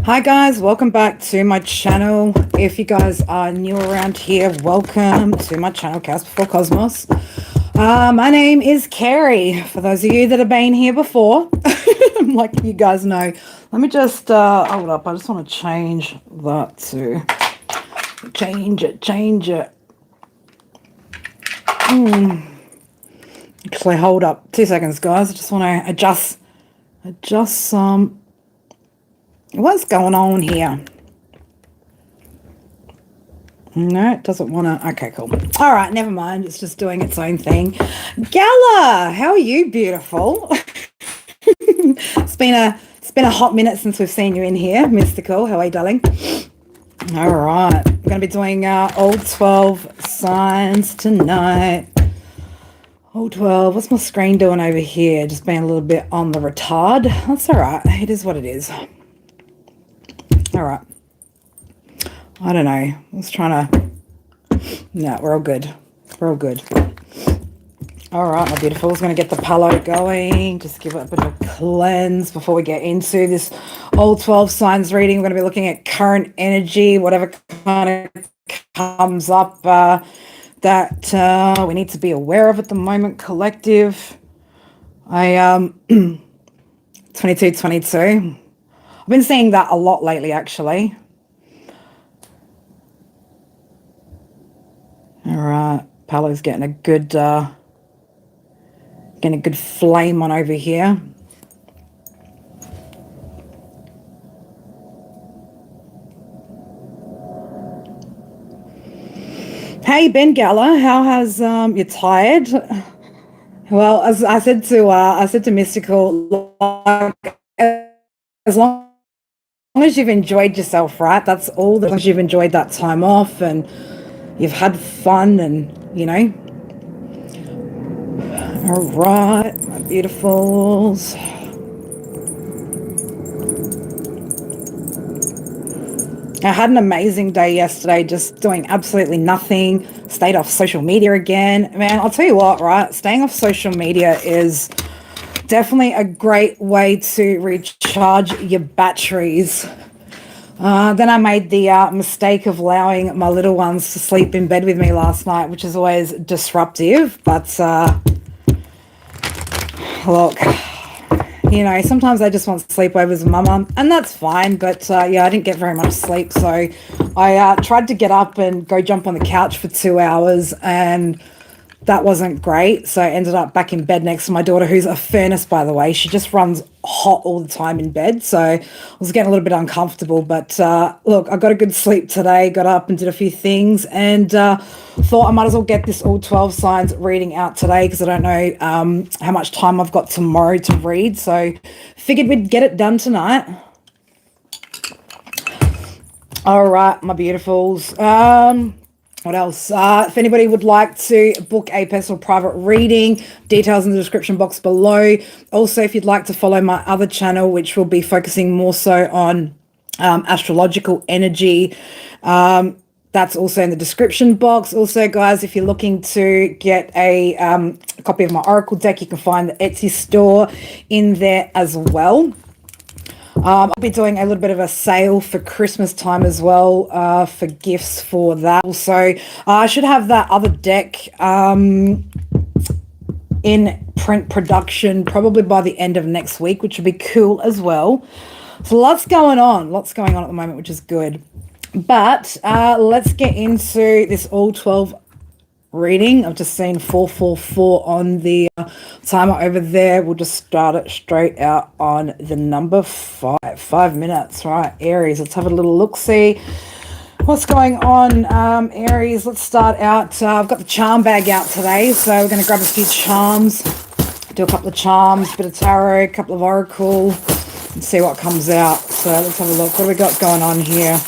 Hi guys, welcome back to my channel. If you guys are new around here, welcome to my channel, Chaos Before Cosmos. My name is Carrie. For those of you that have been here before, like you guys know, let me just hold up. I just want to change that to change it. Actually, hold up 2 seconds, guys. I just want to adjust some. What's going on here? No, it doesn't want to. Okay, cool. All right, never mind. It's just doing its own thing. Gala, how are you, beautiful? It's been a hot minute since we've seen you in here. Mystical, how are you, darling? All right, we're going to be doing all 12 signs tonight. All 12. What's my screen doing over here? Just being a little bit on the retard. That's all right. It is what it is. All right. I don't know. I was trying to... No, we're all good. We're all good. All right, my beautiful. I was going to get the palo going. Just give it a bit of a cleanse before we get into this all 12 signs reading. We're going to be looking at current energy, whatever kind of comes up that we need to be aware of at the moment. Collective. 2222. I've been seeing that a lot lately, actually. All right, Palo's getting a good flame on over here. Hey, Ben Gala, how has you tired? Well, as I said to Mystical, like, as long as you've enjoyed yourself, right? That's all. As long as you've enjoyed that time off and you've had fun and, you know. All right, my beautifuls. I had an amazing day yesterday, just doing absolutely nothing. Stayed off social media again. Man, I'll tell you what, right? Staying off social media is definitely a great way to recharge your batteries. Then I made the mistake of allowing my little ones to sleep in bed with me last night, which is always disruptive. But look, you know, sometimes I just want sleepovers with my mum, and that's fine. But yeah, I didn't get very much sleep, so I tried to get up and go jump on the couch for 2 hours, and that wasn't great. So I ended up back in bed next to my daughter, who's a furnace, by the way. She just runs hot all the time in bed. So I was getting a little bit uncomfortable. But look, I got a good sleep today, got up and did a few things, and thought I might as well get this all 12 signs reading out today, because I don't know how much time I've got tomorrow to read. So figured we'd get it done tonight. All right, my beautifuls. What else? If anybody would like to book a personal private reading, details in the description box below. Also, if you'd like to follow my other channel, which will be focusing more so on astrological energy, that's also in the description box. Also, guys, if you're looking to get a copy of my Oracle deck, you can find the Etsy store in there as well. I'll be doing a little bit of a sale for Christmas time as well, for gifts for that. Also, I should have that other deck in print production probably by the end of next week, which would be cool as well. So lots going on at the moment, which is good. But let's get into this all 12 reading. I've just seen 444 on the timer over there. We'll just start it straight out on the number 5. 5 minutes, right? Aries, let's have a little look-see. What's going on, Aries? Let's start out. I've got the charm bag out today, so we're going to grab a few charms, do a couple of charms, bit of tarot, a couple of oracle, and see what comes out. So let's have a look. What do we got going on here?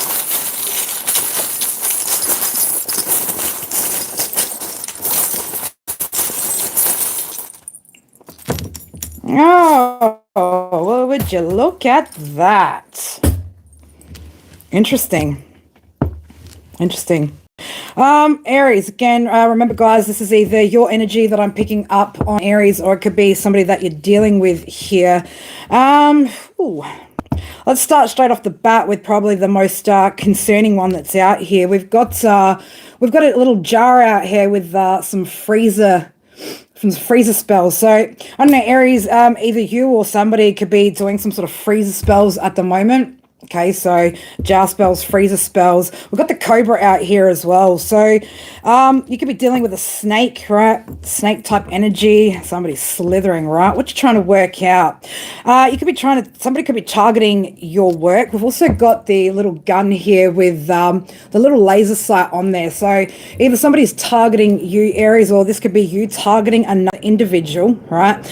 Oh, well, would you look at that? Interesting. Aries, again, remember, guys, this is either your energy that I'm picking up on Aries, or it could be somebody that you're dealing with here. Let's start straight off the bat with probably the most concerning one that's out here. We've got a little jar out here with some freezer spells. So I don't know, Aries, either you or somebody could be doing some sort of freezer spells at the moment. Okay, so jar spells, freezer spells. We've got the cobra out here as well. So you could be dealing with a snake, right? Snake type energy. Somebody slithering, right? What you're trying to work out. You could be somebody could be targeting your work. We've also got the little gun here with the little laser sight on there. So either somebody's targeting you, Aries, or this could be you targeting another individual, right?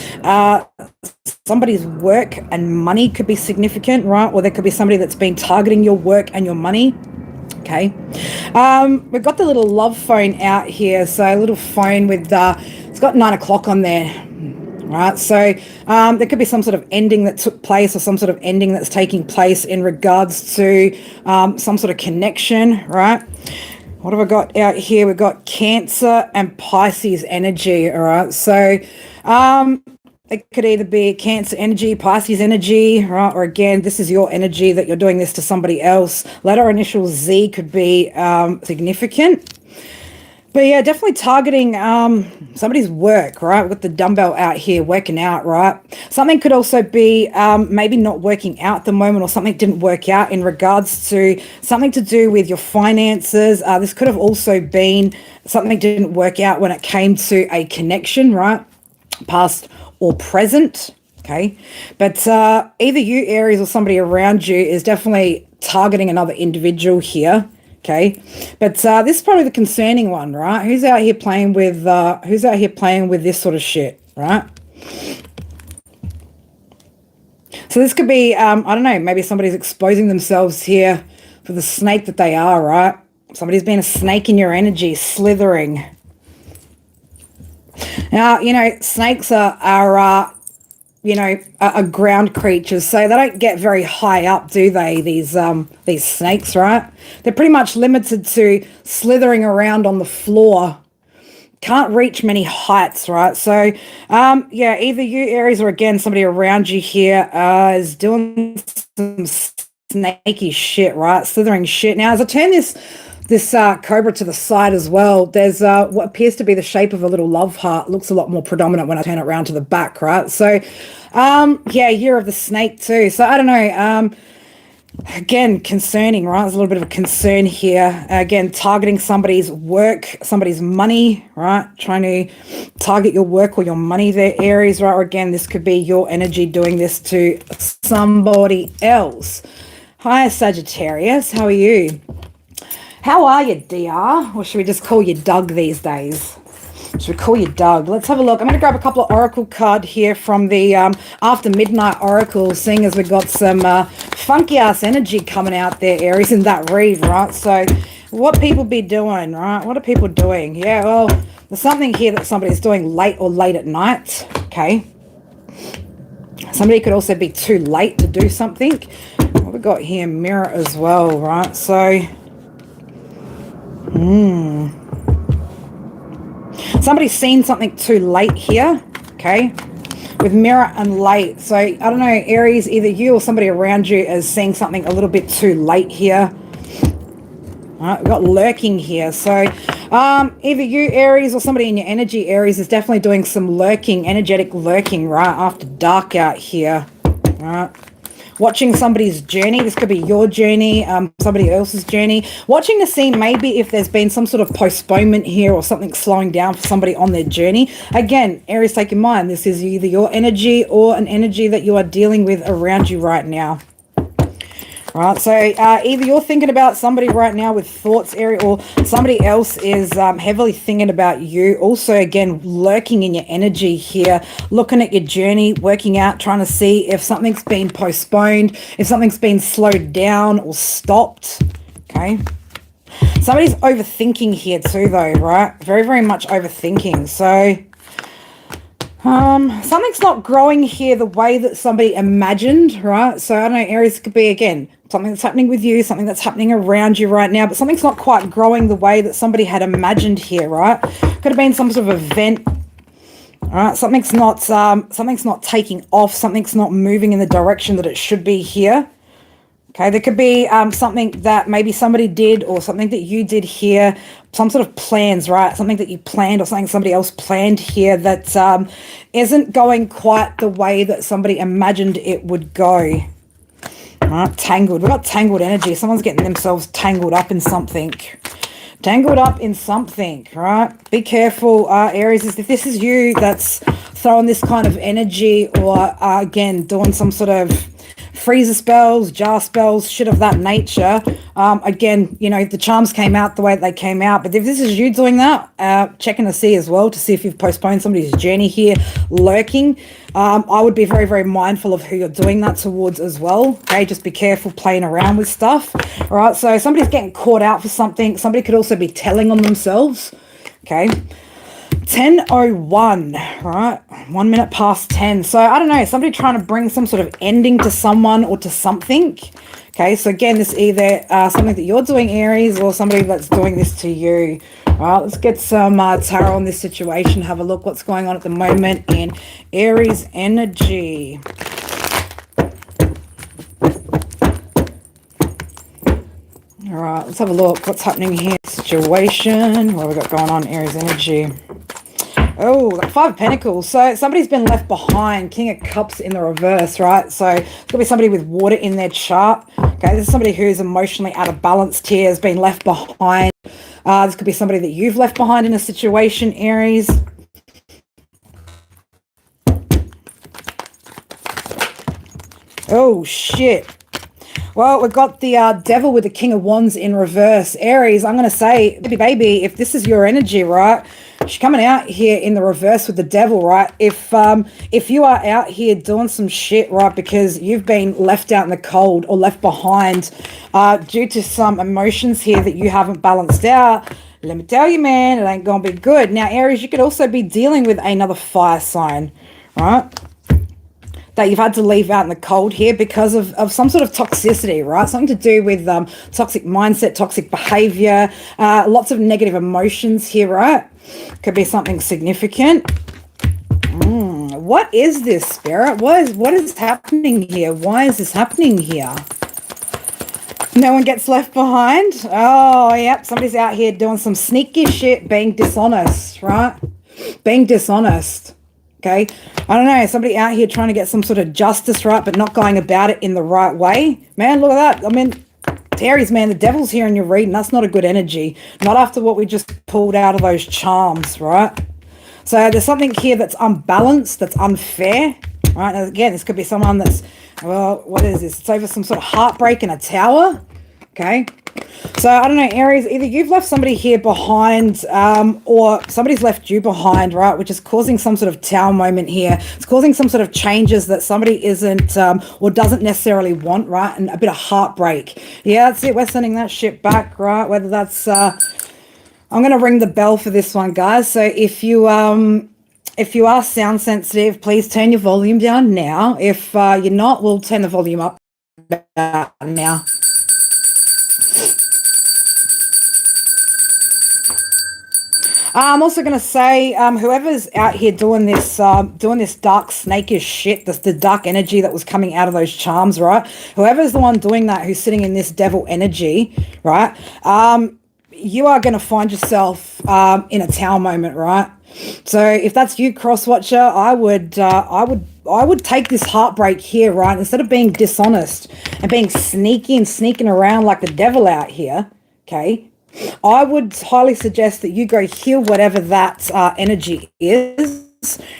Somebody's work and money could be significant, right? Or there could be somebody that's been targeting your work and your money. Okay. We've got the little love phone out here. So a little phone with, it's got 9 o'clock on there. Right. So there could be some sort of ending that took place or some sort of ending that's taking place in regards to some sort of connection, right? What have I got out here? We've got Cancer and Pisces energy. All right. So, it could either be Cancer energy, Pisces energy, right? Or again, this is your energy that you're doing this to somebody else. Letter initial Z could be significant. But yeah, definitely targeting somebody's work, right? With the dumbbell out here working out, right? Something could also be maybe not working out at the moment, or something didn't work out in regards to something to do with your finances. This could have also been something didn't work out when it came to a connection, right? Past or present, okay? But either you, Aries, or somebody around you is definitely targeting another individual here, okay? But this is probably the concerning one, right? Who's out here playing with this sort of shit, right? So this could be, I don't know, maybe somebody's exposing themselves here for the snake that they are, right? Somebody's been a snake in your energy, slithering. Now, you know, snakes are ground creatures, so they don't get very high up, do they? These snakes, right? They're pretty much limited to slithering around on the floor. Can't reach many heights, right? So, yeah, either you, Aries, or again, somebody around you here is doing some snaky shit, right? Slithering shit. Now, as I turn this cobra to the side as well, there's what appears to be the shape of a little love heart. Looks a lot more predominant when I turn it around to the back, right? So, yeah, year of the snake too. So I don't know. Again, concerning, right? There's a little bit of a concern here. Again, targeting somebody's work, somebody's money, right? Trying to target your work or your money there, Aries, right? Or again, this could be your energy doing this to somebody else. Hi, Sagittarius. How are you? How are you, DR? Or should we just call you Doug these days? Should we call you Doug? Let's have a look. I'm going to grab a couple of oracle card here from the After Midnight Oracle, seeing as we've got some funky-ass energy coming out there, Aries, in that read, right? So what people be doing, right? What are people doing? Yeah, well, there's something here that somebody's doing late at night, okay? Somebody could also be too late to do something. What have we got here? Mirror as well, right? So... somebody's seen something too late here, okay, with mirror and late. So I don't know, Aries, either you or somebody around you is seeing something a little bit too late here. All right, we've got lurking here. So either you, Aries, or somebody in your energy, Aries, is definitely doing some lurking, energetic lurking, right, after dark out here. All right. Watching somebody's journey. This could be your journey, somebody else's journey. Watching to see maybe if there's been some sort of postponement here or something slowing down for somebody on their journey. Again, Aries, take in mind, this is either your energy or an energy that you are dealing with around you right now. Right, so either you're thinking about somebody right now with thoughts, Aries, or somebody else is heavily thinking about you. Also, again, lurking in your energy here, looking at your journey, working out, trying to see if something's been postponed, if something's been slowed down or stopped, okay? Somebody's overthinking here too, though, right? Very, very much overthinking. So... something's not growing here the way that somebody imagined, right? So I don't know, Aries, could be, again, something that's happening with you, something that's happening around you right now, but something's not quite growing the way that somebody had imagined here, right? Could have been some sort of event, all right? Something's not taking off, something's not moving in the direction that it should be here, Okay, there could be something that maybe somebody did or something that you did here, some sort of plans, right? Something that you planned or something somebody else planned here that isn't going quite the way that somebody imagined it would go. All right, tangled. We've got tangled energy. Someone's getting themselves tangled up in something. Tangled up in something, right? Be careful, Aries, if this is you that's throwing this kind of energy or, again, doing some sort of freezer spells, jar spells, shit of that nature. Again, you know, the charms came out the way they came out. But if this is you doing that, checking to see as well, to see if you've postponed somebody's journey here, lurking. I would be very, very mindful of who you're doing that towards as well. Okay, just be careful playing around with stuff. All right, so somebody's getting caught out for something. Somebody could also be telling on themselves. Okay. 10:01, right? 1 minute past 10. So I don't know, somebody trying to bring some sort of ending to someone or to something. Okay, so again, this is either something that you're doing, Aries, or somebody that's doing this to you. All right, let's get some tarot on this situation. Have a look what's going on at the moment in Aries energy. All right, let's have a look. What's happening here? Situation. What have we got going on, Aries energy? Oh, the Five of Pentacles. So somebody's been left behind. King of Cups in the reverse, right? So it's going to be somebody with water in their chart. Okay, this is somebody who's emotionally out of balance here, has been left behind. This could be somebody that you've left behind in a situation, Aries. Oh, shit. Well, we've got the Devil with the King of Wands in reverse. Aries, I'm going to say, baby, if this is your energy, right? She's coming out here in the reverse with the Devil, right? If you are out here doing some shit, right, because you've been left out in the cold or left behind due to some emotions here that you haven't balanced out, let me tell you, man, it ain't going to be good. Now, Aries, you could also be dealing with another fire sign, right? That you've had to leave out in the cold here because of some sort of toxicity, right? Something to do with toxic mindset, toxic behavior, lots of negative emotions here, right? Could be something significant. What is this, Spirit? What is happening here? Why is this happening here? No one gets left behind. Oh, yep. Somebody's out here doing some sneaky shit, being dishonest, right? Being dishonest. Okay, I don't know, somebody out here trying to get some sort of justice, right, but not going about it in the right way. Man, look at that. I mean, Aries, man, the Devil's here in your reading. That's not a good energy. Not after what we just pulled out of those charms, right? So there's something here that's unbalanced, that's unfair, right? And again, this could be someone that's, well, what is this? It's over some sort of heartbreak in a tower, okay? So, I don't know, Aries, either you've left somebody here behind or somebody's left you behind, right, which is causing some sort of tower moment here. It's causing some sort of changes that somebody isn't or doesn't necessarily want, right, and a bit of heartbreak. Yeah, that's it. We're sending that shit back, right, whether that's... I'm going to ring the bell for this one, guys. So, if you are sound sensitive, please turn your volume down now. If you're not, we'll turn the volume up now. I'm also going to say, whoever's out here doing this dark snakish shit, the dark energy that was coming out of those charms, right? Whoever's the one doing that, who's sitting in this devil energy, right? You are going to find yourself in a tower moment, right? So if that's you, cross-watcher, I would take this heartbreak here, right? Instead of being dishonest and being sneaky and sneaking around like the devil out here, okay? I would highly suggest that you go heal whatever that energy is,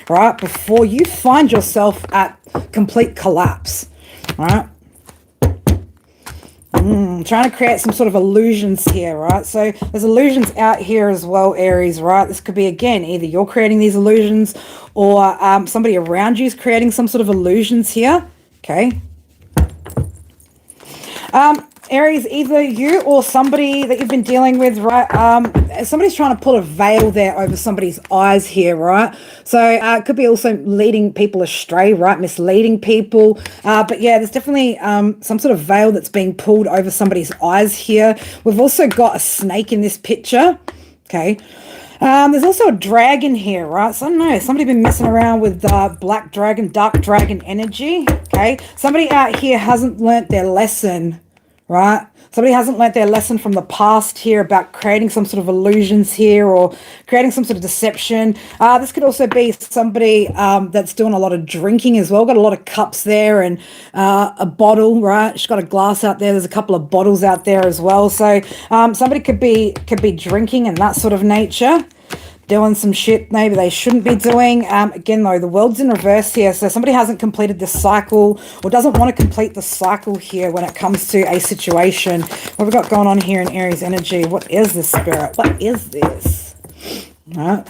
right, before you find yourself at complete collapse, right? Trying to create some sort of illusions here, right? So there's illusions out here as well, Aries, right? This could be, again, either you're creating these illusions or somebody around you is creating some sort of illusions here, okay? Aries, either you or somebody that you've been dealing with, right? Somebody's trying to put a veil there over somebody's eyes here, right? So it could be also leading people astray, right? Misleading people. But yeah, there's definitely some sort of veil that's being pulled over somebody's eyes here. We've also got a snake in this picture, okay? There's also a dragon here, right? So I don't know, somebody been messing around with black dragon, dark dragon energy, okay? Somebody out here hasn't learnt their lesson right? Somebody hasn't learnt their lesson from the past here about creating some sort of illusions here or creating some sort of deception. This could also be somebody that's doing a lot of drinking as well. Got a lot of cups there and a bottle, right? She's got a glass out there. There's a couple of bottles out there as well. So somebody could be drinking and that sort of nature, doing some shit maybe they shouldn't be doing. Again, though, the world's in reverse here. So somebody hasn't completed this cycle or doesn't want to complete the cycle here when it comes to a situation. What have we got going on here in Aries energy? What is this, Spirit? What is this? All right.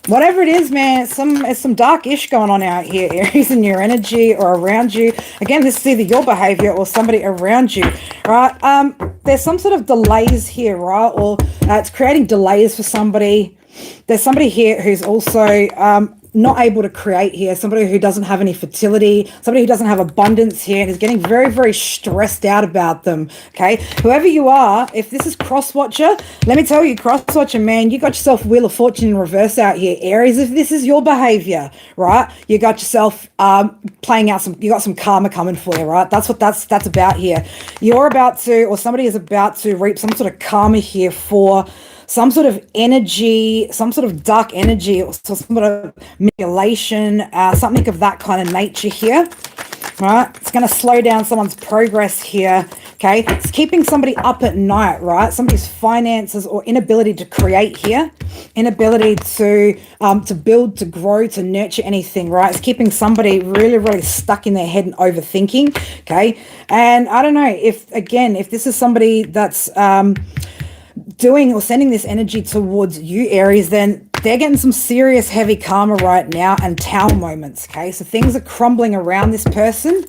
Whatever it is, man, it's some dark-ish going on out here, Aries, in your energy or around you. Again, this is either your behavior or somebody around you, right? There's some sort of delays here, right? Or it's creating delays for somebody. There's somebody here who's also not able to create here, somebody who doesn't have any fertility, somebody who doesn't have abundance here and is getting very, very stressed out about them, okay? Whoever you are, if this is cross-watcher, let me tell you, cross-watcher, man, you got yourself Wheel of Fortune in reverse out here. Aries, if this is your behavior, right, you got yourself playing out you got some karma coming for you, right? That's what that's about here. You're about to, or somebody is about to reap some sort of karma here for some sort of energy, some sort of dark energy, or some sort of manipulation, something of that kind of nature here, right? It's going to slow down someone's progress here, okay? It's keeping somebody up at night, right? Somebody's finances or inability to create here, inability to build, to grow, to nurture anything, right? It's keeping somebody really, really stuck in their head and overthinking, okay? And I don't know if this is somebody that's doing or sending this energy towards you, Aries, then they're getting some serious heavy karma right now and Tower moments, okay? So things are crumbling around this person.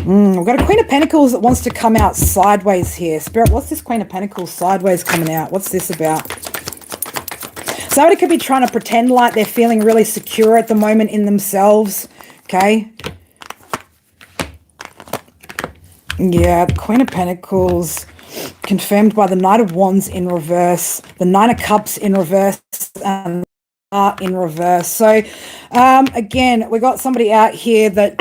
We've got a Queen of Pentacles that wants to come out sideways here. Spirit, what's this Queen of Pentacles sideways coming out? What's this about? Somebody could be trying to pretend like they're feeling really secure at the moment in themselves, okay? Yeah, the Queen of Pentacles confirmed by the Knight of Wands in reverse, the Nine of Cups in reverse, and in reverse. So again, we got somebody out here that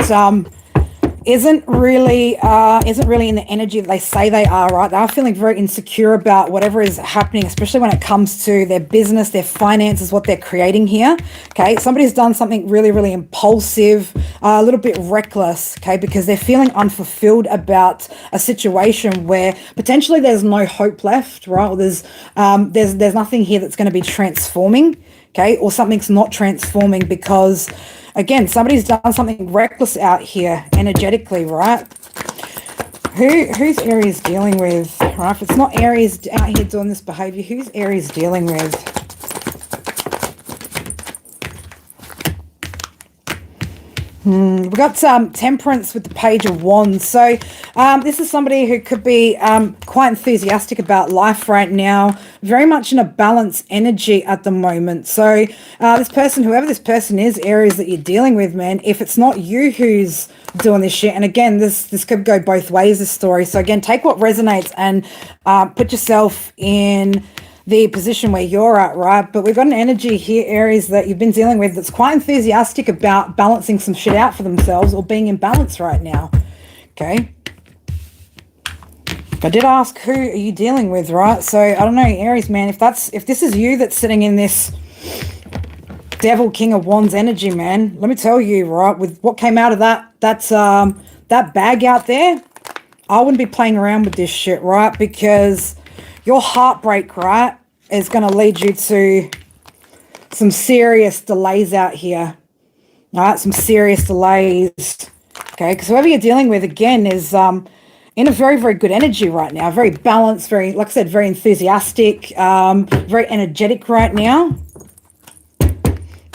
isn't really in the energy that they say they are, right? They are feeling very insecure about whatever is happening, especially when it comes to their business, their finances, what they're creating here, okay? Somebody's done something really, really impulsive, a little bit reckless, okay, because they're feeling unfulfilled about a situation where potentially there's no hope left, right? Or there's nothing here that's going to be transforming, okay? Or something's not transforming because, again, somebody's done something reckless out here energetically, right? Who's Aries dealing with, right? If it's not Aries out here doing this behavior, who's Aries dealing with? We've got Temperance with the Page of Wands. So this is somebody who could be quite enthusiastic about life right now, very much in a balanced energy at the moment. So this person, whoever this person is, Aries, that you're dealing with, man, if it's not you who's doing this shit, and again, this could go both ways, this story. So again, take what resonates and put yourself in the position where you're at, right? But we've got an energy here, Aries, that you've been dealing with that's quite enthusiastic about balancing some shit out for themselves or being in balance right now, okay? I did ask, who are you dealing with, right? So I don't know, Aries, man, if this is you that's sitting in this Devil, King of Wands energy, man, let me tell you, right, with what came out of that bag out there, I wouldn't be playing around with this shit, right? Because your heartbreak, right, is going to lead you to some serious delays out here. All right, some serious delays. Okay, because whoever you're dealing with, again, is in a very, very good energy right now. Very balanced, very, like I said, very enthusiastic, very energetic right now.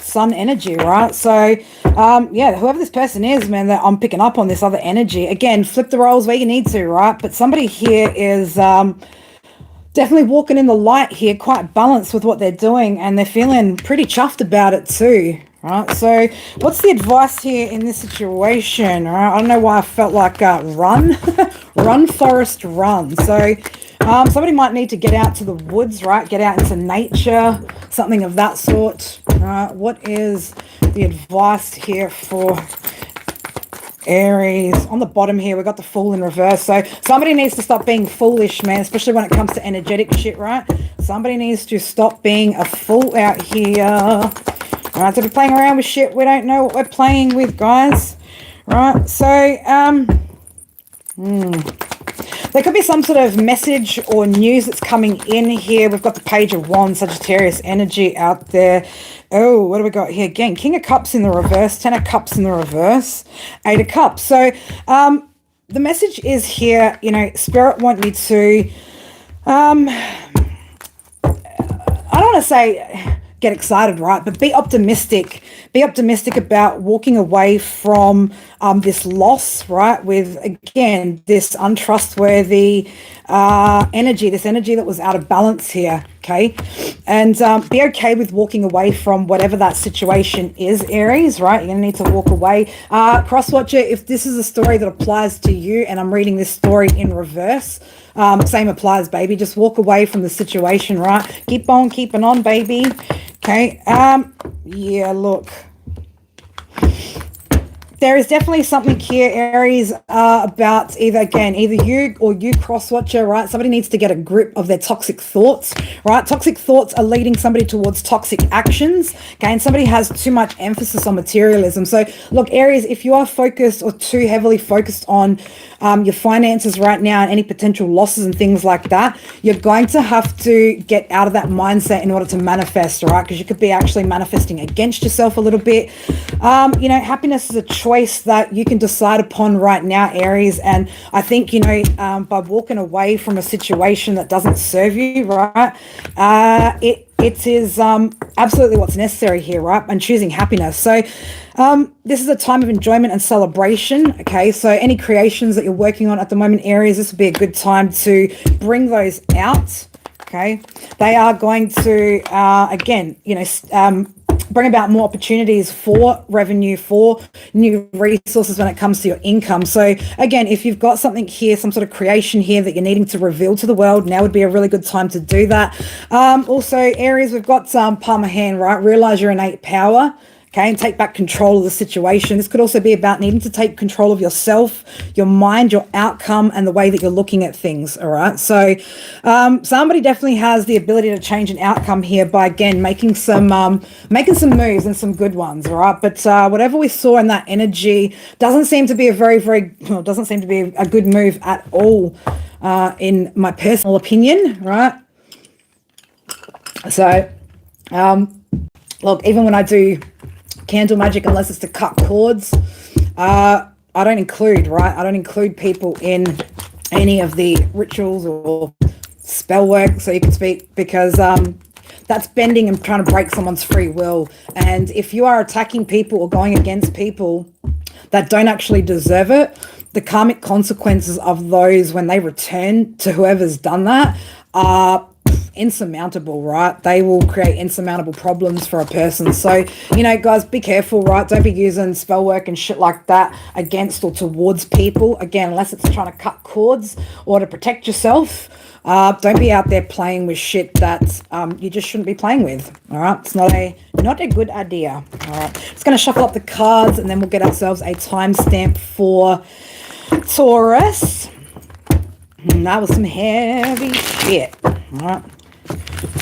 Sun energy, right? So, yeah, whoever this person is, man, that I'm picking up on this other energy. Again, flip the roles where you need to, right? But somebody here is definitely walking in the light here, quite balanced with what they're doing, and they're feeling pretty chuffed about it too, right? So what's the advice here in this situation, right? I don't know why I felt like run, run, forest, run. So somebody might need to get out to the woods, right? Get out into nature, something of that sort, right? What is the advice here for Aries, on the bottom here, we've got the Fool in reverse. So somebody needs to stop being foolish, man, especially when it comes to energetic shit, right? Somebody needs to stop being a fool out here. All right, so we're playing around with shit. We don't know what we're playing with, guys. Right, so, there could be some sort of message or news that's coming in here. We've got the Page of Wands, Sagittarius energy out there. Oh, what do we got here? Again, King of Cups in the reverse, Ten of Cups in the reverse, Eight of Cups. So the message is here, you know, Spirit want you to, I don't want to say get excited, right? But be optimistic. Be optimistic about walking away from this loss, right? With, again, this untrustworthy energy, this energy that was out of balance here, okay? And be okay with walking away from whatever that situation is, Aries, right? You're going to need to walk away. Crosswatcher, if this is a story that applies to you, and I'm reading this story in reverse, same applies, baby. Just walk away from the situation, right? Keep on keeping on, baby. Okay. Yeah, look. There is definitely something here, Aries, about either you or you, Crosswatcher, right? Somebody needs to get a grip of their toxic thoughts, right? Toxic thoughts are leading somebody towards toxic actions, okay? And somebody has too much emphasis on materialism. So, look, Aries, if you are focused or too heavily focused on your finances right now and any potential losses and things like that, you're going to have to get out of that mindset in order to manifest, right? Because you could be actually manifesting against yourself a little bit. You know, happiness is a choice that you can decide upon right now, Aries. And I think, you know, by walking away from a situation that doesn't serve you, right, it is absolutely what's necessary here, right? And choosing happiness. So this is a time of enjoyment and celebration, okay? So any creations that you're working on at the moment, Aries, this would be a good time to bring those out, okay? They are going to, again, you know, bring about more opportunities for revenue, for new resources when it comes to your income. So again, if you've got something here, some sort of creation here that you're needing to reveal to the world, now would be a really good time to do that. Also, Aries, we've got palm of hand, right? Realize your innate power. Okay, and take back control of the situation. This could also be about needing to take control of yourself, your mind, your outcome, and the way that you're looking at things, all right? So somebody definitely has the ability to change an outcome here by, again, making some moves and some good ones, all right? But whatever we saw in that energy doesn't seem to be doesn't seem to be a good move at all, in my personal opinion, right? So, look, even when I do candle magic, unless it's to cut cords, I don't include, right? I don't include people in any of the rituals or spell work, so you can speak, because that's bending and trying to break someone's free will. And if you are attacking people or going against people that don't actually deserve it, the karmic consequences of those when they return to whoever's done that are insurmountable, right? They will create insurmountable problems for a person. So, you know, guys, be careful, right? Don't be using spell work and shit like that against or towards people. Again, unless it's trying to cut cords or to protect yourself. Don't be out there playing with shit that you just shouldn't be playing with. All right, it's not a good idea. All right, just going to shuffle up the cards and then we'll get ourselves a timestamp for Taurus. And that was some heavy shit. All right.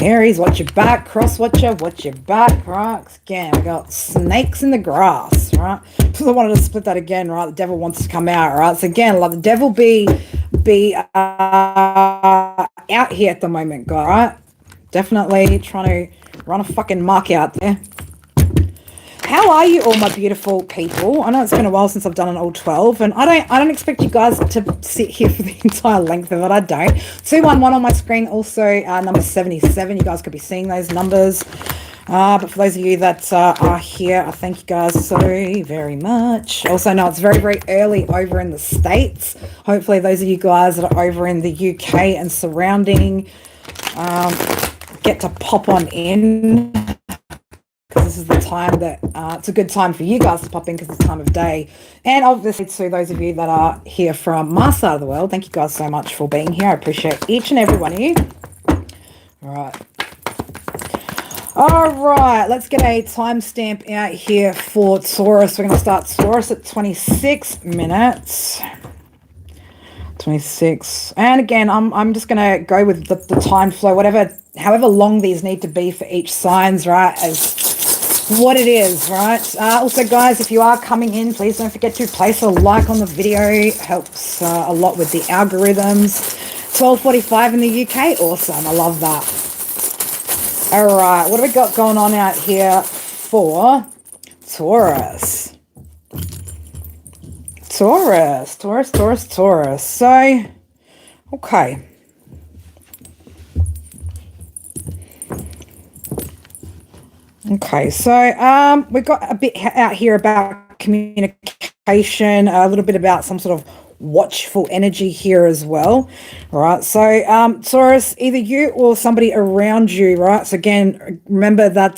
Aries, watch your back. Crosswatcher, watch your back. Right. Again, I got snakes in the grass. Right. Because I wanted to split that again. Right. The devil wants to come out. Right. So again, let the devil be out here at the moment, guy. Right. Definitely trying to run a fucking mark out there. How are you all, my beautiful people? I know it's been a while since I've done an all 12, and I don't expect you guys to sit here for the entire length of it. I don't. 211 on my screen, also number 77. You guys could be seeing those numbers. But for those of you that are here, I thank you guys so very much. Also, no, it's very, very early over in the States. Hopefully those of you guys that are over in the UK and surrounding get to pop on in. This is the time that it's a good time for you guys to pop in because it's time of day. And obviously to those of you that are here from my side of the world, thank you guys so much for being here. I appreciate each and every one of you. All right. All right, let's get a timestamp out here for Taurus. We're going to start Taurus at 26 minutes. 26. And again, I'm just going to go with the time flow, however long these need to be for each signs, right, as what it is, right? Also, guys, if you are coming in, please don't forget to place a like on the video. It helps a lot with the algorithms. 12:45 in the UK. Awesome. I love that. All right, what have we got going on out here for Taurus? Taurus. So, okay. Okay, so we've got a bit out here about communication, a little bit about some sort of watchful energy here as well. All right, so Taurus, either you or somebody around you, right? So again, remember that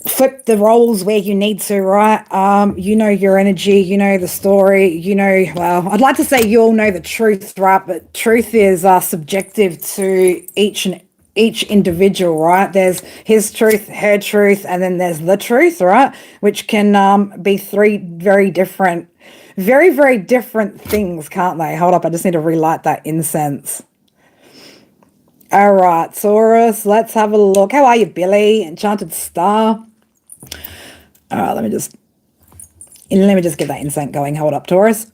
flip the roles where you need to, right? You know your energy, you know the story, you know, well, I'd like to say you all know the truth, right? But truth is subjective to each individual, right? There's his truth, her truth, and then there's the truth, right? Which can be three very different things, can't they? Hold up, I just need to relight that incense. All right, Taurus, let's have a look. How are you, Billy? Enchanted Star. All right, let me just get that incense going. Hold up, Taurus.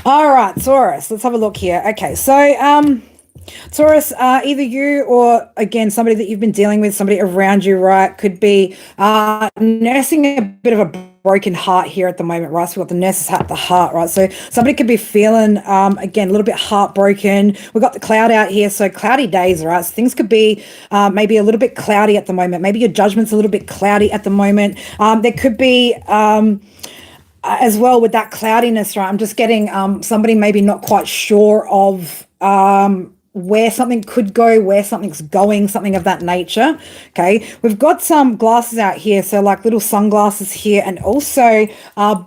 All right, Taurus, let's have a look here. Okay, so Taurus, either you or, again, somebody that you've been dealing with, somebody around you, right, could be nursing a bit of a broken heart here at the moment, right? So we've got the nurse's hat, the heart, right? So somebody could be feeling, again, a little bit heartbroken. We've got the cloud out here, so cloudy days, right? So things could be maybe a little bit cloudy at the moment. Maybe your judgment's a little bit cloudy at the moment. There could be... as well with that cloudiness, right? I'm just getting somebody maybe not quite sure of where something could go, where something's going, something of that nature. Okay, we've got some glasses out here, so like little sunglasses here, and also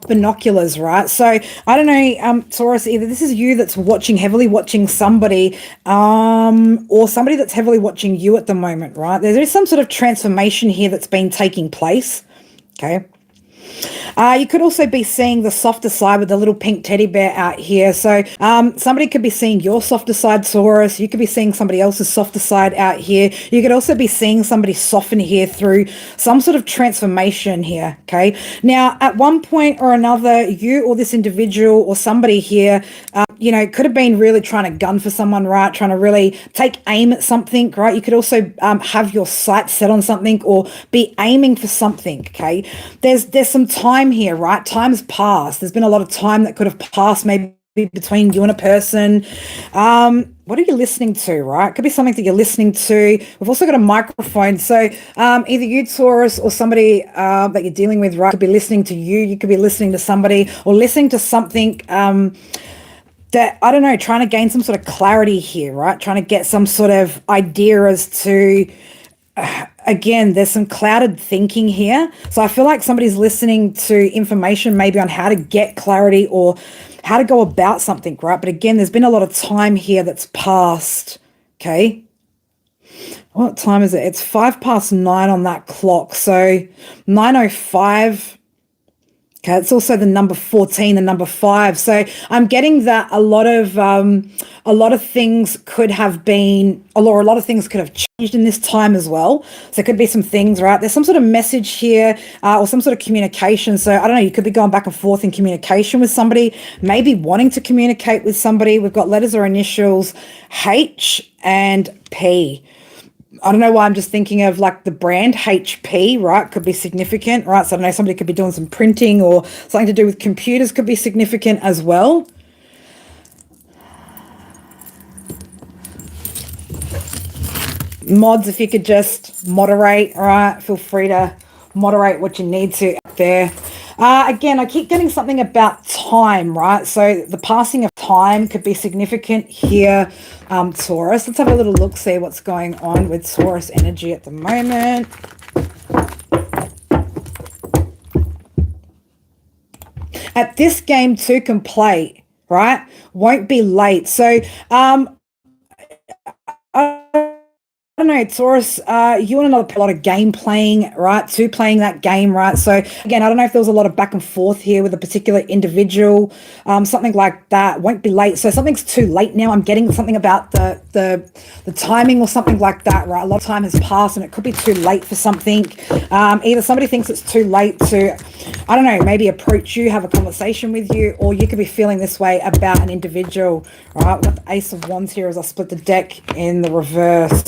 binoculars, right? So I don't know, Taurus, either this is you that's heavily watching somebody, or somebody that's heavily watching you at the moment, right? There is some sort of transformation here that's been taking place. Okay. You could also be seeing the softer side with the little pink teddy bear out here. So somebody could be seeing your softer side, Taurus. You could be seeing somebody else's softer side out here. You could also be seeing somebody soften here through some sort of transformation here, okay? Now, at one point or another, you or this individual or somebody here, you know, could have been really trying to gun for someone, right? Trying to really take aim at something, right? You could also have your sights set on something or be aiming for something, okay? There's some time here, right? Time's passed. There's been a lot of time that could have passed maybe between you and a person. What are you listening to, right? Could be something that you're listening to. We've also got a microphone. So either you, Taurus, or somebody that you're dealing with, right, could be listening to you. You could be listening to somebody or listening to something that, I don't know, trying to gain some sort of clarity here, right? Trying to get some sort of idea as to... again, there's some clouded thinking here. So I feel like somebody's listening to information maybe on how to get clarity or how to go about something, right? But again, there's been a lot of time here that's passed, okay? What time is it? It's 9:05 on that clock. So 9:05. Okay, it's also the number 14, the number 5. So I'm getting that a lot of things could have been, or a lot of things could have changed in this time as well. So there could be some things, right? There's some sort of message here or some sort of communication. So I don't know, you could be going back and forth in communication with somebody, maybe wanting to communicate with somebody. We've got letters or initials H and P. I don't know why I'm just thinking of like the brand HP, right? Could be significant, right? So I don't know, somebody could be doing some printing or something to do with computers could be significant as well. Mods, if you could just moderate, all right? Feel free to moderate what you need to up there. Again, I keep getting something about time, right? So the passing of time could be significant here, Taurus. Let's have a little look, see what's going on with Taurus energy at the moment. At this game to complete, right? Won't be late. So don't know, Taurus, you and another, a lot of game playing, right? Two playing that game, right? So again, I don't know if there was a lot of back and forth here with a particular individual, something like that. Won't be late. So something's too late now. I'm getting something about the timing or something like that, right? A lot of time has passed and it could be too late for something. Either somebody thinks it's too late to, I don't know, maybe approach you, have a conversation with you, or you could be feeling this way about an individual, right? We've got the Ace of Wands here as I split the deck in the reverse.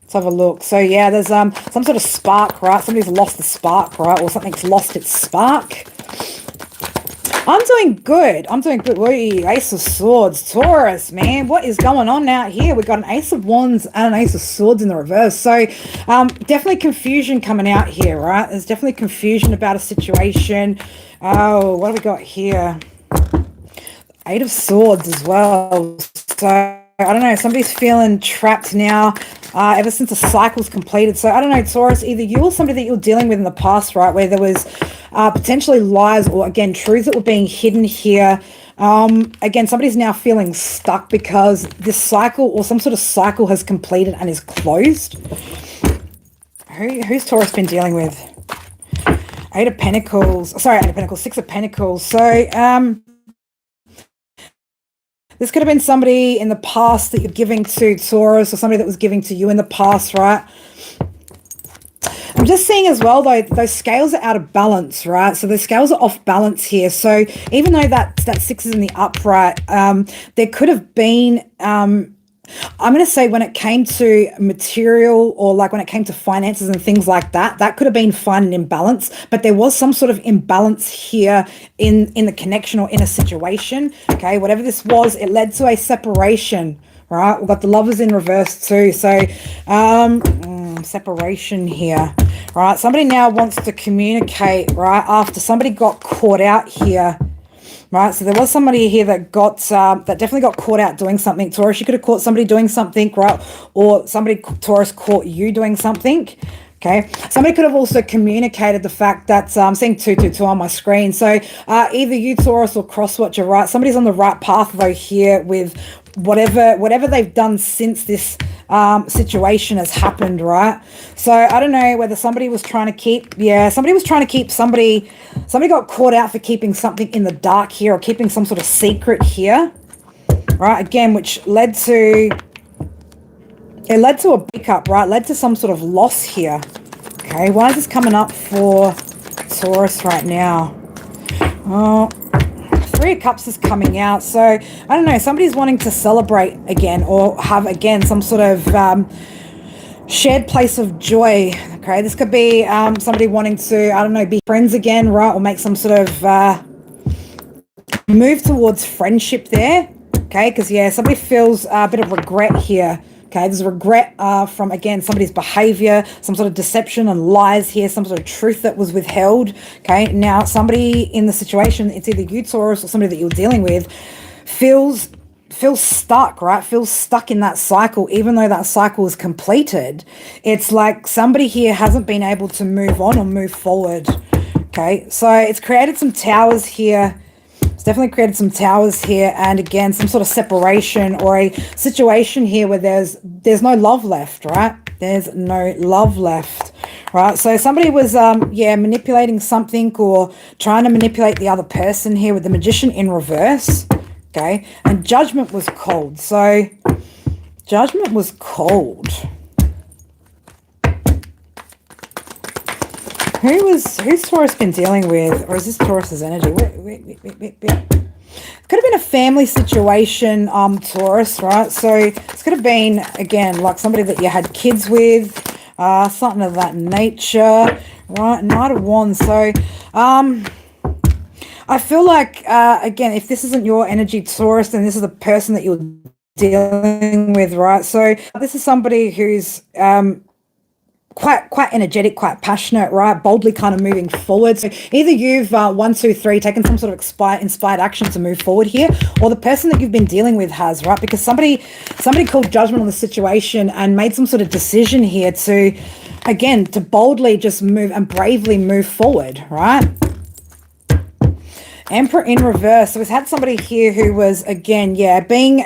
Let's have a look. So yeah, there's some sort of spark, right? Somebody's lost the spark, right? Or something's lost its spark. I'm doing good. I'm doing good. Wait, Ace of Swords, Taurus, man. What is going on out here? We've got an Ace of Wands and an Ace of Swords in the reverse. So definitely confusion coming out here, right? There's definitely confusion about a situation. Oh, what have we got here? Eight of Swords as well. So I don't know, somebody's feeling trapped now ever since the cycle's completed. So I don't know, Taurus, either you or somebody that you're dealing with in the past, right, where there was potentially lies or, again, truths that were being hidden here. Again, somebody's now feeling stuck because this cycle or some sort of cycle has completed and is closed. Who's Taurus been dealing with? Eight of Pentacles. Sorry, Eight of Pentacles, Six of Pentacles. So, this could have been somebody in the past that you're giving to, Taurus, or somebody that was giving to you in the past, right? I'm just seeing as well, though, those scales are out of balance, right? So the scales are off balance here. So even though that six is in the upright, there could have been, I'm going to say when it came to material or like when it came to finances and things like that, that could have been fine and in balance, but there was some sort of imbalance here in the connection or in a situation. Okay, whatever this was, it led to a separation, right? We've got the Lovers in reverse too. So separation here, right? Somebody now wants to communicate, right? After somebody got caught out here. Right, so there was somebody here that got that definitely got caught out doing something. Taurus, you could have caught somebody doing something, right? Or somebody, Taurus, caught you doing something. Okay, somebody could have also communicated the fact that I'm seeing 222 on my screen. So either you, Taurus, or Crosswatcher, right? Somebody's on the right path though here with whatever they've done since this situation has happened, right? So I don't know whether somebody was trying to keep, somebody got caught out for keeping something in the dark here or keeping some sort of secret here, right? Again, which led to a breakup, right? Led to some sort of loss here. Okay, why is this coming up for Taurus right now? Oh, Three of Cups is coming out. So I don't know, somebody's wanting to celebrate again or have again some sort of shared place of joy. Okay, this could be somebody wanting to, I don't know, be friends again, right? Or make some sort of move towards friendship there. Okay, because yeah, somebody feels a bit of regret here. Okay, there's regret from, again, somebody's behavior, some sort of deception and lies here, some sort of truth that was withheld. Okay, now somebody in the situation, it's either you, Taurus, or somebody that you're dealing with, feels stuck, right? Feels stuck in that cycle, even though that cycle is completed. It's like somebody here hasn't been able to move on or move forward. Okay, so it's created some towers here. It's definitely created some towers here, and again, some sort of separation or a situation here where there's no love left, right? There's no love left, right? So somebody was, manipulating something or trying to manipulate the other person here with the Magician in reverse, okay? And Judgment was cold. So Judgment was cold. Who's Taurus been dealing with? Or is this Taurus's energy? Wait. Could have been a family situation, Taurus, right? So this could have been, again, like somebody that you had kids with, something of that nature, right? Knight of Wands. So I feel like, again, if this isn't your energy, Taurus, then this is the person that you're dealing with, right? So this is somebody who's quite energetic, quite passionate, right? Boldly kind of moving forward. So either you've 1, 2, 3 taken some sort of inspired action to move forward here, or the person that you've been dealing with has, right? Because somebody called judgment on the situation and made some sort of decision here to, again, to boldly just move and bravely move forward, right? Emperor in reverse. So we've had somebody here who was, again, being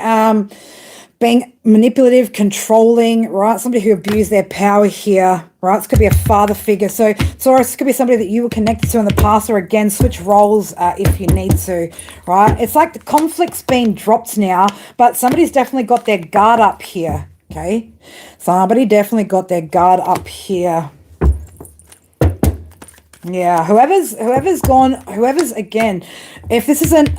being manipulative, controlling, right? Somebody who abused their power here, right? This could be a father figure. So Taurus could be somebody that you were connected to in the past, or again, switch roles if you need to, right? It's like the conflict's been dropped now, but somebody's definitely got their guard up here, okay? Somebody definitely got their guard up here. Yeah, whoever's again, if this isn't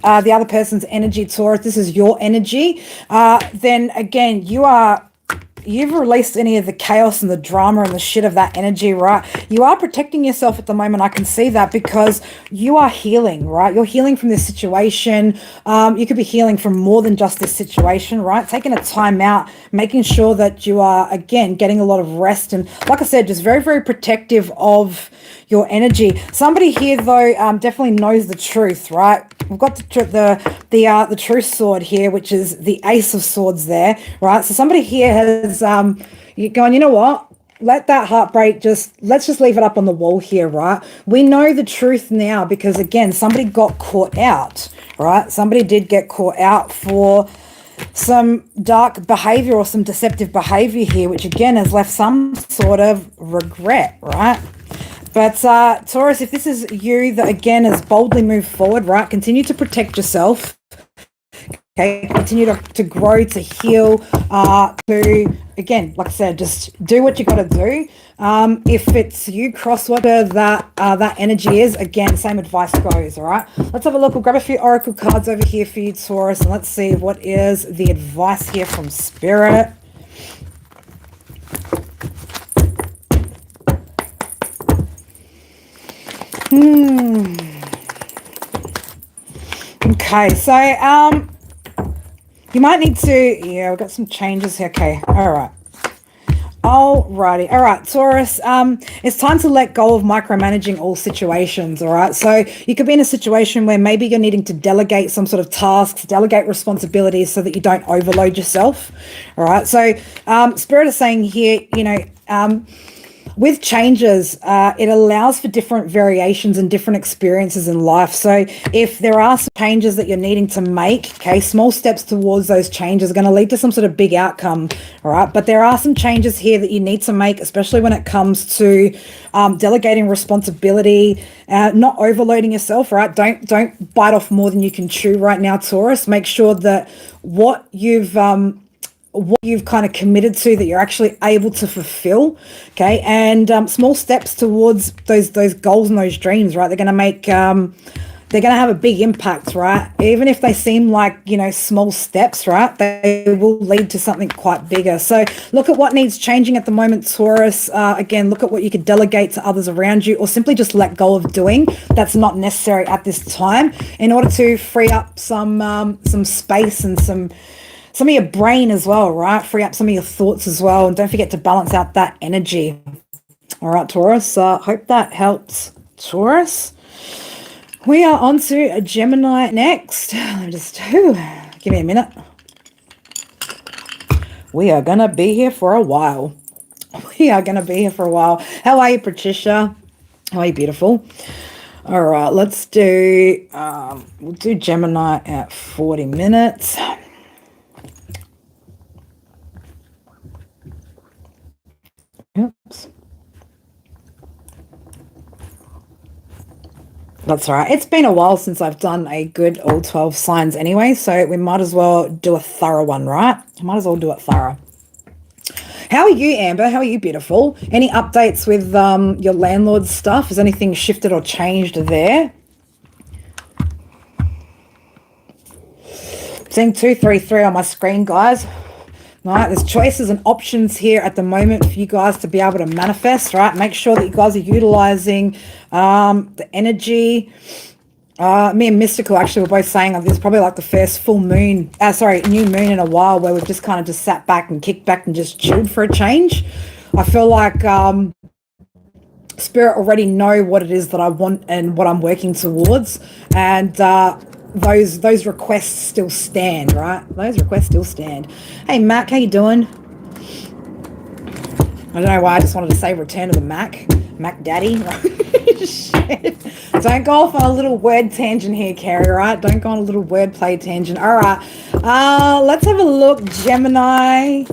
the other person's energy, Taurus, this is your energy, then again, you've released any of the chaos and the drama and the shit of that energy, right? You are protecting yourself at the moment. I can see that because you are healing, right? You're healing from this situation. You could be healing from more than just this situation, right? Taking a time out, making sure that you are, again, getting a lot of rest. And like I said, just very, very protective of your energy. Somebody here, though, definitely knows the truth, right? We've got the truth sword here, which is the Ace of Swords there, right? So somebody here has you're going, you know what? Let that heartbreak let's just leave it up on the wall here, right? We know the truth now because, again, somebody got caught out, right? Somebody did get caught out for some dark behavior or some deceptive behavior here, which, again, has left some sort of regret, right? But Taurus, if this is you that, again, has boldly moved forward, right? Continue to protect yourself. Okay, continue to grow, to heal, to, again, like I said, just do what you got to do. If it's you, cross whatever that energy is, again, same advice goes, all right? Let's have a look. We'll grab a few oracle cards over here for you, Taurus, and let's see what is the advice here from Spirit. Okay, so you might need to, yeah, we've got some changes here. Okay, all right. Alrighty, all right, Taurus, it's time to let go of micromanaging all situations, all right? So you could be in a situation where maybe you're needing to delegate some sort of tasks, delegate responsibilities so that you don't overload yourself, all right? So Spirit is saying here, you know, with changes, it allows for different variations and different experiences in life. So if there are some changes that you're needing to make, okay, small steps towards those changes are going to lead to some sort of big outcome, all right? But there are some changes here that you need to make, especially when it comes to delegating responsibility, not overloading yourself, right? Don't bite off more than you can chew right now, Taurus. Make sure that what you've kind of committed to, that you're actually able to fulfill, okay? And small steps towards those goals and those dreams, right? They're going to make they're going to have a big impact, right? Even if they seem like, you know, small steps, right? They will lead to something quite bigger. So look at what needs changing at the moment, Taurus. Again, look at what you could delegate to others around you, or simply just let go of doing that's not necessary at this time, in order to free up some space and some of your brain as well, right? Free up some of your thoughts as well. And don't forget to balance out that energy. All right, Taurus. Hope that helps, Taurus. We are on to a Gemini next. Let me just, give me a minute. We are going to be here for a while. How are you, Patricia? How are you, beautiful? All right, let's do, we'll do Gemini at 40 minutes. Oops. That's all right. It's been a while since I've done a good all 12 signs anyway, so we might as well do a thorough one, right? Might as well do it thorough. How are you, Amber? How are you, beautiful? Any updates with your landlord's stuff? Has anything shifted or changed there? Seeing 233 on my screen, guys. All right, there's choices and options here at the moment for you guys to be able to manifest, right? Make sure that you guys are utilizing the energy. Me and Mystical actually were both saying this is probably like the first full moon, new moon in a while, where we've just kind of just sat back and kicked back and just chilled for a change. I feel like Spirit already know what it is that I want and what I'm working towards, and those requests still stand, right? Those requests still stand. Hey, Mac, how you doing? I don't know why I just wanted to say return to the Mac Daddy. Shit. Don't go off on a little word tangent here, Carrie, all right? Don't go on a little wordplay tangent. All right. Let's have a look. Gemini.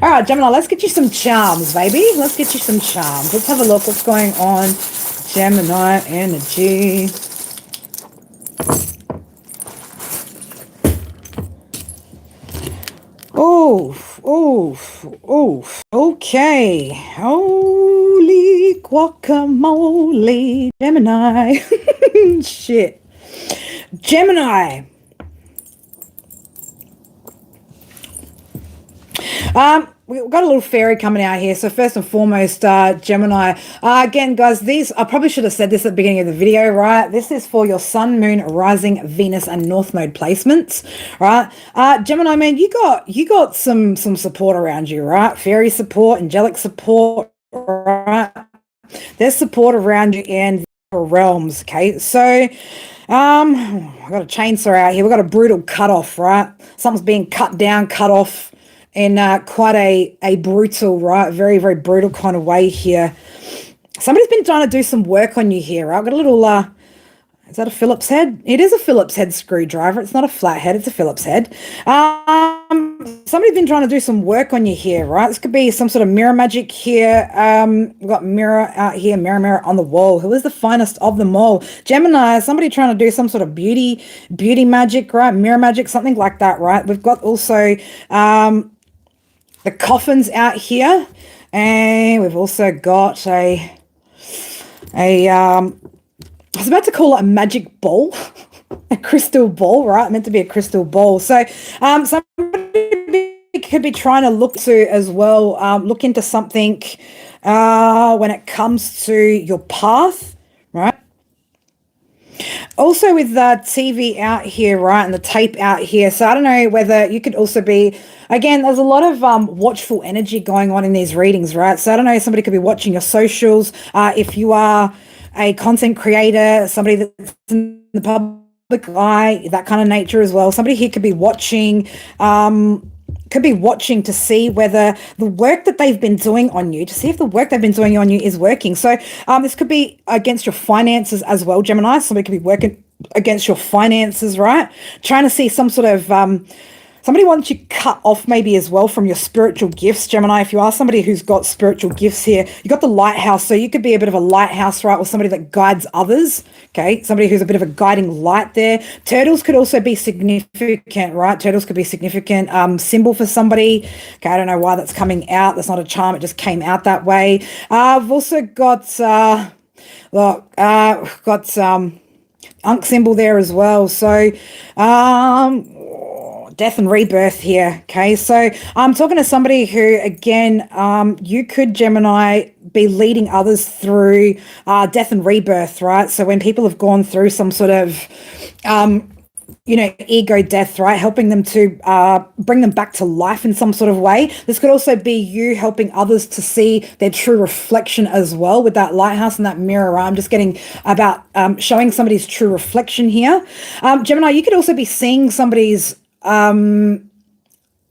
All right, Gemini, let's get you some charms, baby. Let's get you some charms. Let's have a look. What's going on? Gemini energy. Oof. Okay. Holy guacamole. Gemini. Shit. Gemini. We've got a little fairy coming out here. So first and foremost, Gemini. Again, guys, I probably should have said this at the beginning of the video, right? This is for your Sun, Moon, Rising, Venus, and North Node placements, right? Gemini, man, you got some support around you, right? Fairy support, angelic support, right? There's support around you in the realms, okay? So, I've got a chainsaw out here. We've got a brutal cutoff, right? Something's being cut down, cut off in quite a brutal, right? Very, very brutal kind of way here. Somebody's been trying to do some work on you here, right? I've got a little, is that a Phillips head? It is a Phillips head screwdriver. It's not a flat head, it's a Phillips head. Somebody's been trying to do some work on you here, right? This could be some sort of mirror magic here. We've got mirror out here, mirror on the wall. Who is the finest of them all? Gemini, somebody trying to do some sort of beauty magic, right? Mirror magic, something like that, right? We've got also, the coffins out here, and we've also got I was about to call it a magic ball, a crystal ball, right? Meant to be a crystal ball. So somebody could be trying to look to as well, look into something when it comes to your path, right? Also with the TV out here, right, and the tape out here. So I don't know whether you could also be, again, there's a lot of watchful energy going on in these readings, right? So I don't know, somebody could be watching your socials. If you are a content creator, somebody that's in the public eye, that kind of nature as well. Somebody here could be watching, to see whether the work that they've been doing on you, to see if the work they've been doing on you is working. So this could be against your finances as well, Gemini. Somebody could be working against your finances, right? Trying to see some sort of, somebody wants you cut off maybe as well from your spiritual gifts, Gemini. If you are somebody who's got spiritual gifts here, you got the lighthouse. So you could be a bit of a lighthouse, right? Or somebody that guides others, okay? Somebody who's a bit of a guiding light there. Turtles could also be significant, right? Turtles could be significant symbol for somebody. Okay, I don't know why that's coming out. That's not a charm. It just came out that way. I've also got, Unk symbol there as well. So, death and rebirth here. Okay, so I'm talking to somebody who, again, you could, Gemini, be leading others through death and rebirth, right? So when people have gone through some sort of ego death, right? Helping them to bring them back to life in some sort of way. This could also be you helping others to see their true reflection as well with that lighthouse and that mirror. I'm just getting about showing somebody's true reflection here. Gemini, you could also be seeing somebody's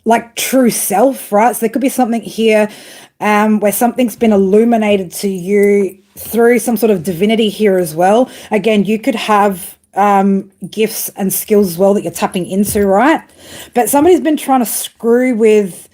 like true self, right? So there could be something here where something's been illuminated to you through some sort of divinity here as well. Again, you could have gifts and skills as well that you're tapping into, right? But somebody's been trying to screw with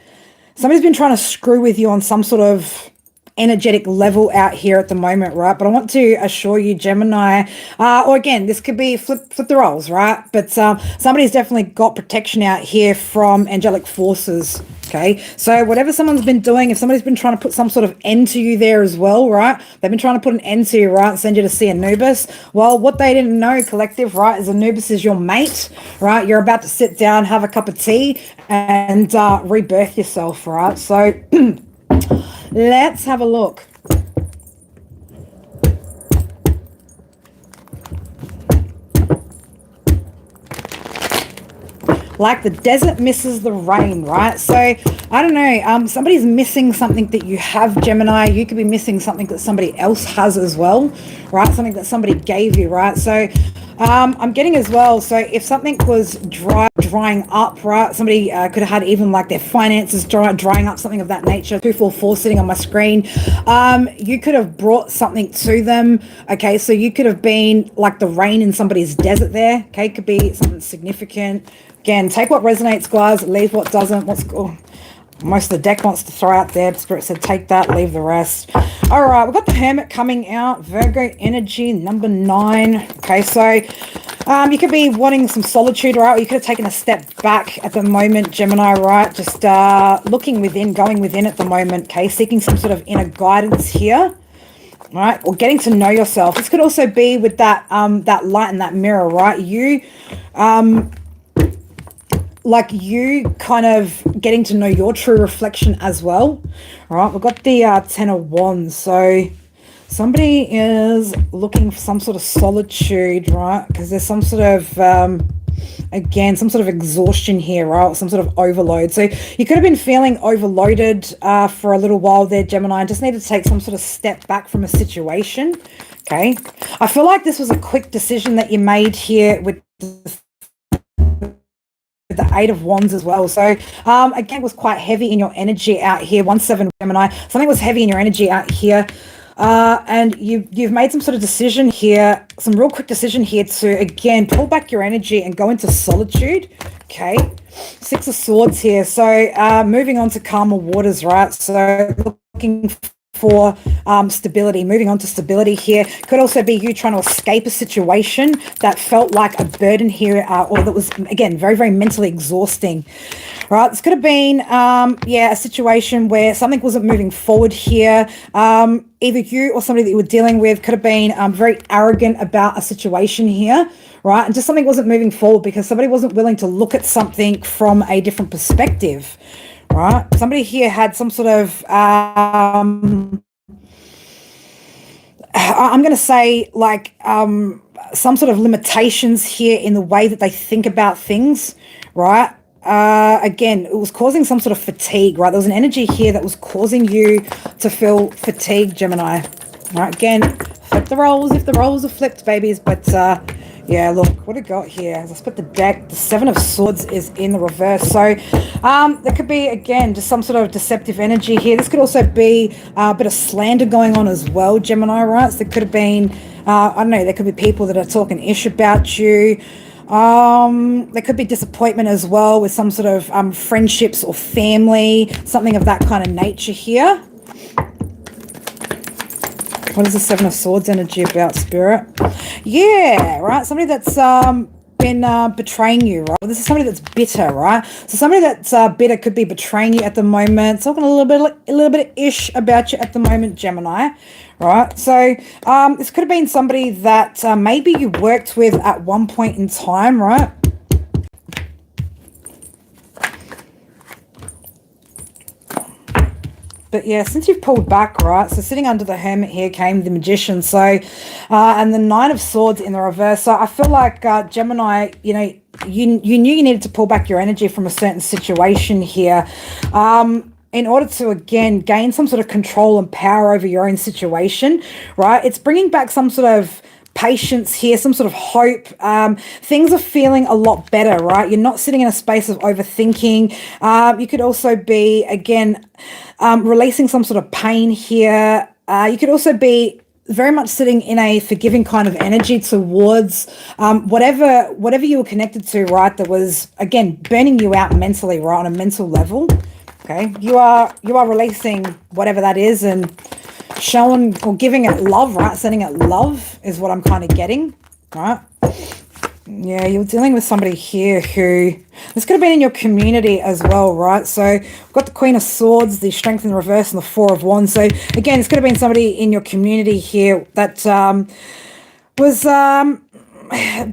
you on some sort of energetic level out here at the moment, right? But I want to assure you, Gemini, or again, this could be flip the roles, right? But somebody's definitely got protection out here from angelic forces. Okay, so whatever someone's been doing, if somebody's been trying to put some sort of end to you there as well, right? They've been trying to put an end to you, right? And send you to see Anubis. Well, what they didn't know, collective, right, is Anubis is your mate, right? You're about to sit down, have a cup of tea, and rebirth yourself, right? So let's have a look. Like the desert misses the rain, right? So I don't know, somebody's missing something that you have, Gemini. You could be missing something that somebody else has as well, right? Something that somebody gave you, right? So I'm getting as well, so if something was dry drying up, right? Somebody could have had even like their finances drying up, something of that nature. 244 sitting on my screen. You could have brought something to them. Okay, so you could have been like the rain in somebody's desert there. Okay, could be something significant. Again, take what resonates, guys. Leave what doesn't. Most of the deck wants to throw out there. Spirit said, take that, leave the rest. All right, we've got the Hermit coming out. Virgo energy, number 9. Okay, so you could be wanting some solitude, right? Or you could have taken a step back at the moment, Gemini, right? Just looking within, going within at the moment, okay? Seeking some sort of inner guidance here, right? Or getting to know yourself. This could also be with that, that light and that mirror, right? You... like you kind of getting to know your true reflection as well. All right, we've got the 10 of Wands. So somebody is looking for some sort of solitude, right? Because there's some sort of, again, some sort of exhaustion here, right? Some sort of overload. So you could have been feeling overloaded for a little while there, Gemini, and just need to take some sort of step back from a situation, okay? I feel like this was a quick decision that you made here with the 8 of Wands as well. So again, it was quite heavy in your energy out here. 1-7 Gemini, something was heavy in your energy out here, and you've made some sort of decision here, some real quick decision here to again pull back your energy and go into solitude. Okay, 6 of Swords here. So moving on to calmer waters, right? So looking for stability, moving on to stability here. Could also be you trying to escape a situation that felt like a burden here, or that was, again, very, very mentally exhausting, right? This could have been, yeah, a situation where something wasn't moving forward here. Either you or somebody that you were dealing with could have been very arrogant about a situation here, right? And just something wasn't moving forward because somebody wasn't willing to look at something from a different perspective. Right, somebody here had some sort of, I'm going to say like some sort of limitations here in the way that they think about things, right? Again, it was causing some sort of fatigue, right? There was an energy here that was causing you to feel fatigued, Gemini. Right, again, flip the roles if the roles are flipped, babies, but yeah, look, what I got here, as I split the deck, the 7 of Swords is in the reverse. So there could be, again, just some sort of deceptive energy here. This could also be a bit of slander going on as well, Gemini, right? So there could have been, I don't know, there could be people that are talking ish about you. There could be disappointment as well with some sort of friendships or family, something of that kind of nature here. What is the 7 of Swords energy about, Spirit? Yeah, right. Somebody that's been betraying you, right? This is somebody that's bitter, right? So somebody that's bitter could be betraying you at the moment, talking a little bit of ish about you at the moment, Gemini, right? So this could have been somebody that maybe you worked with at one point in time, right? But yeah, since you've pulled back, right, so sitting under the Hermit here came the Magician, so, and the 9 of Swords in the reverse. So I feel like, Gemini, you know, you knew you needed to pull back your energy from a certain situation here in order to, again, gain some sort of control and power over your own situation, right? It's bringing back some sort of patience here, some sort of hope. Things are feeling a lot better, right? You're not sitting in a space of overthinking. You could also be, again, releasing some sort of pain here. You could also be very much sitting in a forgiving kind of energy towards whatever you were connected to, right? That was, again, burning you out mentally, right? On a mental level. Okay, you are releasing whatever that is and showing or giving it love, right? Sending it love is what I'm kind of getting, right? Yeah, you're dealing with somebody here who, this could have been in your community as well, right? So we've got the Queen of Swords, the Strength in the reverse, and the 4 of Wands. So again, this could have been somebody in your community here that was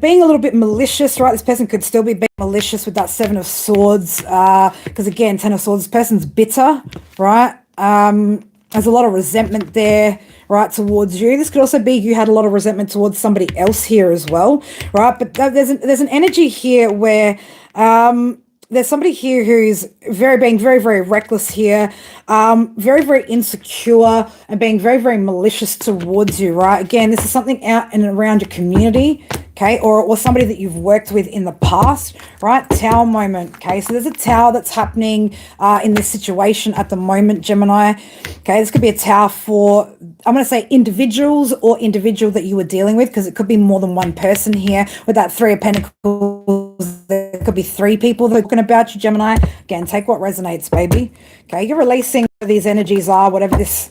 being a little bit malicious, right? This person could still be being malicious with that 7 of Swords, because again, 10 of Swords, this person's bitter, right? There's a lot of resentment there, right, towards you. This could also be you had a lot of resentment towards somebody else here as well, right? But there's an energy here where there's somebody here who's being very, very reckless here, very, very insecure and being very, very malicious towards you, right? Again, this is something out and around your community, okay, or somebody that you've worked with in the past, right? Tower moment, okay? So there's a tower that's happening in this situation at the moment, Gemini. Okay, this could be a tower for, I'm going to say individuals or individual that you were dealing with, because it could be more than one person here. With that Three of Pentacles, there could be three people that are talking about you, Gemini. Again, take what resonates, baby. Okay, you're releasing whatever these energies are, whatever this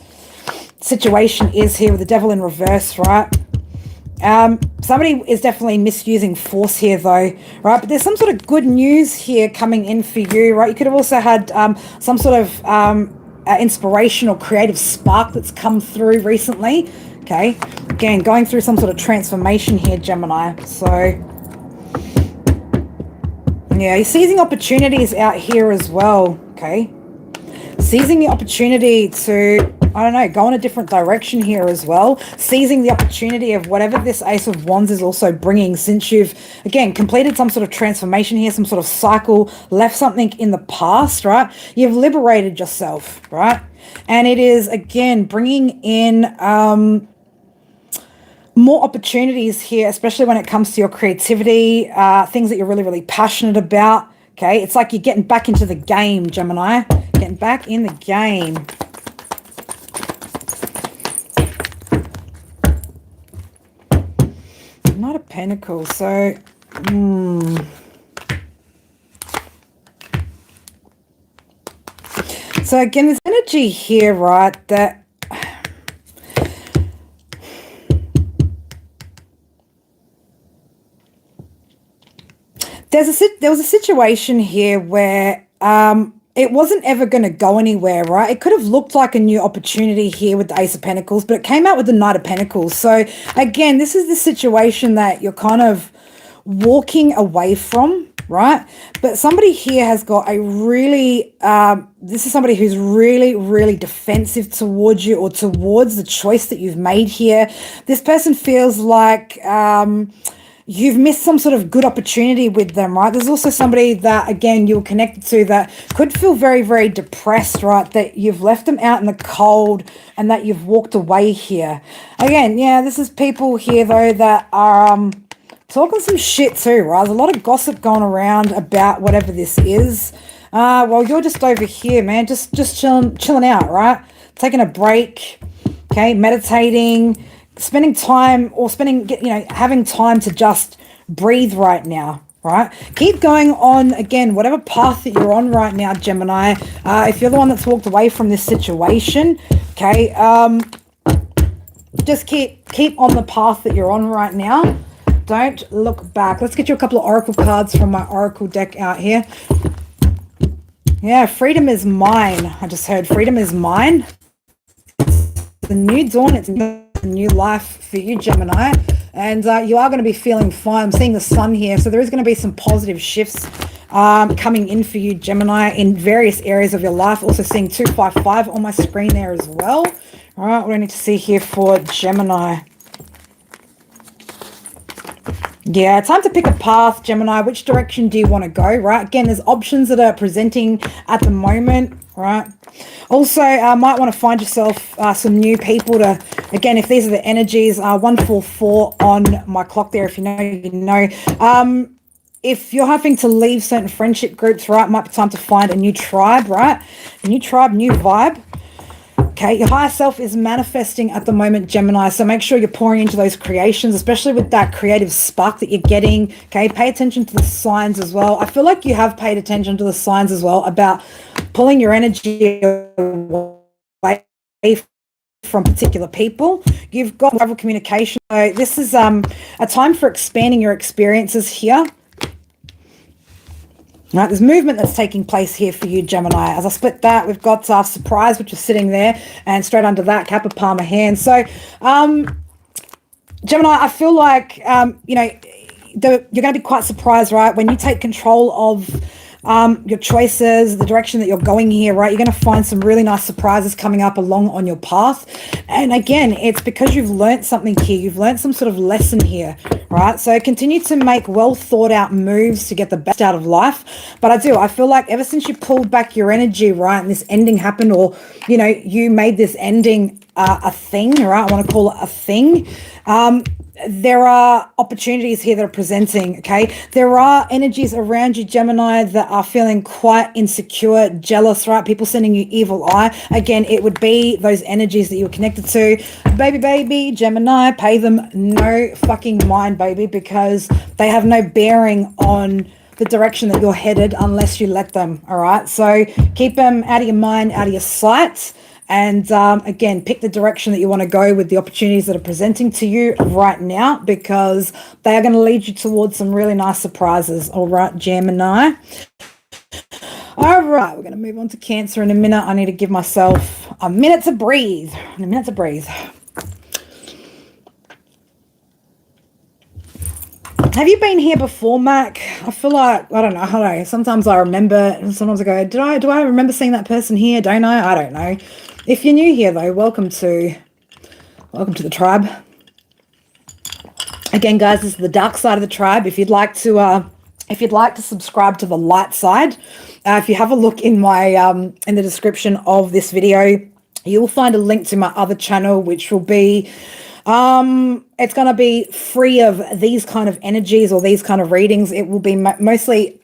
situation is here with the Devil in reverse, right? Somebody is definitely misusing force here though, right? But there's some sort of good news here coming in for you, right? You could have also had some sort of inspirational creative spark that's come through recently, okay? Again, going through some sort of transformation here, Gemini. So yeah, you're seizing opportunities out here as well, okay? Seizing the opportunity to, I don't know, go in a different direction here as well. Seizing the opportunity of whatever this Ace of Wands is also bringing, since you've, again, completed some sort of transformation here, some sort of cycle, left something in the past, right? You've liberated yourself, right? And it is, again, bringing in more opportunities here, especially when it comes to your creativity, things that you're really, really passionate about, okay? It's like you're getting back into the game, Gemini. Getting back in the game. Knight of Pentacles. So, so again, there's energy here, right? That there was a situation here where it wasn't ever going to go anywhere, right? It could have looked like a new opportunity here with the Ace of Pentacles, but it came out with the Knight of Pentacles. So again, this is the situation that you're kind of walking away from, right? But somebody here has got a really, this is somebody who's really, really defensive towards you or towards the choice that you've made here. This person feels like you've missed some sort of good opportunity with them, right? There's also somebody that, again, you're connected to that could feel very, very depressed, right? That you've left them out in the cold and that you've walked away here. Again, yeah, this is people here, though, that are talking some shit too, right? There's a lot of gossip going around about whatever this is. Well, you're just over here, man, just chilling out, right? Taking a break, okay, meditating, spending time or having time to just breathe right now, right? Keep going on, again, whatever path that you're on right now, Gemini. If you're the one that's walked away from this situation, okay, just keep on the path that you're on right now. Don't look back. Let's get you a couple of oracle cards from my oracle deck out here. Yeah, freedom is mine. I just heard freedom is mine. It's the new dawn. It's a new life for you, Gemini, and you are going to be feeling fine. I'm seeing the sun here, so there is going to be some positive shifts coming in for you, Gemini, in various areas of your life. Also seeing 255 on my screen there as well. All right, what do I need to see here for Gemini? Yeah, time to pick a path, Gemini. Which direction do you want to go, right? Again, there's options that are presenting at the moment, right? Also, might want to find yourself some new people to, again, if these are the energies, 144 on my clock there, if you know, you know. If you're having to leave certain friendship groups, right, might be time to find a new tribe, right? A new tribe, new vibe. Okay, your higher self is manifesting at the moment, Gemini, so make sure you're pouring into those creations, especially with that creative spark that you're getting. Okay, pay attention to the signs as well. I feel like you have paid attention to the signs as well about pulling your energy away from particular people. You've got travel communication. So this is a time for expanding your experiences here. Right, there's movement that's taking place here for you, Gemini. As I split that, we've got surprise, which is sitting there, and straight under that, Cap of Palmer hand. So, Gemini, I feel like, you know, you're going to be quite surprised, right? When you take control of your choices, the direction that you're going here, right? You're going to find some really nice surprises coming up along on your path. And again, it's because you've learned something here. You've learned some sort of lesson here, right? So continue to make well thought out moves to get the best out of life. But I feel like ever since you pulled back your energy, right, and this ending happened, or, you know, you made this ending a thing, right? I want to call it a thing. there are opportunities here that are presenting, okay? There are energies around you, Gemini, that are feeling quite insecure, jealous, right? People sending you evil eye. Again, it would be those energies that you were connected to. Baby, Gemini, pay them no fucking mind, baby, because they have no bearing on the direction that you're headed unless you let them, all right? So keep them out of your mind, out of your sight. And again, pick the direction that you want to go with the opportunities that are presenting to you right now, because they are going to lead you towards some really nice surprises. All right, Gemini. All right, we're going to move on to Cancer in a minute. I need to give myself a minute to breathe. Have you been here before, Mac? I feel like, I don't know. Sometimes I remember, and sometimes I go, do I remember seeing that person here? Don't I? I don't know. If you're new here, though, welcome to the tribe. Again, guys, this is the dark side of the tribe. If you'd like to subscribe to the light side, if you have a look in my in the description of this video, you will find a link to my other channel, which will be it's going to be free of these kind of energies or these kind of readings. It will be mostly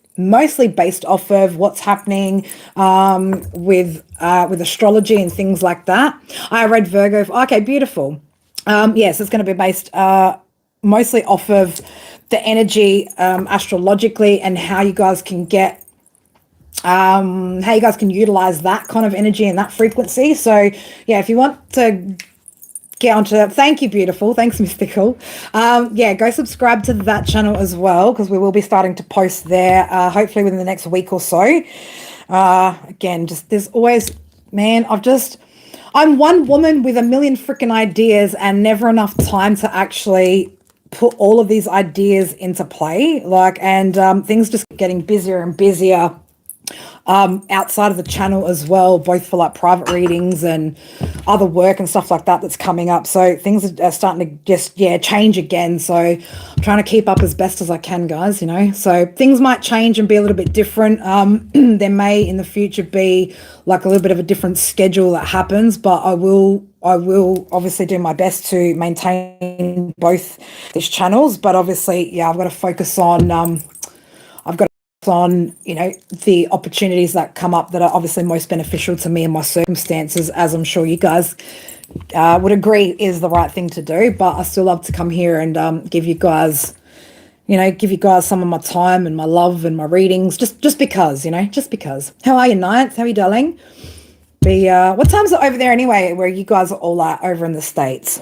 based off of what's happening with astrology and things like that. I read Virgo. Okay, beautiful. Yes, it's going to be based mostly off of the energy astrologically, and how you guys can get utilize that kind of energy and that frequency. So yeah, if you want to get onto that, thank you, beautiful, thanks, Mystical. Yeah, go subscribe to that channel as well, because we will be starting to post there hopefully within the next week or so. Again, just there's always, man, I'm one woman with a million freaking ideas and never enough time to actually put all of these ideas into play, and things just getting busier and busier outside of the channel as well, both for like private readings and other work and stuff like that that's coming up. So things are starting to just change again. So I'm trying to keep up as best as I can, guys, so things might change and be a little bit different. There may in the future be like a little bit of a different schedule that happens, but I will obviously do my best to maintain both these channels. But obviously, I've got to focus on the opportunities that come up that are obviously most beneficial to me and my circumstances, as I'm sure you guys would agree is the right thing to do. But I still love to come here and give you guys some of my time and my love and my readings, just because. How are you, Ninth? How are you, darling? What time's it over there anyway, where you guys are all at over in the States?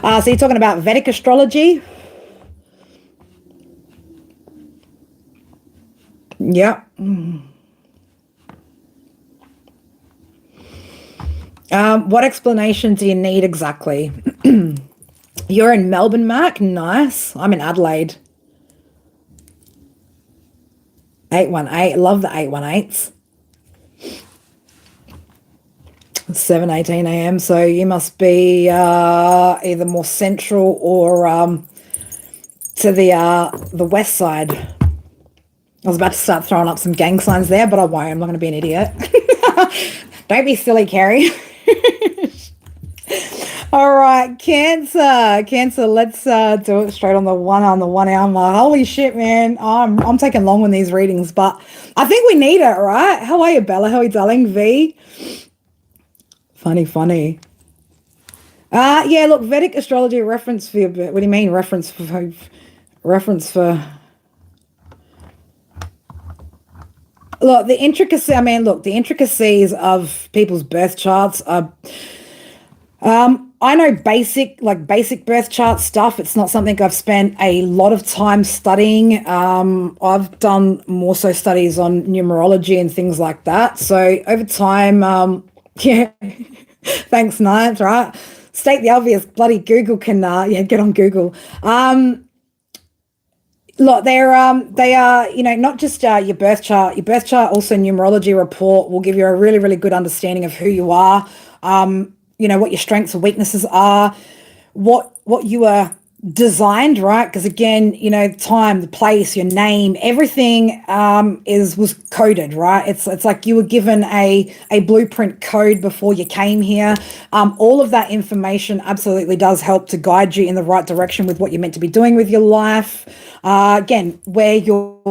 So you're talking about Vedic astrology? Yeah. What explanation do you need exactly? You're in Melbourne, Mac? Nice. I'm in Adelaide. 818. Love the 818s. 7:18 a.m. So you must be either more central or to the west side. I was about to start throwing up some gang signs there, but I won't. I'm not going to be an idiot. Don't be silly, Carrie. All right, Cancer. Let's do it straight on the 1 hour mark. Holy shit, man! I'm taking long on these readings, but I think we need it, right? How are you, Bella? How are you, darling? V. Funny. Yeah, look, Vedic astrology reference for you. What do you mean reference for? Look, the intricacies of people's birth charts are. I know basic birth chart stuff. It's not something I've spent a lot of time studying. I've done more so studies on numerology and things like that. So over time, yeah, thanks, Ninth, right? State the obvious, bloody Google can, get on Google. Look, they are, not just your birth chart. Your birth chart, also numerology report will give you a really, really good understanding of who you are. What your strengths and weaknesses are, what you are designed, right? Because again, you know, time, the place, your name, everything was coded, right? It's like you were given a blueprint code before you came here. All of that information absolutely does help to guide you in the right direction with what you're meant to be doing with your life. Again, where your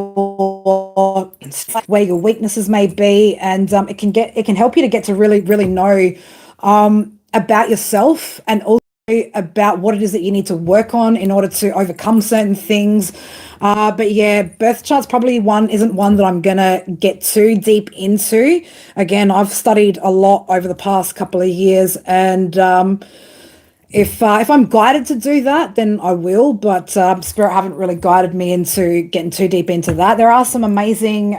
weaknesses may be, and it can help you to get to really know about yourself, and also about what it is that you need to work on in order to overcome certain things. But yeah, birth charts probably isn't one that I'm gonna get too deep into. Again, I've studied a lot over the past couple of years, and if I'm guided to do that, then I will, but Spirit haven't really guided me into getting too deep into that. There are some amazing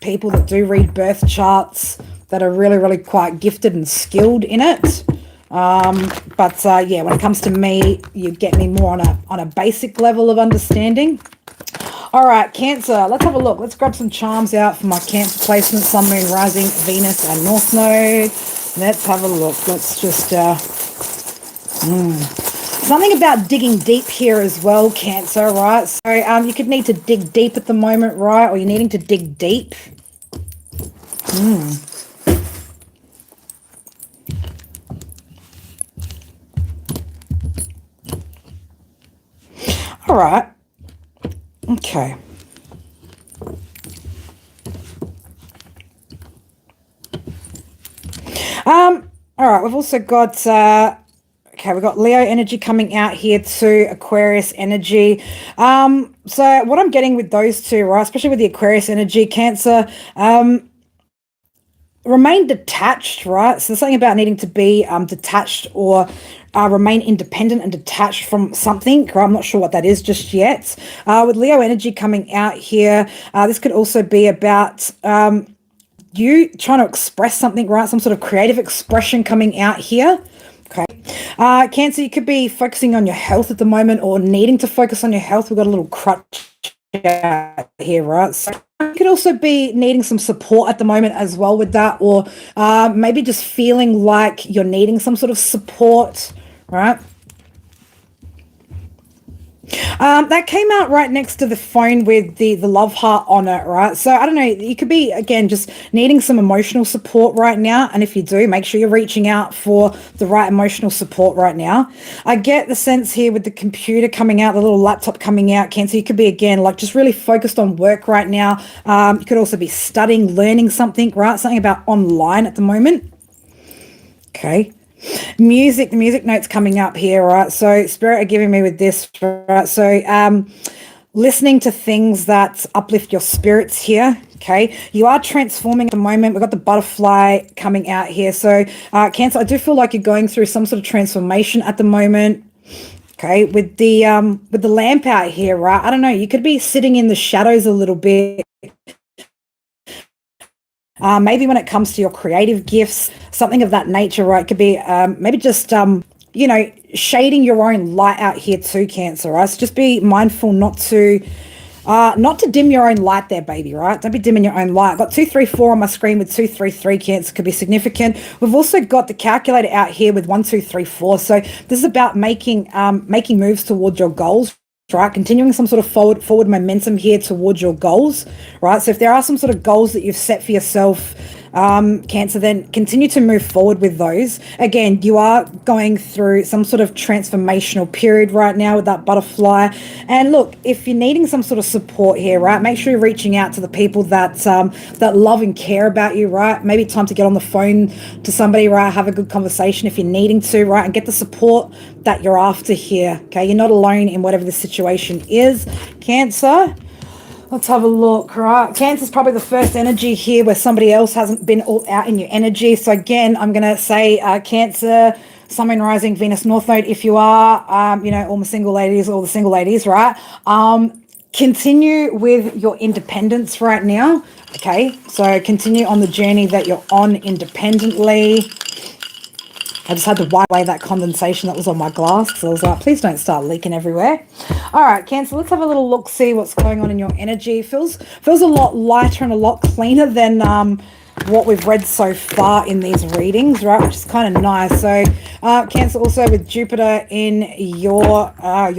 people that do read birth charts that are really quite gifted and skilled in it. But yeah, when it comes to me, you get me more on a basic level of understanding. All right, Cancer, let's have a look. Let's grab some charms out for my Cancer placement, Sun, Moon, Rising, Venus, and North Node. Let's have a look. Let's just... Something about digging deep here as well, Cancer, right? So you could need to dig deep at the moment, right? Or you're needing to dig deep. All right. Okay. All right, we've also got okay, we've got Leo energy coming out here too, Aquarius energy. So what I'm getting with those two, right, especially with the Aquarius energy, Cancer, remain detached, right? So there's something about needing to be detached or remain independent and detached from something. Right? I'm not sure what that is just yet. With Leo energy coming out here, this could also be about you trying to express something, right? Some sort of creative expression coming out here. Okay. Cancer, you could be focusing on your health at the moment, or needing to focus on your health. We've got a little crutch out here, right? So you could also be needing some support at the moment as well with that, or maybe just feeling like you're needing some sort of support, right? That came out right next to the phone with the love heart on it, right? So I don't know, you could be, again, just needing some emotional support right now. And if you do, make sure you're reaching out for the right emotional support right now. I get the sense here with the computer coming out, the little laptop coming out, Cancer, you could be, again, like just really focused on work right now. You could also be studying, learning something, right? Something about online at the moment. Okay. The music notes coming up here, right? So Spirit are giving me with this, right? So listening to things that uplift your spirits here, okay? You are transforming at the moment. We've got the butterfly coming out here. So Cancer, I do feel like you're going through some sort of transformation at the moment. Okay, with the lamp out here, right? I don't know, you could be sitting in the shadows a little bit. Maybe when it comes to your creative gifts, something of that nature, right? It could be maybe just, you know, shading your own light out here too, Cancer, right? So just be mindful not to dim your own light there, baby, right? Don't be dimming your own light. I've got 234 on my screen with 233, Cancer, could be significant. We've also got the calculator out here with 1234. So this is about making moves towards your goals, right? Continuing some sort of forward momentum here towards your goals, right? So if there are some sort of goals that you've set for yourself, Cancer, then continue to move forward with those. Again, you are going through some sort of transformational period right now with that butterfly. And look, if you're needing some sort of support here, right, make sure you're reaching out to the people that that love and care about you, right? Maybe time to get on the phone to somebody, right? Have a good conversation if you're needing to, right? And get the support that you're after here, okay? You're not alone in whatever the situation is, Cancer. Let's have a look, right? Cancer's probably the first energy here where somebody else hasn't been all out in your energy. So again, I'm going to say Cancer, Sun, Moon, Rising, Venus, North Node. If you are, you know, all the single ladies, right? Continue with your independence right now, okay? So continue on the journey that you're on independently. I just had to wipe away that condensation that was on my glass. So I was like, please don't start leaking everywhere. All right, Cancer, let's have a little look, see what's going on in your energy. Feels a lot lighter and a lot cleaner than what we've read so far in these readings, right, which is kind of nice. So Cancer, also with Jupiter in your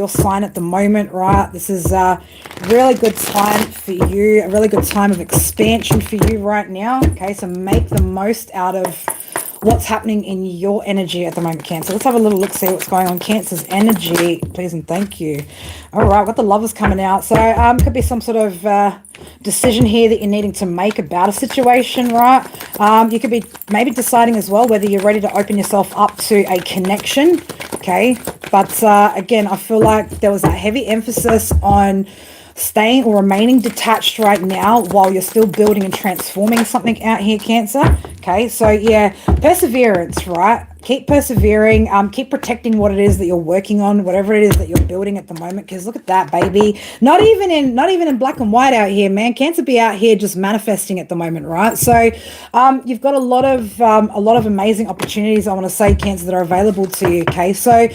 sign at the moment, right, this is a really good time for you, a really good time of expansion for you right now. Okay, so make the most out of what's happening in your energy at the moment, Cancer. Let's have a little look, see what's going on. Cancer's energy, please and thank you. All right, got the Lovers coming out. So could be some sort of decision here that you're needing to make about a situation, right? You could be maybe deciding as well whether you're ready to open yourself up to a connection, okay? But again, I feel like there was a heavy emphasis on staying or remaining detached right now while you're still building and transforming something out here, Cancer. Okay, so yeah, perseverance, right? Keep persevering, keep protecting what it is that you're working on, whatever it is that you're building at the moment, because look at that, baby. Not even in black and white out here, man. Cancer be out here just manifesting at the moment, right? So you've got a lot of amazing opportunities, I want to say, Cancer, that are available to you. Okay, so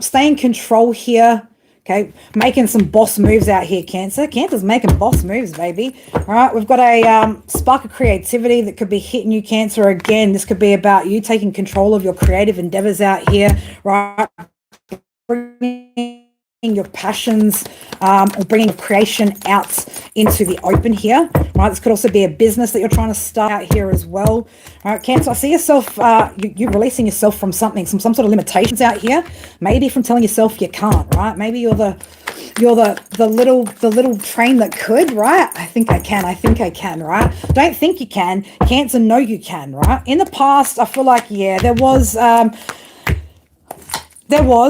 stay in control here. Okay, making some boss moves out here, Cancer. Cancer's making boss moves, baby. All right, we've got a spark of creativity that could be hitting you, Cancer. Again, this could be about you taking control of your creative endeavors out here, right? Bringing your passions or bringing your creation out into the open here, right? This could also be a business that you're trying to start out here as well. All right, Cancer, I see yourself, you're releasing yourself from something, some sort of limitations out here, maybe from telling yourself you can't, right? Maybe you're the little train that could, right? I think I can, right? Don't think you can, Cancer, know you can, right? In the past, I feel like, yeah, there was,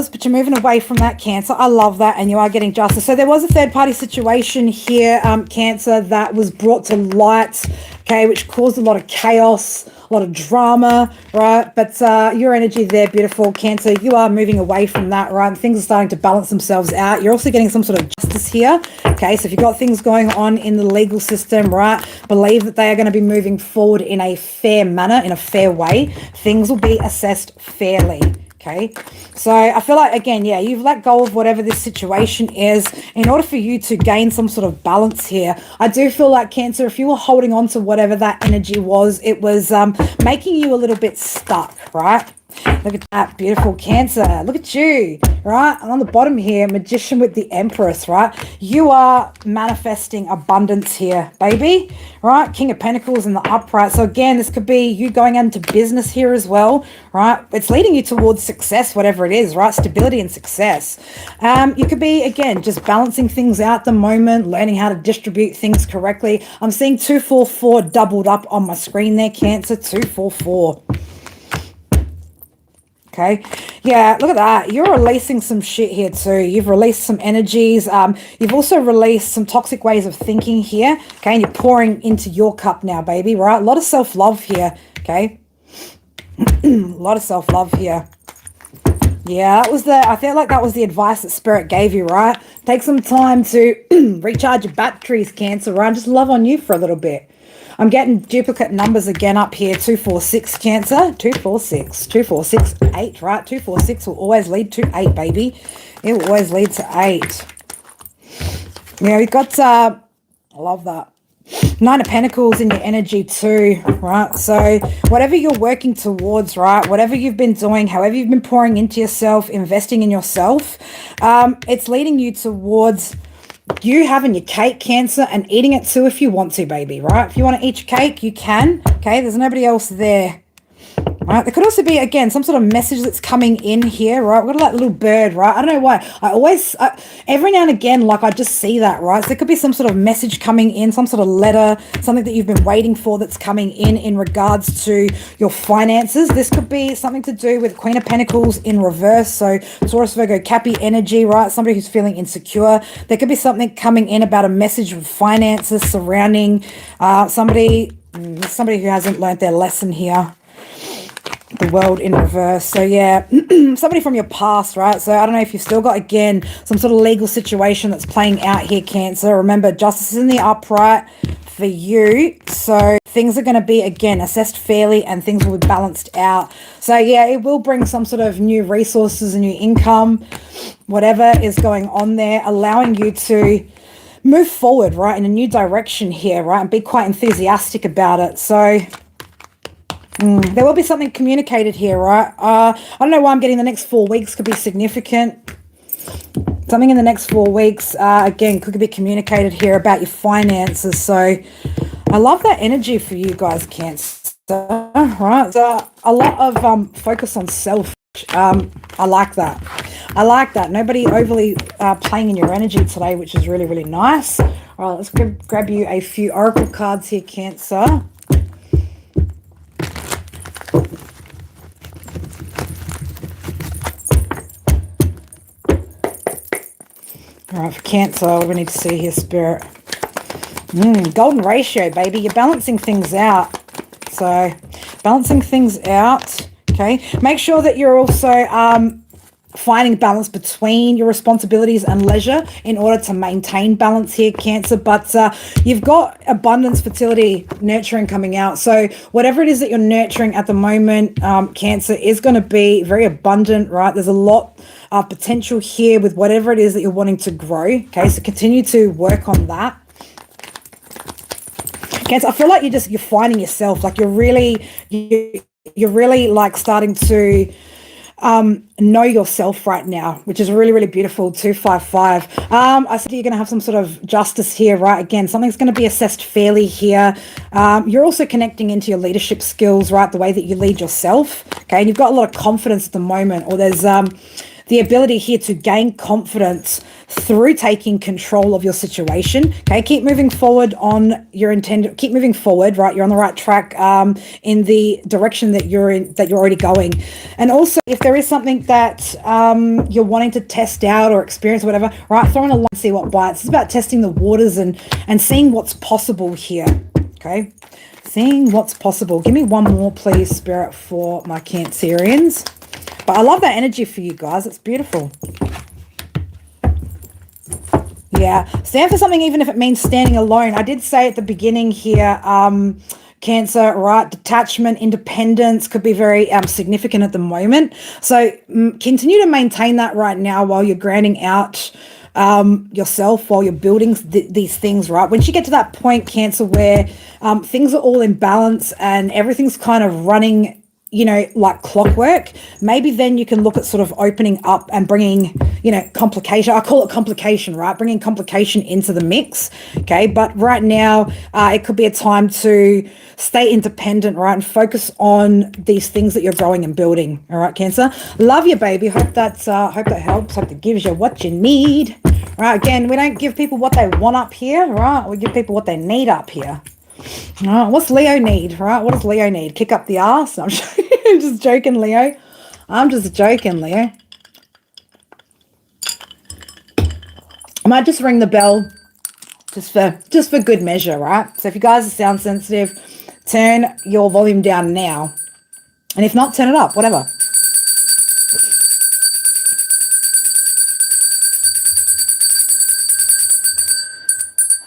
but you're moving away from that, Cancer. I love that, and you are getting justice. So there was a third-party situation here, Cancer, that was brought to light, okay, which caused a lot of chaos, a lot of drama, right? But your energy there, beautiful, Cancer, you are moving away from that, right? And things are starting to balance themselves out. You're also getting some sort of justice here, okay? So if you've got things going on in the legal system, right, believe that they are going to be moving forward in a fair manner, in a fair way. Things will be assessed fairly. Okay, so I feel like, again, yeah, you've let go of whatever this situation is in order for you to gain some sort of balance here. I do feel like, Cancer, if you were holding on to whatever that energy was, it was making you a little bit stuck, right? Look at that, beautiful, Cancer. Look at you, right? And on the bottom here, Magician with the Empress, right? You are manifesting abundance here, baby, right? King of Pentacles in the upright. So again, this could be you going into business here as well, right? It's leading you towards success, whatever it is, right? Stability and success. You could be, again, just balancing things out at the moment, learning how to distribute things correctly. I'm seeing 244 doubled up on my screen there, Cancer, 244. Okay, yeah, look at that. You're releasing some shit here too. You've released some energies. You've also released some toxic ways of thinking here. Okay, and you're pouring into your cup now, baby, right? A lot of self-love here, okay? A lot of self-love here. Yeah, I feel like that was the advice that Spirit gave you, right? Take some time to recharge your batteries, Cancer, right? Just love on you for a little bit. I'm getting duplicate numbers again up here. 246, Cancer. 246. 246, 8, right? 246 will always lead to 8, baby. It will always lead to 8. Yeah, we've got, I love that. 9 of Pentacles in your energy too, right? So whatever you're working towards, right? Whatever you've been doing, however you've been pouring into yourself, investing in yourself, it's leading you towards you having your cake, Cancer, and eating it too if you want to, baby, right? If you want to eat your cake, you can, okay? There's nobody else there, right? There could also be, again, some sort of message that's coming in here, right? We've got that little bird, right? I don't know why. Every now and again, like, I just see that, right? So there could be some sort of message coming in, some sort of letter, something that you've been waiting for that's coming in regards to your finances. This could be something to do with Queen of Pentacles in reverse. So Taurus, Virgo, Cappy energy, right? Somebody who's feeling insecure. There could be something coming in about a message of finances surrounding somebody who hasn't learned their lesson here. The World in reverse. So yeah, somebody from your past, right? So I don't know if you've still got, again, some sort of legal situation that's playing out here, Cancer. Remember, justice is in the upright for you. So things are going to be, again, assessed fairly and things will be balanced out. So yeah, it will bring some sort of new resources, a new income, whatever is going on there, allowing you to move forward, right, in a new direction here, right, and be quite enthusiastic about it. So There will be something communicated here, right? I don't know why I'm getting the next 4 weeks could be significant. Something in the next 4 weeks, again, could be communicated here about your finances. So I love that energy for you guys, Cancer, right? So a lot of focus on self. I like that. I like that. Nobody overly playing in your energy today, which is really, really nice. All right, let's grab you a few oracle cards here, Cancer. All right, for Cancer, what do we need to see here, Spirit? Golden ratio, baby. You're balancing things out. So, balancing things out, okay? Make sure that you're also finding balance between your responsibilities and leisure in order to maintain balance here, Cancer. But you've got abundance, fertility, nurturing coming out. So whatever it is that you're nurturing at the moment, Cancer, is going to be very abundant, right? There's a lot of potential here with whatever it is that you're wanting to grow, okay? So continue to work on that. Cancer, I feel like you're finding yourself, like you're really like starting to know yourself right now, which is really, really beautiful. 255. I think you're going to have some sort of justice here, right? Again, something's going to be assessed fairly here. You're also connecting into your leadership skills, right? The way that you lead yourself. Okay. And you've got a lot of confidence at the moment, or there's the ability here to gain confidence through taking control of your situation. Okay, keep moving forward on your intended. Keep moving forward, right? You're on the right track in the direction that you're in, that you're already going. And also, if there is something that you're wanting to test out or experience, or whatever, right? Throw in a line, see what bites. It's about testing the waters and seeing what's possible here. Okay, seeing what's possible. Give me one more, please, Spirit, for my Cancerians. But I love that energy for you guys. It's beautiful. Yeah. Stand for something, even if it means standing alone. I did say at the beginning here, Cancer, right? Detachment, independence could be very significant at the moment. So continue to maintain that right now while you're grounding out yourself, while you're building these things, right? Once you get to that point, Cancer, where things are all in balance and everything's kind of running, you know, like clockwork, maybe then you can look at sort of opening up and bringing, you know, complication. I call it complication, right? Bringing complication into the mix. Okay. But right now, it could be a time to stay independent, right? And focus on these things that you're growing and building. All right, Cancer. Love you, baby. Hope that helps. Hope that gives you what you need. Right. Again, we don't give people what they want up here, right? We give people what they need up here. What's Leo need, right? What does Leo need? Kick up the ass? I'm just joking, Leo. I'm just joking, Leo. I might just ring the bell just for good measure, right? So if you guys are sound sensitive, turn your volume down now. And if not, turn it up, whatever.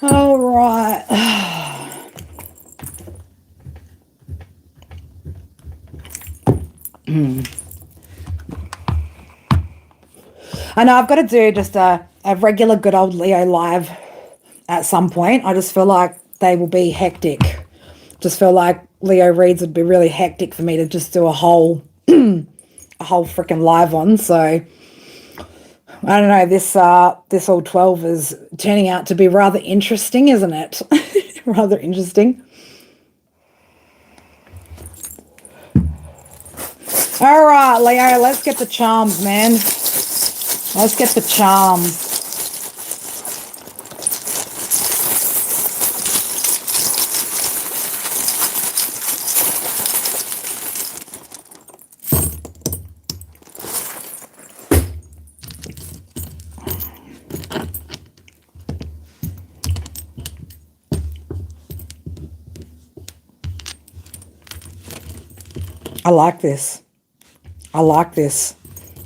All right. I know I've got to do just a regular good old Leo live at some point. I just feel like they will be hectic. Just feel like Leo reads would be really hectic for me to just do a whole freaking live on. So I don't know, this all 12 is turning out to be rather interesting, isn't it? Rather interesting. All right, Leo, let's get the charms, man. Let's get the charms. I like this. I like this.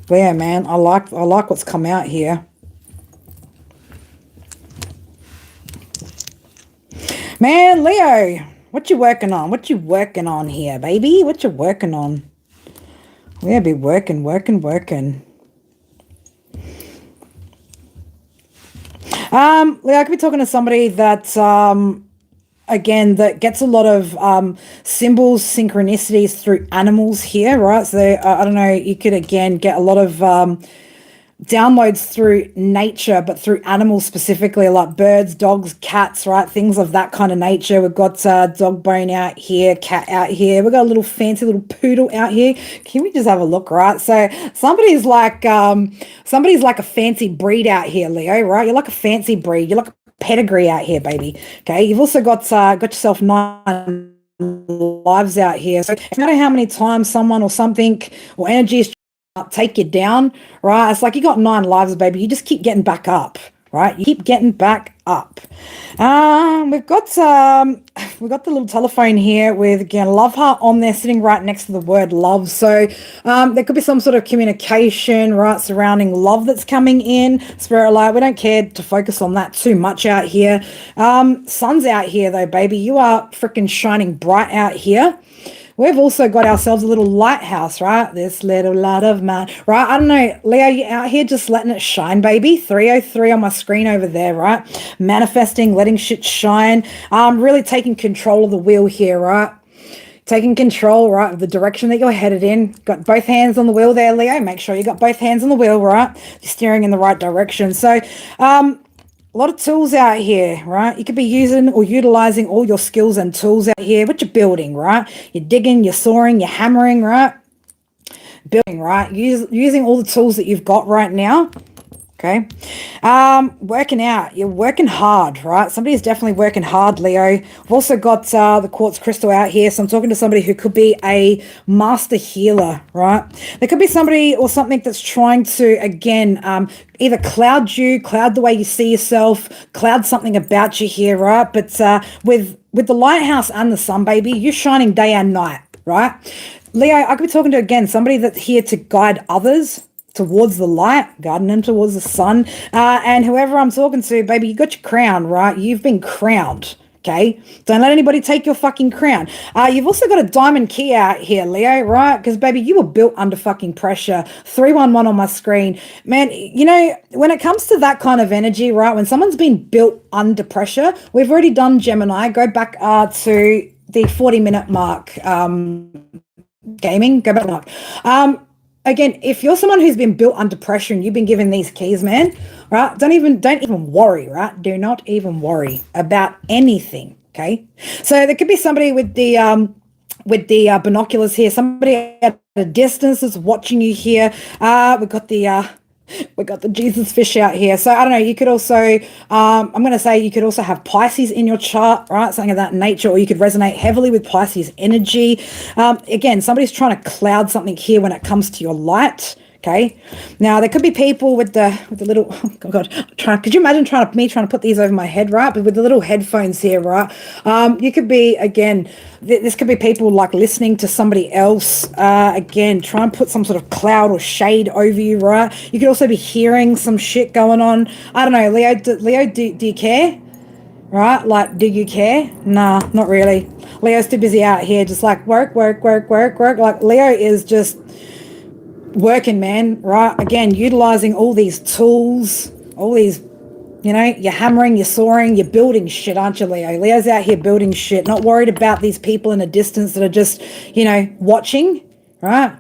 Yeah, man, I like what's come out here. Man, Leo, what you working on? What you working on here, baby? What you working on? We'll be working. Leo, I could be talking to somebody that again, that gets a lot of symbols, synchronicities through animals here, right? So I don't know, you could again get a lot of downloads through nature, but through animals specifically, like birds, dogs, cats, right? Things of that kind of nature. We've got dog bone out here, cat out here. We've got a little fancy little poodle out here. Can we just have a look, right? So somebody's like a fancy breed out here, Leo, right? You're like a fancy breed. You're like a pedigree out here, baby. Okay. You've also got yourself 9 lives out here. So no matter how many times someone or something or energy is take you down, right? It's like you got 9 lives, baby. You just keep getting back up, right? You keep getting back up. We've got the little telephone here with, again, love heart on there sitting right next to the word love. So there could be some sort of communication, right, surrounding love that's coming in. Spirit light, we don't care to focus on that too much out here. Sun's out here though, baby. You are freaking shining bright out here. We've also got ourselves a little lighthouse, right? This little light of mine, right? I don't know, Leo, you out here just letting it shine, baby. 303 on my screen over there, right? Manifesting, letting shit shine. Really taking control of the wheel here, right? Taking control, right, of the direction that you're headed in. Got both hands on the wheel there, Leo. Make sure you got both hands on the wheel, right? You're steering in the right direction. So, a lot of tools out here, right? You could be using or utilizing all your skills and tools out here. What you're building, right? You're digging, you're sawing, you're hammering, right? Building, right? Using all the tools that you've got right now. Okay. Working out. You're working hard, right? Somebody's definitely working hard, Leo. We've also got the quartz crystal out here. So I'm talking to somebody who could be a master healer, right? There could be somebody or something that's trying to, again, either cloud the way you see yourself, cloud something about you here, right? But with the lighthouse and the sun, baby, you're shining day and night, right? Leo, I could be talking to, again, somebody that's here to guide others towards the light, guiding them towards the sun. And whoever I'm talking to, baby, you got your crown, right? You've been crowned, okay? Don't let anybody take your fucking crown. You've also got a diamond key out here, Leo, right? Because, baby, you were built under fucking pressure. 311 on my screen. Man, you know, when it comes to that kind of energy, right, when someone's been built under pressure, we've already done Gemini. Go back to the 40-minute mark. Gaming, go back mark. Again, if you're someone who's been built under pressure and you've been given these keys, man, right? Don't even worry, right? Do not even worry about anything, okay? So there could be somebody with the binoculars here, somebody at a distance is watching you here. We got the Jesus fish out here. So I don't know, you could also, I'm going to say you could also have Pisces in your chart, right? Something of that nature, or you could resonate heavily with Pisces energy. Again, somebody's trying to cloud something here when it comes to your light. Okay. Now there could be people with the little, oh God, could you imagine trying to put these over my head, right? But with the little headphones here, right? You could be, again, this could be people like listening to somebody else, again, try and put some sort of cloud or shade over you, right? You could also be hearing some shit going on. I don't know, Leo, do you care? Right? Like, do you care? Nah, not really. Leo's too busy out here, just like work. Like Leo is just working, man, right? Again, utilizing all these tools, all these, you know, you're hammering, you're sawing, you're building shit, aren't you, Leo? Leo's out here building shit, not worried about these people in a distance that are just, you know, watching, right?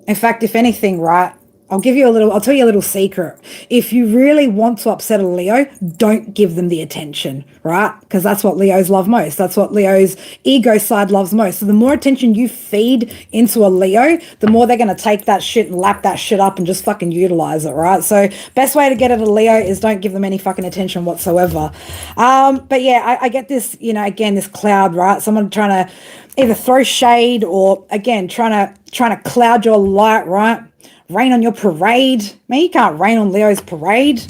In fact, if anything, right, I'll tell you a little secret. If you really want to upset a Leo, don't give them the attention, right? Because that's what Leos love most. That's what Leo's ego side loves most. So the more attention you feed into a Leo, the more they're going to take that shit and lap that shit up and just fucking utilize it, right? So best way to get at a Leo is don't give them any fucking attention whatsoever. But yeah, I get this, you know, again, this cloud, right? Someone trying to either throw shade or, again, trying to cloud your light, right? Rain on your parade. Man, you can't rain on Leo's parade.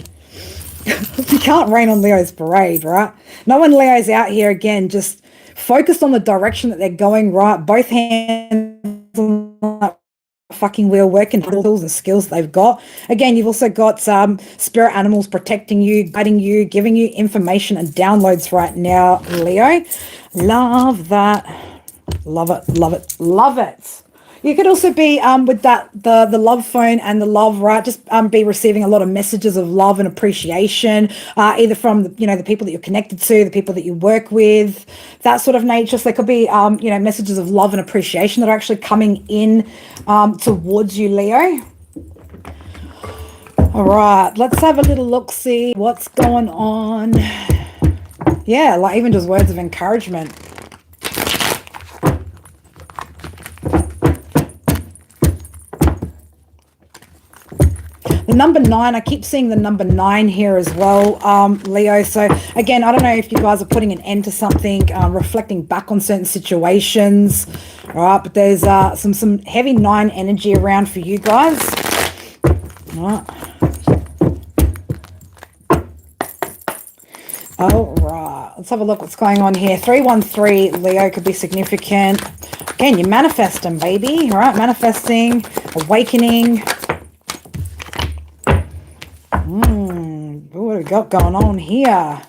You can't rain on Leo's parade, right? No one Leo's out here, again, just focused on the direction that they're going, right? Both hands on that fucking wheel, working tools and skills they've got. Again, you've also got spirit animals protecting you, guiding you, giving you information and downloads right now, Leo. Love that. Love it. You could also be with that the love phone and the love, right? Just be receiving a lot of messages of love and appreciation, either from the people that you're connected to, the people that you work with, that sort of nature. So there could be messages of love and appreciation that are actually coming in towards you, Leo. All right, let's have a little look, see what's going on. Yeah, like even just words of encouragement. The number 9, I keep seeing the number 9 here as well, Leo. So again, I don't know if you guys are putting an end to something, reflecting back on certain situations, all right? But there's some heavy 9 energy around for you guys. All right. All right, let's have a look what's going on here. 313, Leo, could be significant. Again, you're manifesting, baby. All right, manifesting, awakening. What have we got going on here?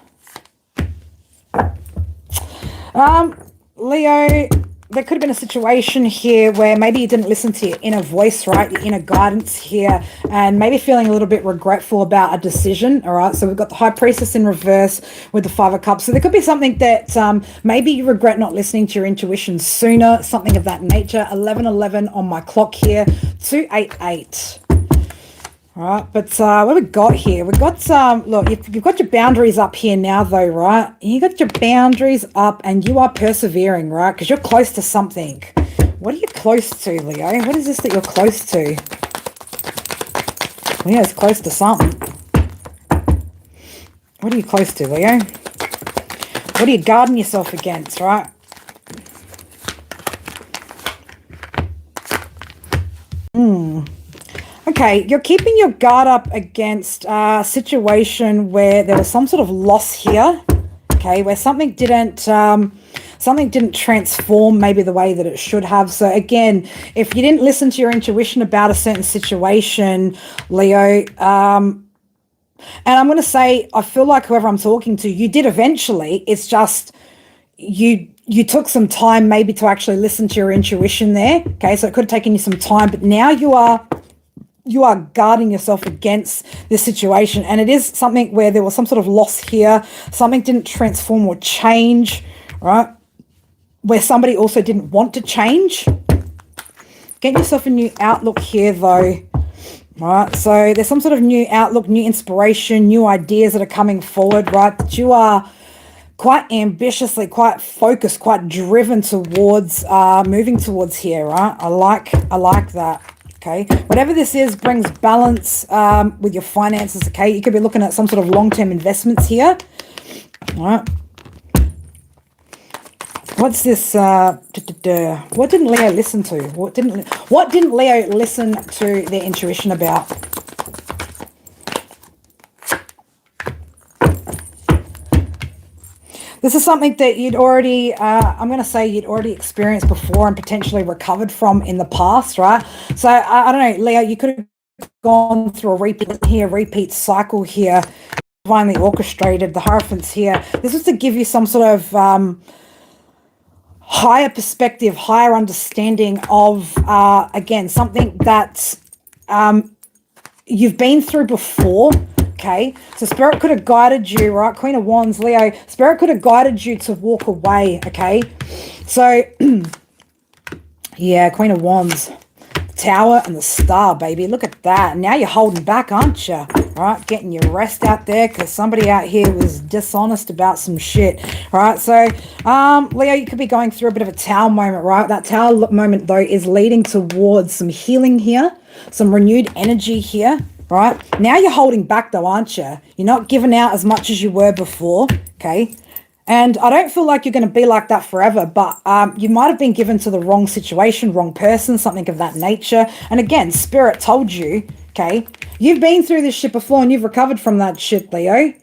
Leo, there could have been a situation here where maybe you didn't listen to your inner voice, right? Your inner guidance here, and maybe feeling a little bit regretful about a decision, all right? So we've got the High Priestess in reverse with the 5 of Cups. So there could be something that maybe you regret not listening to your intuition sooner, something of that nature. 1111 on my clock here, 288. All right, but what have we got here? We've got look, you've got your boundaries up here now, though, right? You got your boundaries up, and you are persevering, right? Because you're close to something. What are you close to, Leo? What is this that you're close to? Well, yeah, it's close to something. What are you close to, Leo? What are you guarding yourself against, right? Okay, you're keeping your guard up against a situation where there was some sort of loss here, okay, where something didn't transform maybe the way that it should have. So again, if you didn't listen to your intuition about a certain situation, Leo, and I'm going to say, I feel like whoever I'm talking to, you did eventually. It's just you took some time maybe to actually listen to your intuition there, okay? So it could have taken you some time, but now you are guarding yourself against this situation. And it is something where there was some sort of loss here. Something didn't transform or change, right? Where somebody also didn't want to change. Get yourself a new outlook here, though. Right, so there's some sort of new outlook, new inspiration, new ideas that are coming forward, right? That you are quite ambitiously, quite focused, quite driven towards moving towards here, right? I like that. Okay, whatever this is brings balance with your finances, okay? You could be looking at some sort of long-term investments here. All right. What's this? What didn't Leo listen to? What didn't Leo listen to their intuition about? This is something that you'd already, I'm going to say you'd already experienced before and potentially recovered from in the past, right? So, I don't know, Leo, you could have gone through a repeat cycle here, divinely orchestrated, the Hierophants here. This is to give you some sort of higher perspective, higher understanding of, again, something that you've been through before. Okay, so Spirit could have guided you, right? Queen of Wands, Leo. Spirit could have guided you to walk away, okay? So, yeah, Queen of Wands. Tower and the Star, baby. Look at that. Now you're holding back, aren't you? All right, getting your rest out there because somebody out here was dishonest about some shit. All right, so, Leo, you could be going through a bit of a Tower moment, right? That Tower moment, though, is leading towards some healing here, some renewed energy here. Right, now you're holding back though, aren't you? You're not giving out as much as you were before, okay? And I don't feel like you're going to be like that forever, but you might have been given to the wrong situation, wrong person, something of that nature. And again, Spirit told you, okay, you've been through this shit before and you've recovered from that shit, Leo.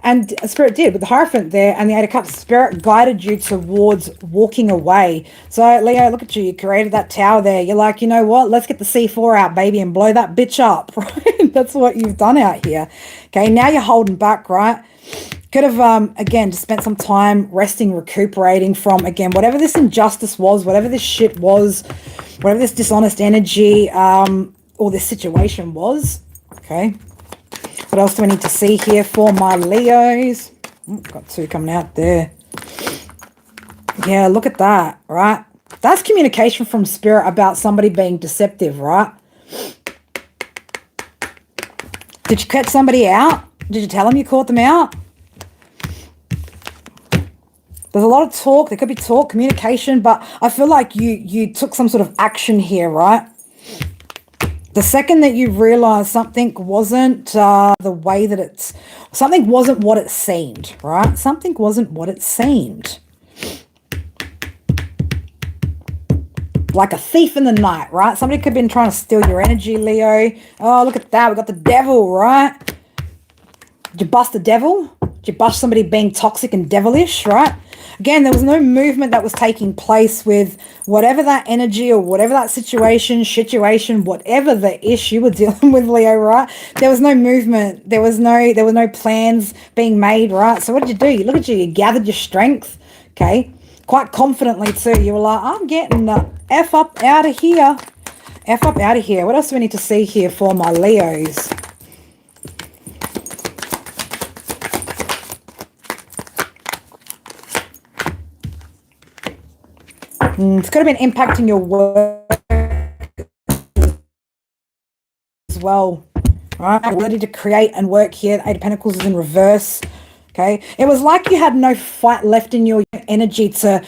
And Spirit did with the Hierophant there and the 8 of Cups. Spirit guided you towards walking away. So, Leo, look at you. You created that tower there. You're like, you know what? Let's get the C4 out, baby, and blow that bitch up, right? That's what you've done out here. Okay, now you're holding back, right? Could have, again, just spent some time resting, recuperating from, again, whatever this injustice was, whatever this shit was, whatever this dishonest energy or this situation was. Okay. What else do I need to see here for my Leos? Got two coming out there. Yeah, look at that, right? That's communication from spirit about somebody being deceptive, right? Did you catch somebody out? Did you tell them you caught them out? There's a lot of talk. There could be talk, communication, but I feel like you took some sort of action here, right? The second that you realize something wasn't the way that something wasn't what it seemed, right? Something wasn't what it seemed. Like a thief in the night, right? Somebody could have been trying to steal your energy, Leo. Oh, look at that. We got the devil, right? Did you bust the devil? Did you bust somebody being toxic and devilish, right? Again, there was no movement that was taking place with whatever that energy or whatever that situation, whatever the issue we're dealing with, Leo, right? There was no movement. There was no plans being made, right? So what did you do? You look at you. You gathered your strength, okay? Quite confidently too. You were like, I'm getting the F up out of here. F up out of here. What else do we need to see here for my Leos? It's could have been impacting your work as well, right? Ability to create and work here. The Eight of Pentacles is in reverse. Okay, it was like you had no fight left in your energy to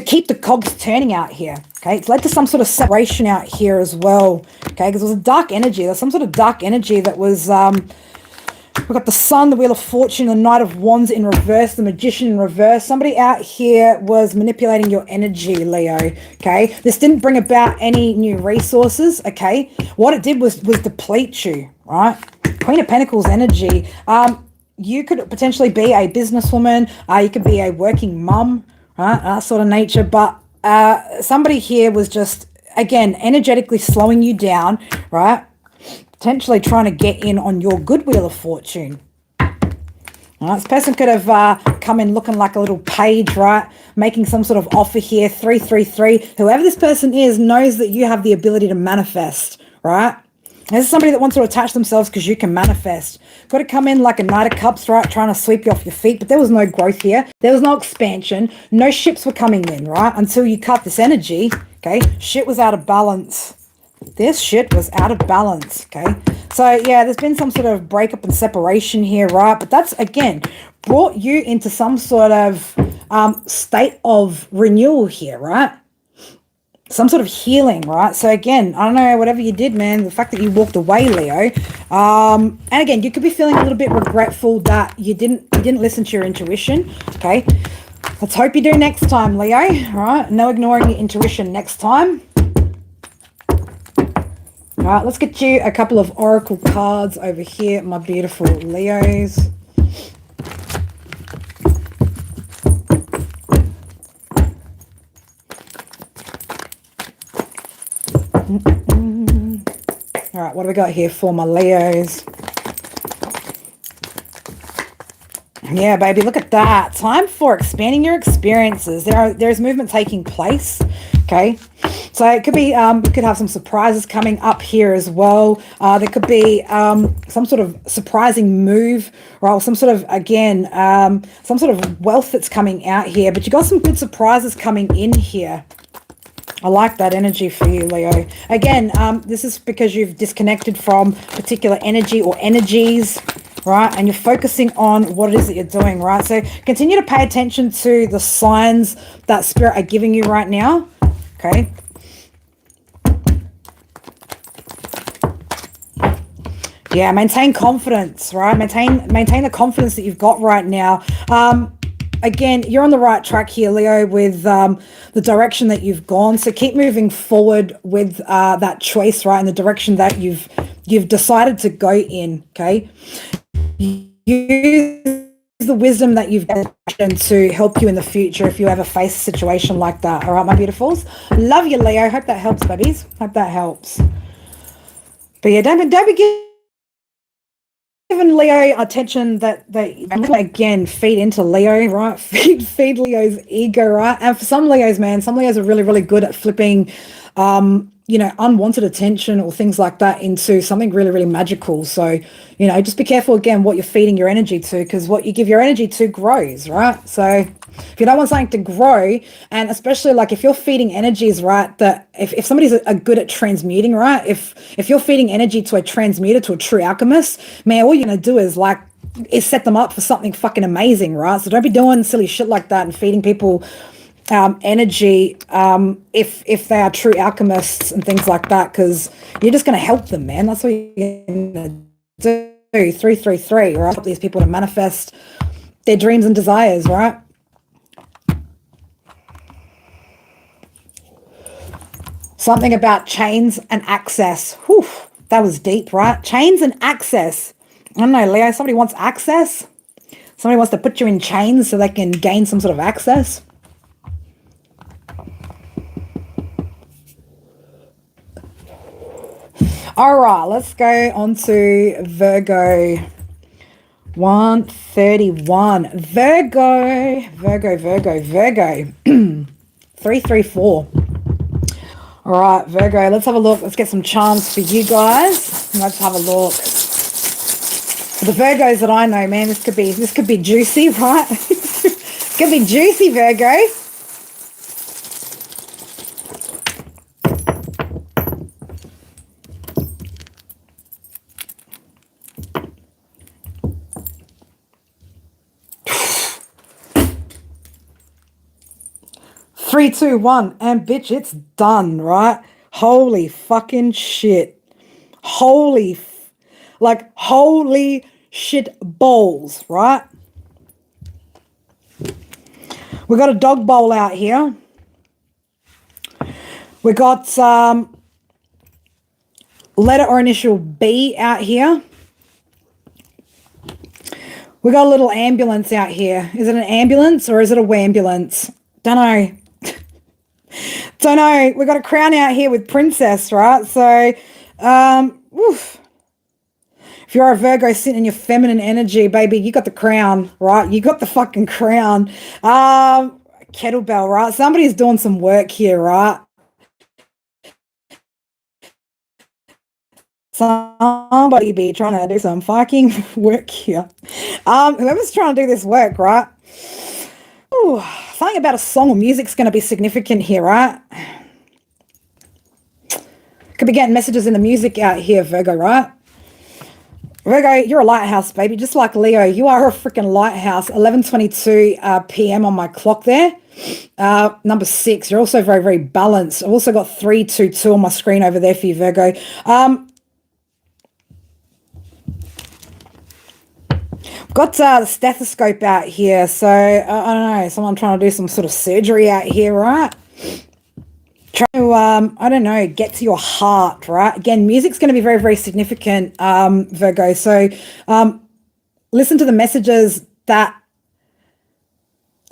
keep the cogs turning out here. Okay, it's led to some sort of separation out here as well. Okay, because it was a dark energy. There's some sort of dark energy that was we've got the Sun, the Wheel of Fortune, the Knight of Wands in reverse, the Magician in reverse. Somebody out here was manipulating your energy, Leo. Okay, this didn't bring about any new resources. Okay, what it did was deplete you, right? Queen of Pentacles energy. You could potentially be a businesswoman. You could be a working mum, right? That sort of nature. But somebody here was just, again, energetically slowing you down, right? Potentially trying to get in on your good Wheel of Fortune. Right, this person could have come in looking like a little page, right? Making some sort of offer here, 333. Whoever this person is knows that you have the ability to manifest, right? This is somebody that wants to attach themselves because you can manifest. Got to come in like a Knight of Cups, right? Trying to sweep you off your feet. But there was no growth here. There was no expansion. No ships were coming in, right? Until you cut this energy, okay? Shit was out of balance. This shit was out of balance, okay? So, yeah, there's been some sort of breakup and separation here, right? But that's, again, brought you into some sort of state of renewal here, right? Some sort of healing, right? So, again, I don't know, whatever you did, man, the fact that you walked away, Leo. And, again, you could be feeling a little bit regretful that you didn't listen to your intuition, okay? Let's hope you do next time, Leo, all right? No ignoring your intuition next time. All right, let's get you a couple of oracle cards over here, my beautiful Leos. All right, what do we got here for my Leos? Yeah, baby, look at that. Time for expanding your experiences. There's movement taking place, okay? So it could be, you could have some surprises coming up here as well. There could be some sort of surprising move, or some sort of, again, some sort of wealth that's coming out here. But you got some good surprises coming in here. I like that energy for you, Leo. Again, this is because you've disconnected from particular energy or energies, right? And you're focusing on what it is that you're doing, right? So continue to pay attention to the signs that Spirit are giving you right now, okay? Yeah, maintain confidence, right? Maintain the confidence that you've got right now. Again, you're on the right track here, Leo, with the direction that you've gone. So keep moving forward with that choice, right, in the direction that you've decided to go in, okay? Use the wisdom that you've got to help you in the future if you ever face a situation like that. All right, my beautifuls? Love you, Leo. Hope that helps, babies. Hope that helps. But yeah, don't be given Leo attention that again feed into Leo, right? Feed Leo's ego, right? And for some Leos, man, some Leos are really, really good at flipping you know, unwanted attention or things like that into something really, really magical. So, you know, just be careful again what you're feeding your energy to, because what you give your energy to grows, right? So if you don't want something to grow, and especially like if you're feeding energies, right, that if somebody's a good at transmuting, right, if you're feeding energy to a transmuter, to a true alchemist, man, all you're gonna do is set them up for something fucking amazing, right? So don't be doing silly shit like that and feeding people energy if they are true alchemists and things like that, because you're just going to help them, man. That's what you're going to do. 333, right? Help these people to manifest their dreams and desires, right? Something about chains and access. Whew, that was deep, right? Chains and access. I don't know, Leo, somebody wants access. Somebody wants to put you in chains so they can gain some sort of access. All right, let's go on to Virgo. 131. Virgo. 334. All right, Virgo, let's have a look. Let's get some charms for you guys. Let's have a look. For the Virgos that I know, man, this could be juicy, right? It could be juicy, Virgo. 3, 2, 1, and bitch, it's done, right? Holy fucking shit. Holy shit balls, right? We got a dog bowl out here. We got letter or initial B out here. We got a little ambulance out here. Is it an ambulance or is it a wambulance? Don't know. Don't know. We got a crown out here with princess, right? So, oof. If you're a Virgo sitting in your feminine energy, baby, you got the crown, right? You got the fucking crown. Kettlebell, right? Somebody's doing some work here, right? Somebody be trying to do some fucking work here. Whoever's trying to do this work, right? Ooh, something about a song or music's going to be significant here, right? Could be getting messages in the music out here, Virgo, right? Virgo, you're a lighthouse, baby. Just like Leo, you are a freaking lighthouse. 11:22 p.m. on my clock there. Number 6, you're also very, very balanced. I've also got 322 on my screen over there for you, Virgo. Got the stethoscope out here, so I don't know, someone trying to do some sort of surgery out here, right? Trying to, I don't know, get to your heart, right? Again, music's going to be very, very significant, Virgo. So listen to the messages that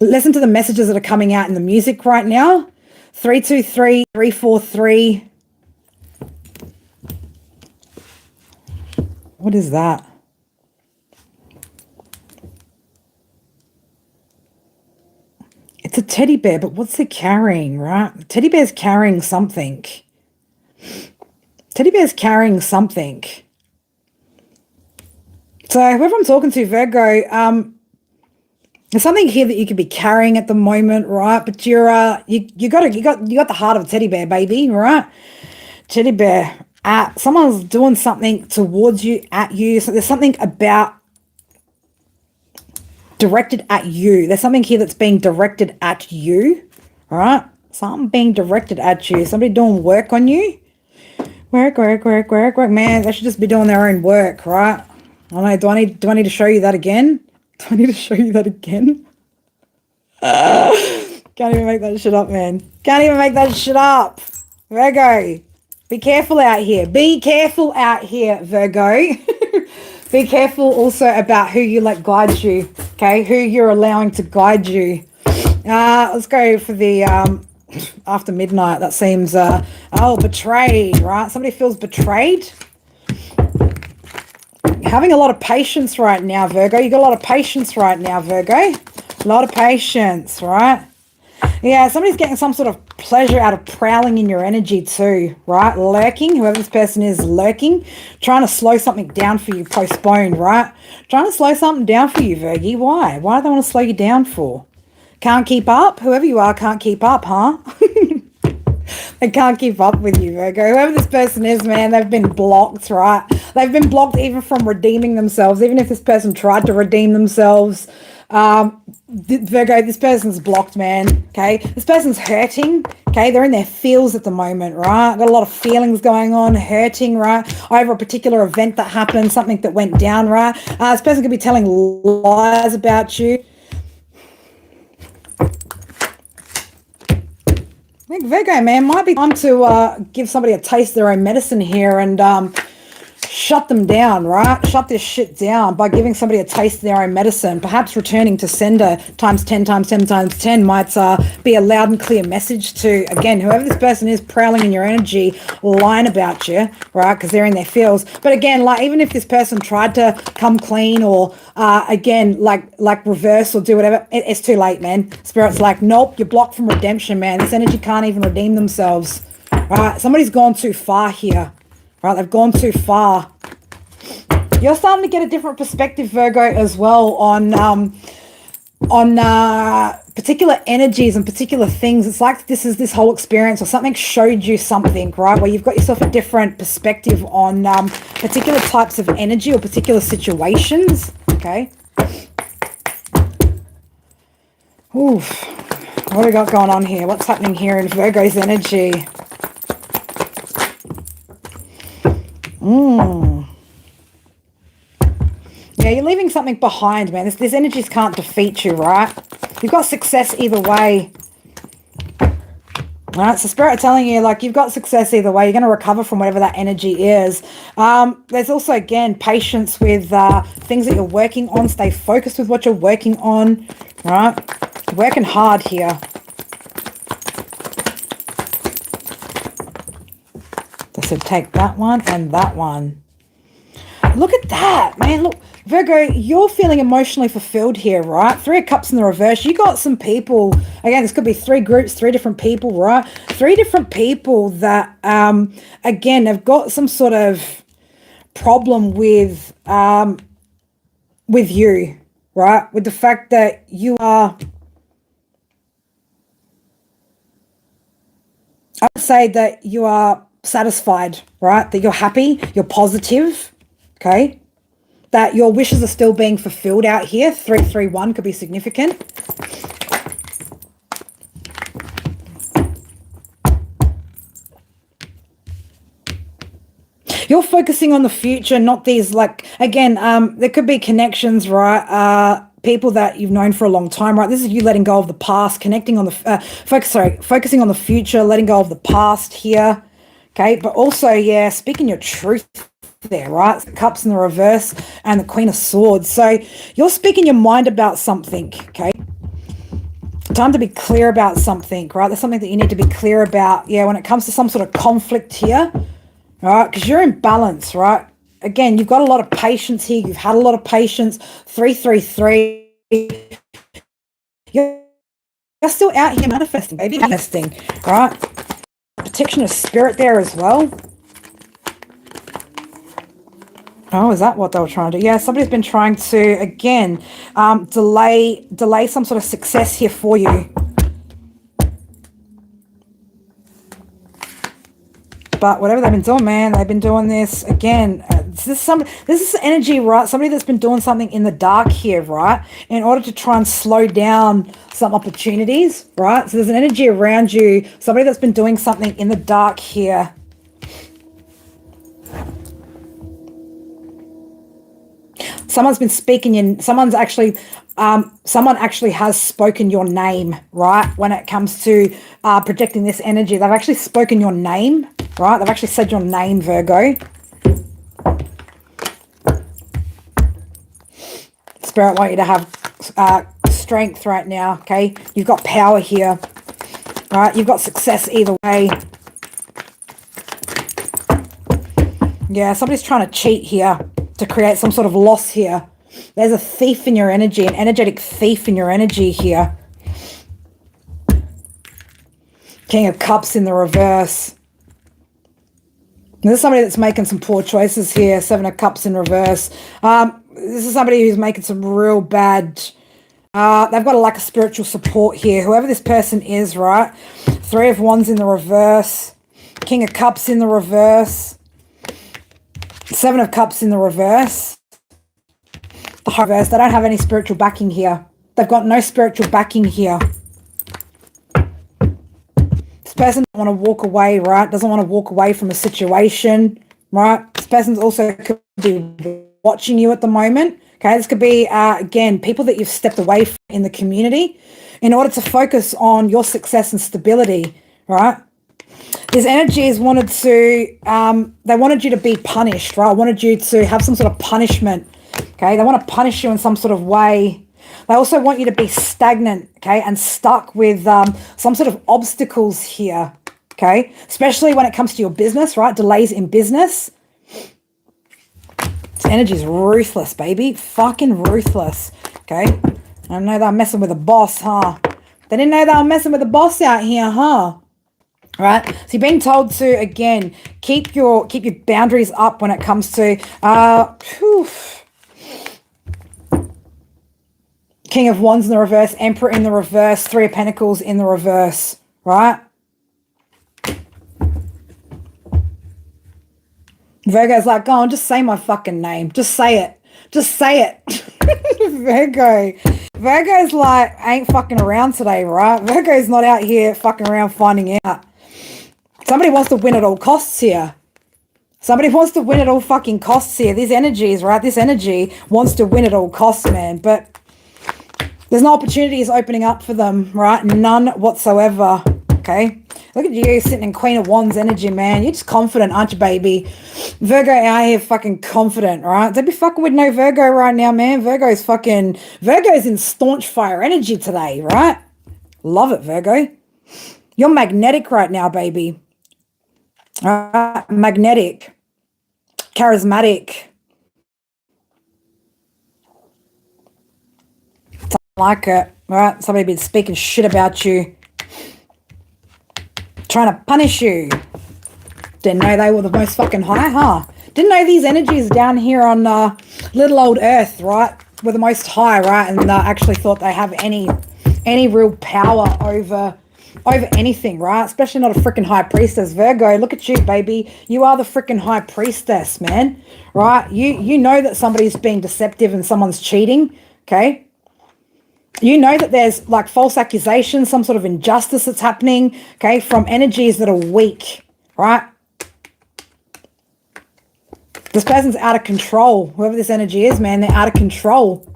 are coming out in the music right now. 323, 343. What is that? It's a teddy bear, but what's it carrying, right? Teddy bear's carrying something. Teddy bear's carrying something. So whoever I'm talking to, Virgo, there's something here that you could be carrying at the moment, right? But you got the heart of a teddy bear, baby, right? Teddy bear. Someone's doing something towards you, at you. So there's something about directed at you. There's something here that's being directed at you, all right? Something being directed at you. Somebody doing work on you. Work. Man, they should just be doing their own work, right? I don't know. Do I need to show you that again? Do I need to show you that again? Can't even make that shit up, man. Can't even make that shit up. Virgo, be careful out here. Be careful out here, Virgo. Be careful also about who you let guide you, okay? Who you're allowing to guide you. Let's go for the after midnight. That seems, betrayed, right? Somebody feels betrayed. having a lot of patience right now, Virgo. You got a lot of patience right now, Virgo. A lot of patience, right? Yeah, somebody's getting some sort of pleasure out of prowling in your energy too, right? Lurking, whoever this person is, lurking, trying to slow something down for you, postpone, right? Trying to slow something down for you, Virgie. Why? Why do they want to slow you down for? Can't keep up? Whoever you are can't keep up, huh? They can't keep up with you, Virgo. Whoever this person is, man, they've been blocked, right? They've been blocked even from redeeming themselves. Even if this person tried to redeem themselves, Virgo, this person's blocked, man. Okay, this person's hurting. Okay, they're in their feels at the moment, right? Got a lot of feelings going on, hurting, right? Over a particular event that happened, something that went down, right? This person could be telling lies about you. I think Virgo, man, might be time to give somebody a taste of their own medicine here and shut them down, right? Shut this shit down by giving somebody a taste of their own medicine. Perhaps returning to sender times 10 times 10 times 10 might be a loud and clear message to, again, whoever this person is prowling in your energy, lying about you, right? Because they're in their feels. But again, like, even if this person tried to come clean or again, like reverse or do whatever, it's too late, man. Spirit's like, nope, you're blocked from redemption, man. This energy can't even redeem themselves. All right, somebody's gone too far here. Right, they've gone too far. You're starting to get a different perspective, Virgo, as well on particular energies and particular things. It's like this whole experience or something showed you something, right, where you've got yourself a different perspective on particular types of energy or particular situations. Okay. Oof. What do we got going on here? What's happening here in Virgo's energy? Yeah, you're leaving something behind, man. This energies can't defeat you, right? You've got success either way. All right, so Spirit are telling you, like, you've got success either way. You're going to recover from whatever that energy is. There's also, again, patience with things that you're working on. Stay focused with what you're working on, right? Working hard here. So take that one and that one. Look at that, man. Look, Virgo, you're feeling emotionally fulfilled here, right? 3 of Cups in the reverse. You got some people, again, this could be 3 groups, 3 different people, right? 3 different people that, again, have got some sort of problem with you, right? With the fact that you are, I would say that you are satisfied, right? That you're happy, you're positive, okay? That your wishes are still being fulfilled out here. 331 could be significant. You're focusing on the future, not these, like, again, there could be connections, right? People that you've known for a long time, right? This is you letting go of the past, connecting on the, focusing on the future, letting go of the past here. Okay, but also, yeah, speaking your truth there, right? The Cups in the reverse and the Queen of Swords. So you're speaking your mind about something, okay? Time to be clear about something, right? There's something that you need to be clear about, yeah, when it comes to some sort of conflict here, right? Because you're in balance, right? Again, you've got a lot of patience here. You've had a lot of patience. 333. You're still out here manifesting, baby. Manifesting, right? Protection of spirit there as well. Oh, is that what they were trying to do? Yeah, somebody's been trying to, again, delay some sort of success here for you. But whatever they've been doing, man, they've been doing this again. This is energy, right? Somebody that's been doing something in the dark here, right? In order to try and slow down some opportunities, right? So there's an energy around you. Somebody that's been doing something in the dark here. Someone's been speaking in, someone actually has spoken your name, right? When it comes to projecting this energy, they've actually spoken your name, right? They've actually said your name, Virgo. Spirit want you to have strength right now, okay? You've got power here, right? You've got success either way. Yeah, somebody's trying to cheat here. to create some sort of loss here. There's a thief in your energy, an energetic thief in your energy here. King of Cups in the reverse. There's somebody that's making some poor choices here. Seven of Cups in reverse. This is somebody who's making some real bad... they've got a lack of spiritual support here. Whoever this person is, right? Three of Wands in the reverse. King of Cups in the reverse. Seven of Cups in the reverse. The reverse. They don't have any spiritual backing here. They've got no spiritual backing here. This person doesn't want to walk away, right? Doesn't want to walk away from a situation, right? This person's also could be watching you at the moment. Okay, this could be, again, people that you've stepped away from in the community in order to focus on your success and stability, right? This energy is wanted to, they wanted you to be punished, right? Wanted you to have some sort of punishment, okay? They want to punish you in some sort of way. They also want you to be stagnant, okay, and stuck with some sort of obstacles here, okay? Especially when it comes to your business, right? Delays in business. This energy is ruthless, baby. Fucking ruthless, okay? I know they're messing with a boss, huh? They didn't know they were messing with a boss out here, huh? Right? So you're being told to, again, keep your boundaries up when it comes to... King of Wands in the reverse, Emperor in the reverse, Three of Pentacles in the reverse, right? Virgo's like, go on, just say my fucking name. Just say it. Just say it. Virgo's like, ain't fucking around today, right? Virgo's not out here fucking around finding out. Somebody wants to win at all costs here. Somebody wants to win at all fucking costs here. These energies, right? This energy wants to win at all costs, man. But there's no opportunities opening up for them, right? None whatsoever, okay? Look at you sitting in Queen of Wands energy, man. You're just confident, aren't you, baby? Virgo out here fucking confident, right? Don't be fucking with no Virgo right now, man. Virgo's in staunch fire energy today, right? Love it, Virgo. You're magnetic right now, baby. Magnetic. Charismatic. Like it, right? Somebody been speaking shit about you, trying to punish you. Didn't know they were the most fucking high, huh? Didn't know these energies down here on little old Earth, right, were the most high, right? And actually thought they have any real power over anything, right? Especially not a freaking high priestess. Virgo, look at you, baby. You are the freaking high priestess, man, right? You know that somebody's being deceptive and someone's cheating, okay? You know that there's like false accusations, some sort of injustice that's happening, okay, from energies that are weak, right? This person's out of control. Whoever this energy is, man, they're out of control.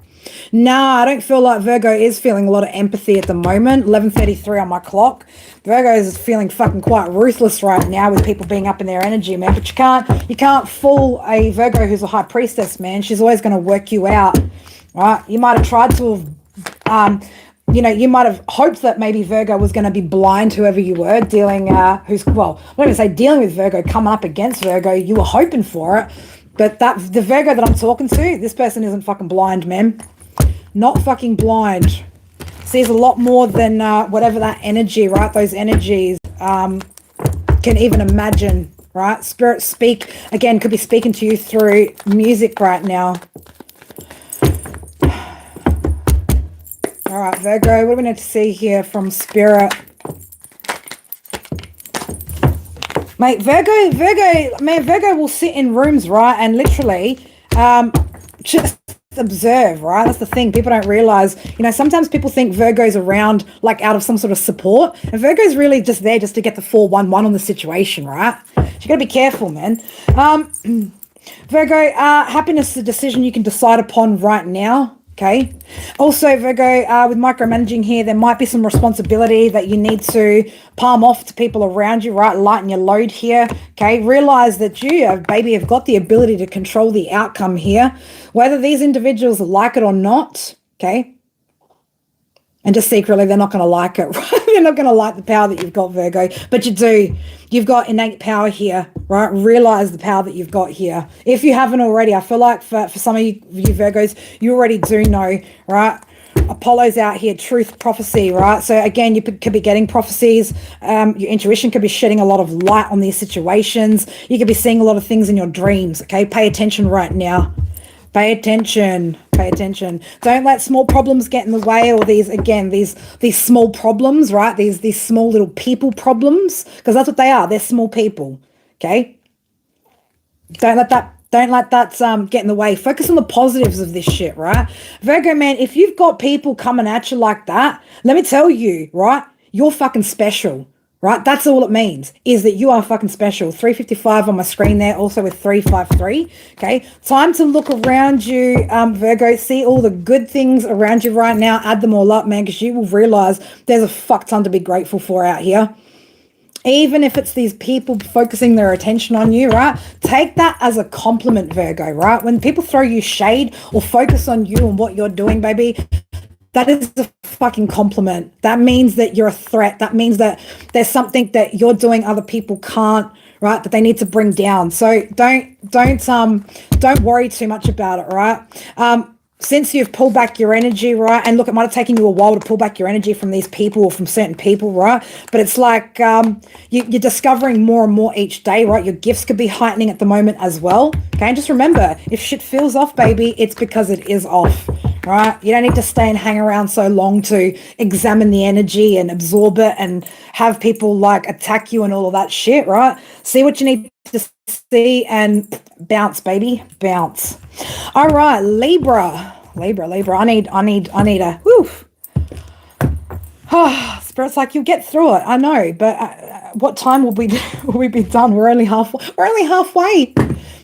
Nah, I don't feel like Virgo is feeling a lot of empathy at the moment. 11:33 on my clock. Virgo is feeling fucking quite ruthless right now with people being up in their energy, man. But you can't fool a Virgo who's a high priestess, man. She's always going to work you out, right? You might have tried to have you know, you might have hoped that maybe Virgo was going to be blind, whoever you were dealing, well, I'm not going to say dealing with Virgo, coming up against Virgo, you were hoping for it. But the Virgo that I'm talking to, this person isn't fucking blind, man. Not fucking blind. Sees a lot more than whatever that energy, right? Those energies can even imagine, right? Spirit speak, again, could be speaking to you through music right now. All right, Virgo, what do we need to see here from Spirit? Mate, Virgo will sit in rooms, right, and literally just observe, right? That's the thing. People don't realize, you know, sometimes people think Virgo's around like out of some sort of support, and Virgo's really just there just to get the 411 on the situation, right? So you got to be careful, man. Virgo, happiness is a decision you can decide upon right now. Okay. Also, Virgo, with micromanaging here, there might be some responsibility that you need to palm off to people around you, right? Lighten your load here. Okay. Realize that you, baby, have got the ability to control the outcome here, whether these individuals like it or not. Okay. And just secretly, they're not going to like it, right? They're not going to like the power that you've got, Virgo. But you do. You've got innate power here, right? Realize the power that you've got here. If you haven't already, I feel like for some of you Virgos, you already do know, right? Apollo's out here, truth, prophecy, right? So again, you could be getting prophecies. Your intuition could be shedding a lot of light on these situations. You could be seeing a lot of things in your dreams, okay? Pay attention right now. Pay attention. Pay attention. Don't let small problems get in the way, or these small problems, right? These small little people problems, because that's what they are. They're small people. Okay. Don't let that get in the way. Focus on the positives of this shit, right? Virgo, man, if you've got people coming at you like that, let me tell you, right? You're fucking special. Right? That's all it means, is that you are fucking special. 355 on my screen there, also with 353. Okay. Time to look around you, Virgo. See all the good things around you right now. Add them all up, man, because you will realize there's a fuck ton to be grateful for out here. Even if it's these people focusing their attention on you, right? Take that as a compliment, Virgo, right? When people throw you shade or focus on you and what you're doing, baby, that is a fucking compliment. That means that you're a threat. That means that there's something that you're doing other people can't, right? That they need to bring down. So don't worry too much about it, right? Since you've pulled back your energy, right? And look, it might have taken you a while to pull back your energy from these people or from certain people, right? But it's like you're discovering more and more each day, right? Your gifts could be heightening at the moment as well. Okay, and just remember, if shit feels off, baby, it's because it is off, right? You don't need to stay and hang around so long to examine the energy and absorb it and have people like attack you and all of that shit, right? See what you need to see and bounce, baby, bounce. All right, Libra. I need a woof. Spirit's like, you'll get through it. I know, but what time will we be done? We're only halfway.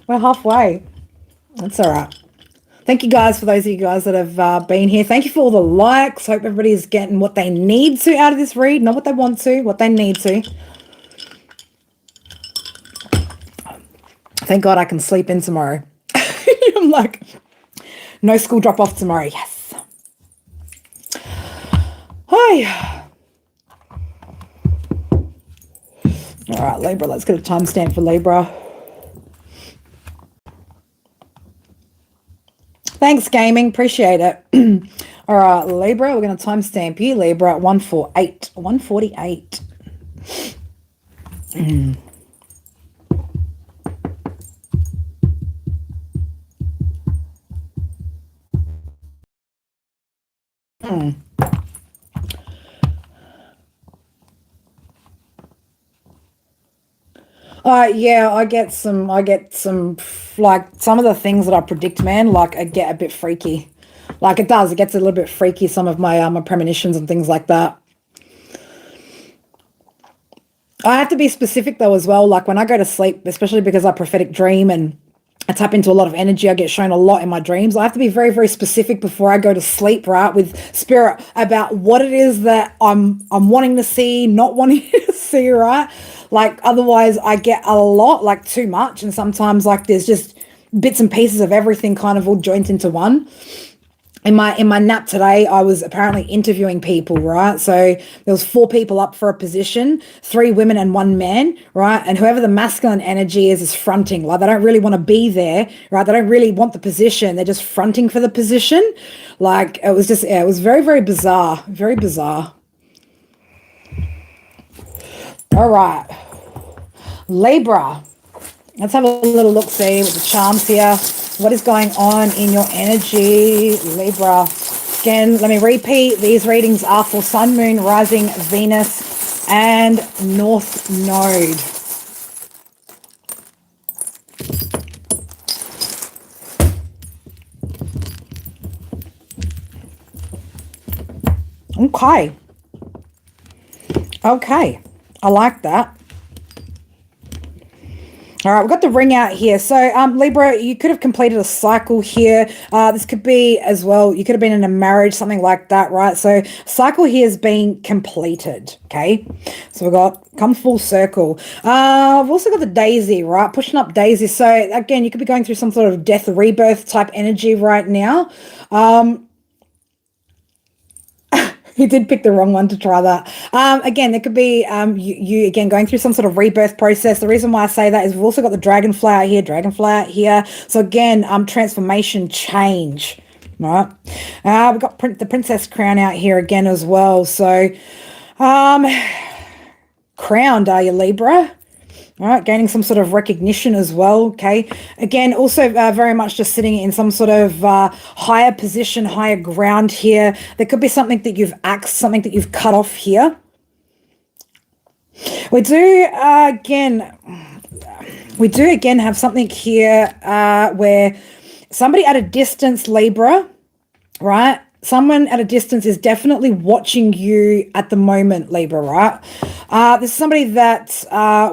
We're halfway. That's all right. Thank you guys for those of you guys that have been here. Thank you for all the likes. Hope everybody's getting what they need to out of this read, not what they want to, what they need to. Thank God I can sleep in tomorrow. I'm like, no school drop off tomorrow. Yes. Hi. All right, Libra, let's get a timestamp for Libra. Thanks, gaming. Appreciate it. All right, Libra, we're going to timestamp you, Libra, at 148. 148. Yeah, I get some, like, some of the things that I predict, man, like, I get a bit freaky. Like, it gets a little bit freaky, some of my, my premonitions and things like that. I have to be specific, though, as well. Like, when I go to sleep, especially because I prophetic dream and I tap into a lot of energy, I get shown a lot in my dreams. I have to be very, very specific before I go to sleep, right, with spirit about what it is that I'm wanting to see, not wanting to see, right? Like, otherwise I get a lot, like, too much. And sometimes, like, there's just bits and pieces of everything kind of all joint into one. In my nap today, I was apparently interviewing people, right? So there was 4 people up for a position, 3 women and 1 man, right? And whoever the masculine energy is fronting. Like, they don't really want to be there, right? They don't really want the position. They're just fronting for the position. Like, it was just, yeah, it was very, very bizarre. Very bizarre. All right. Libra. Let's have a little look-see with the charms here. What is going on in your energy, Libra? Again, let me repeat. These readings are for Sun, Moon, Rising, Venus, and North Node. Okay. Okay. I like that. All right, we've got the ring out here. So, Libra, you could have completed a cycle here. This could be as well, you could have been in a marriage, something like that, right? So, cycle here has been completed, okay? So, we've got come full circle. We've also got the daisy, right? Pushing up daisy. So, again, you could be going through some sort of death rebirth type energy right now. You did pick the wrong one to try that. Again, there could be you again going through some sort of rebirth process. The reason why I say that is we've also got the dragonfly out here. So again, transformation, change, right? We've got the princess crown out here again as well. So crowned, are you, Libra? All right, gaining some sort of recognition as well, okay? Again, also very much just sitting in some sort of higher position, higher ground here. There could be something that you've axed, something that you've cut off here. We do, again have something here where somebody at a distance, Libra, right? Someone at a distance is definitely watching you at the moment, Libra, right? This is somebody that,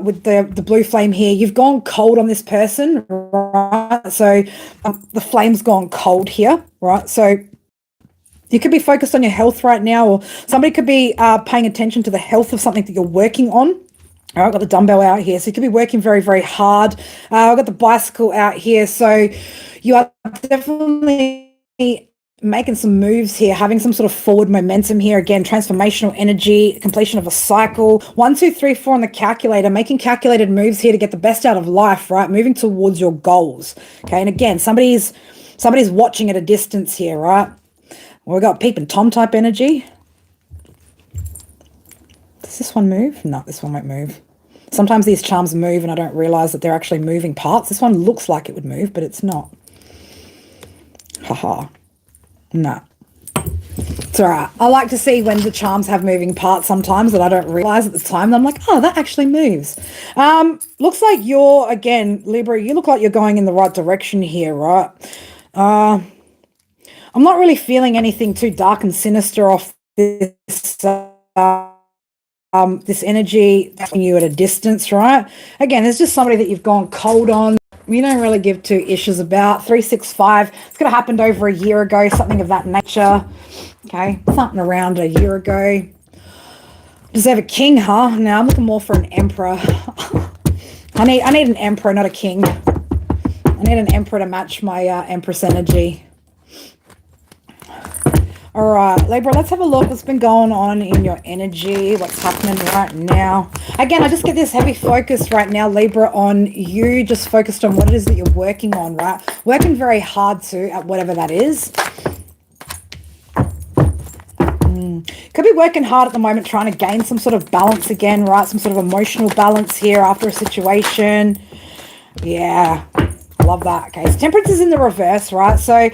with the blue flame here, you've gone cold on this person, right? So the flame's gone cold here, right? So you could be focused on your health right now, or somebody could be paying attention to the health of something that you're working on. All right, I've got the dumbbell out here. So you could be working very, very hard. I've got the bicycle out here. So you are definitely making some moves here, having some sort of forward momentum here. Again, transformational energy, completion of a cycle. 1, 2, 3, 4 on the calculator, making calculated moves here to get the best out of life, right? Moving towards your goals. Okay, and again, somebody's watching at a distance here, right? We've got Peep and Tom type energy. Does this one move? No, this one won't move. Sometimes these charms move and I don't realize that they're actually moving parts. This one looks like it would move, but it's not. Haha. No. It's all right. I like to see when the charms have moving parts sometimes that I don't realize at the time. I'm like, oh, that actually moves. Looks like you're, again, Libra, you look like you're going in the right direction here, right? I'm not really feeling anything too dark and sinister off this this energy from you at a distance, right? Again, there's just somebody that you've gone cold on. You don't really give two issues about. 365, it's going to happen over a year ago, something of that nature. Okay, something around a year ago. Deserve a king, huh? Now I'm looking more for an emperor. I need an emperor, not a king. I need an emperor to match my empress energy. All right, Libra, let's have a look what's been going on in your energy, what's happening right now. Again, I just get this heavy focus right now, Libra, on you, just focused on what it is that you're working on, right? Working very hard too at whatever that is. Could be working hard at the moment, trying to gain some sort of balance again, right? Some sort of emotional balance here after a situation. Yeah. Love that. Okay, so Temperance is in the reverse, right? So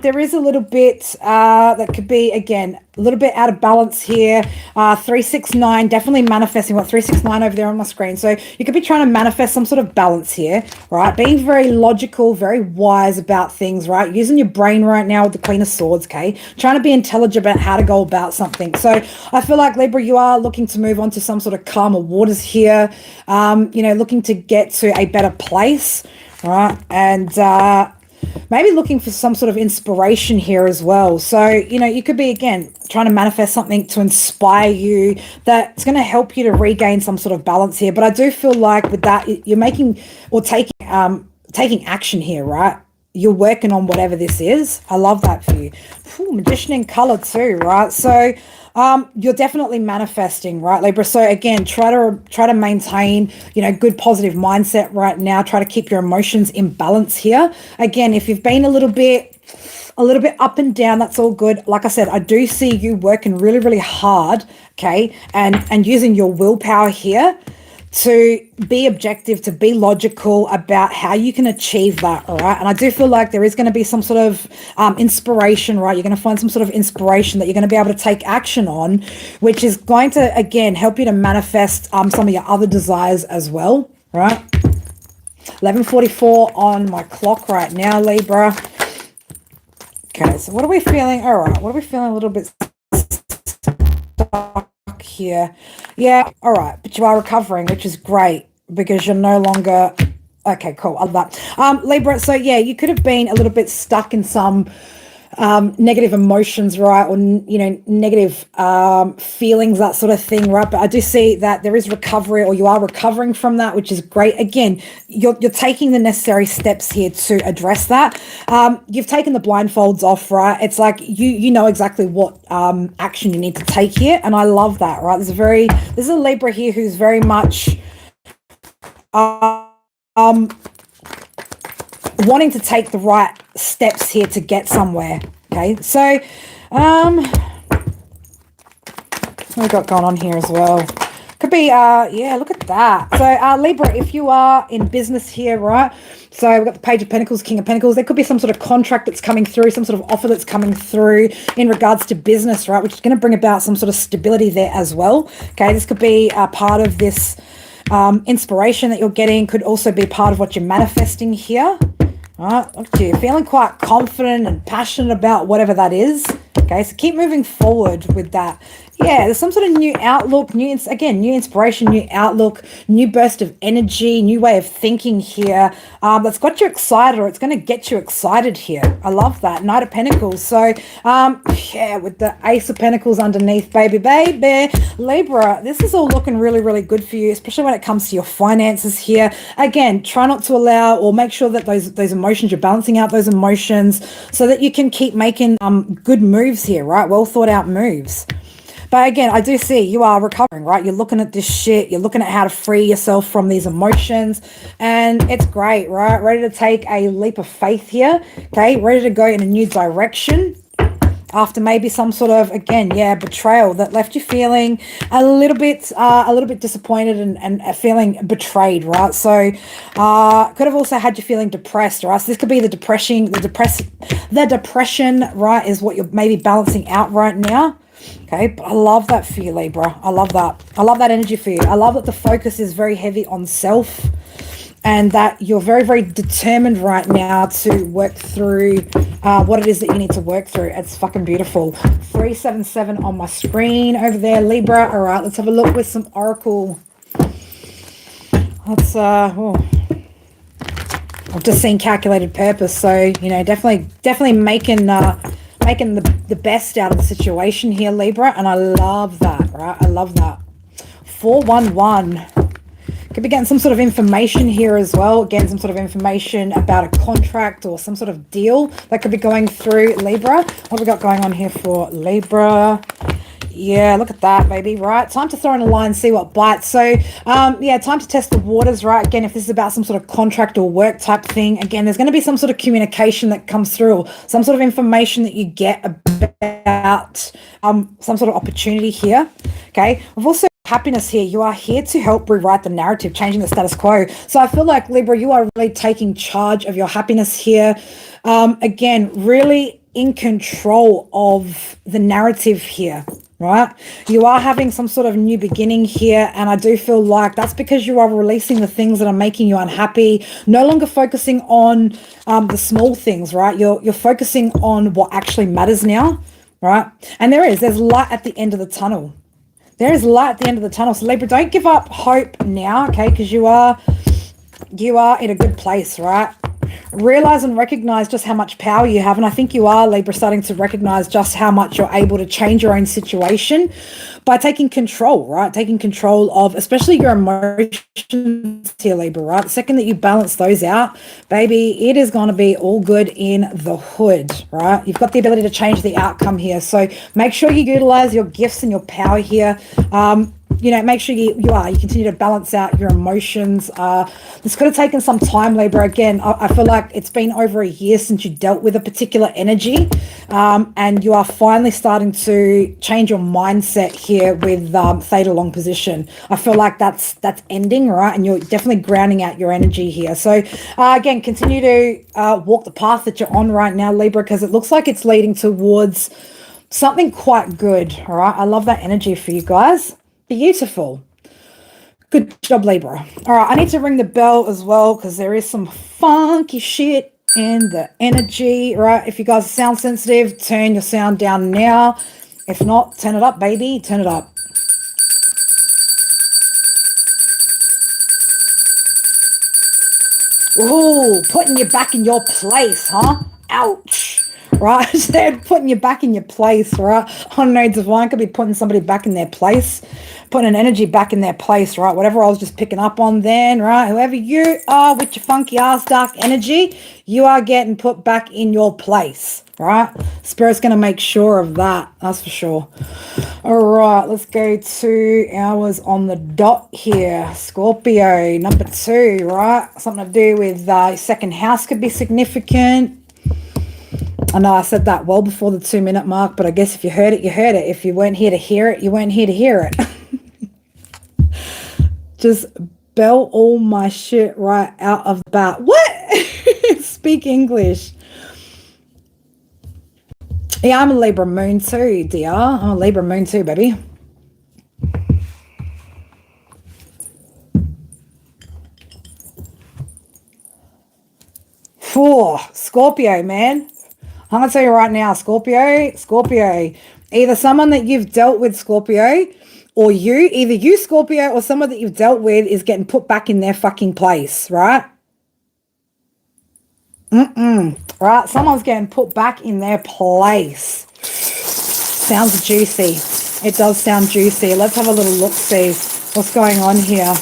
there is a little bit that could be, again, a little bit out of balance here. 369, definitely manifesting. What, 369 over there on my screen. So you could be trying to manifest some sort of balance here, right? Being very logical, very wise about things, right? Using your brain right now with the Queen of Swords, okay? Trying to be intelligent about how to go about something. So I feel like, Libra, you are looking to move on to some sort of calmer waters here, you know, looking to get to a better place, right? And maybe looking for some sort of inspiration here as well. So, you know, you could be, again, trying to manifest something to inspire you that's going to help you to regain some sort of balance here. But I do feel like with that, you're making or taking action here, right? You're working on whatever this is. I love that for you. Ooh, Magician in color too, right? So you're definitely manifesting, right, Libra? So again, try to maintain, you know, good positive mindset right now. Try to keep your emotions in balance here. Again, if you've been a little bit up and down, that's all good. Like I said, I do see you working really, really hard, okay, and using your willpower here to be objective, to be logical about how you can achieve that, all right? And I do feel like there is going to be some sort of inspiration, right? You're going to find some sort of inspiration that you're going to be able to take action on, which is going to, again, help you to manifest some of your other desires as well, right? 11:44 on my clock right now, Libra. Okay, so what are we feeling? All right, what are we feeling a little bit stuck here? Yeah, all right, but you are recovering, which is great because you're no longer, okay, cool, I love that. Libra, so yeah, you could have been a little bit stuck in some negative emotions, right? Or, you know, negative feelings, that sort of thing, right? But I do see that there is recovery, or you are recovering from that, which is great. Again, you're taking the necessary steps here to address that. You've taken the blindfolds off, right? It's like you know exactly what action you need to take here. And I love that, right? There's a Libra here who's very much wanting to take the right steps here to get somewhere. Okay, so what we got going on here as well? Could be yeah, look at that. So Libra, if you are in business here, right? So we've got the Page of Pentacles, King of Pentacles. There could be some sort of contract that's coming through, some sort of offer that's coming through in regards to business, right? Which is going to bring about some sort of stability there as well. Okay, this could be a part of this inspiration that you're getting. Could also be part of what you're manifesting here. All right, look at you, feeling quite confident and passionate about whatever that is. Okay, so keep moving forward with that. Yeah, there's some sort of new outlook, new inspiration, new outlook, new burst of energy, new way of thinking here that's got you excited, or it's going to get you excited here. I love that. Knight of Pentacles. So, yeah, with the Ace of Pentacles underneath, baby. Libra, this is all looking really, really good for you, especially when it comes to your finances here. Again, try not to allow, or make sure that those emotions, you're balancing out those emotions so that you can keep making good moves here, right? Well thought out moves. But again, I do see you are recovering, right? You're looking at this shit. You're looking at how to free yourself from these emotions. And it's great, right? Ready to take a leap of faith here. Okay, ready to go in a new direction. After maybe some sort of, again, yeah, betrayal that left you feeling a little bit disappointed and feeling betrayed, right? So could have also had you feeling depressed, right? So this could be the depression, right, is what you're maybe balancing out right now. Okay, but I love that for you, Libra. I love that. I love that energy for you. I love that the focus is very heavy on self, and that you're very, very determined right now to work through what it is that you need to work through. It's fucking beautiful. 377 on my screen over there, Libra. All right, let's have a look with some Oracle. Let's, I've just seen calculated purpose. So, you know, definitely making the best out of the situation here, Libra. And I love that, right? I love that. 411. Could be getting some sort of information here as well. Getting some sort of information about a contract or some sort of deal that could be going through, Libra. What have we got going on here for Libra? Yeah, look at that, baby, right? Time to throw in a line, see what bites. So, yeah, time to test the waters, right? Again, if this is about some sort of contract or work type thing, again, there's going to be some sort of communication that comes through, some sort of information that you get about some sort of opportunity here, okay? We've also happiness here. You are here to help rewrite the narrative, changing the status quo. So I feel like, Libra, you are really taking charge of your happiness here. Again, really in control of the narrative here, right? You are having some sort of new beginning here, and I do feel like that's because you are releasing the things that are making you unhappy, no longer focusing on the small things, right? You're focusing on what actually matters now, right? And there's light at the end of the tunnel. There is light at the end of the tunnel. So Libra, don't give up hope now, okay? Because you are in a good place, right? Realize and recognize just how much power you have. And I think you are, Libra, starting to recognize just how much you're able to change your own situation by taking control, right? Taking control of especially your emotions here, Libra, right? The second that you balance those out, baby, it is going to be all good in the hood, right? You've got the ability to change the outcome here. So make sure you utilize your gifts and your power here. You know, make sure you continue to balance out your emotions. This could have taken some time, Libra. Again, I feel like it's been over a year since you dealt with a particular energy, and you are finally starting to change your mindset here with Theta Long position. I feel like that's ending, right? And you're definitely grounding out your energy here. So again, continue to walk the path that you're on right now, Libra, because it looks like it's leading towards something quite good. All right, I love that energy for you guys. Beautiful. Good job, Libra. All right, I need to ring the bell as well because there is some funky shit in the energy, right? If you guys are sound sensitive, turn your sound down now. If not, turn it up, baby. Turn it up. Ooh, putting you back in your place, huh? Ouch. right? They're putting you back in your place, right? On Nodes of Wine could be putting somebody back in their place, putting an energy back in their place, right? Whatever I was just picking up on then, right? Whoever you are with your funky ass dark energy, you are getting put back in your place, right? Spirit's going to make sure of that. That's for sure. All right, let's go 2 hours on the dot here. Scorpio, number 2, right? Something to do with second house could be significant. I know I said that well before the 2-minute mark, but I guess if you heard it, you heard it. If you weren't here to hear it, you weren't here to hear it. Just bell all my shit right out of the bat. What? Speak English. Yeah, I'm a Libra moon too, dear. I'm a Libra moon too, baby. Scorpio, man. I'm going to tell you right now, Scorpio, either someone that you've dealt with, Scorpio, or either you, Scorpio, or someone that you've dealt with is getting put back in their fucking place, right? Right? Someone's getting put back in their place. Sounds juicy. It does sound juicy. Let's have a little look, see what's going on here.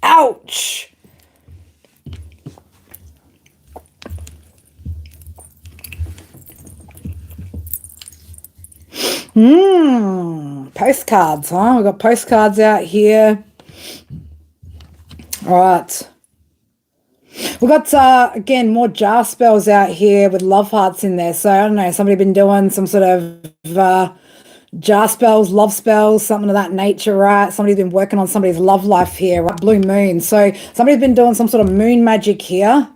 Ouch. Postcards, huh? We've got postcards out here. All right. We've got, again, more jar spells out here with love hearts in there. So, I don't know, somebody been doing some sort of jar spells, love spells, something of that nature, right? Somebody's been working on somebody's love life here, right? Blue moon. So, somebody's been doing some sort of moon magic here.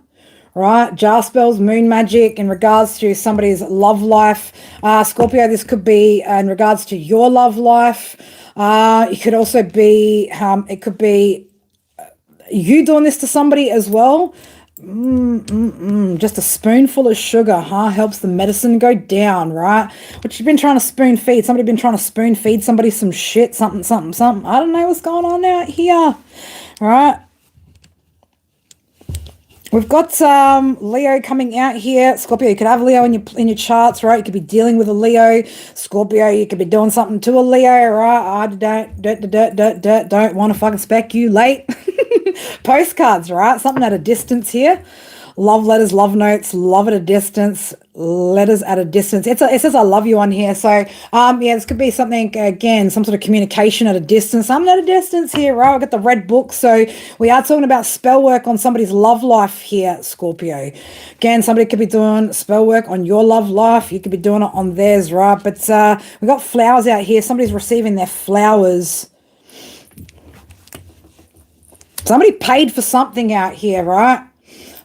Right, jar spells, moon magic in regards to somebody's love life. Scorpio, this could be in regards to your love life. It could also be, it could be you doing this to somebody as well. Just a spoonful of sugar, huh? Helps the medicine go down, right? What you've been trying to spoon feed. Somebody been trying to spoon feed somebody some shit, something. I don't know what's going on out here, all right? We've got Leo coming out here. Scorpio, you could have Leo in your charts, right? You could be dealing with a Leo. Scorpio, you could be doing something to a Leo, right? I don't want to fucking speculate. Postcards, right? Something at a distance here. Love letters, love notes, love at a distance, letters at a distance. It says I love you on here. So, yeah, this could be something, again, some sort of communication at a distance. Something at a distance here, right? I've got the red book. So we are talking about spell work on somebody's love life here, Scorpio. Again, somebody could be doing spell work on your love life. You could be doing it on theirs, right? But we got flowers out here. Somebody's receiving their flowers. Somebody paid for something out here, right?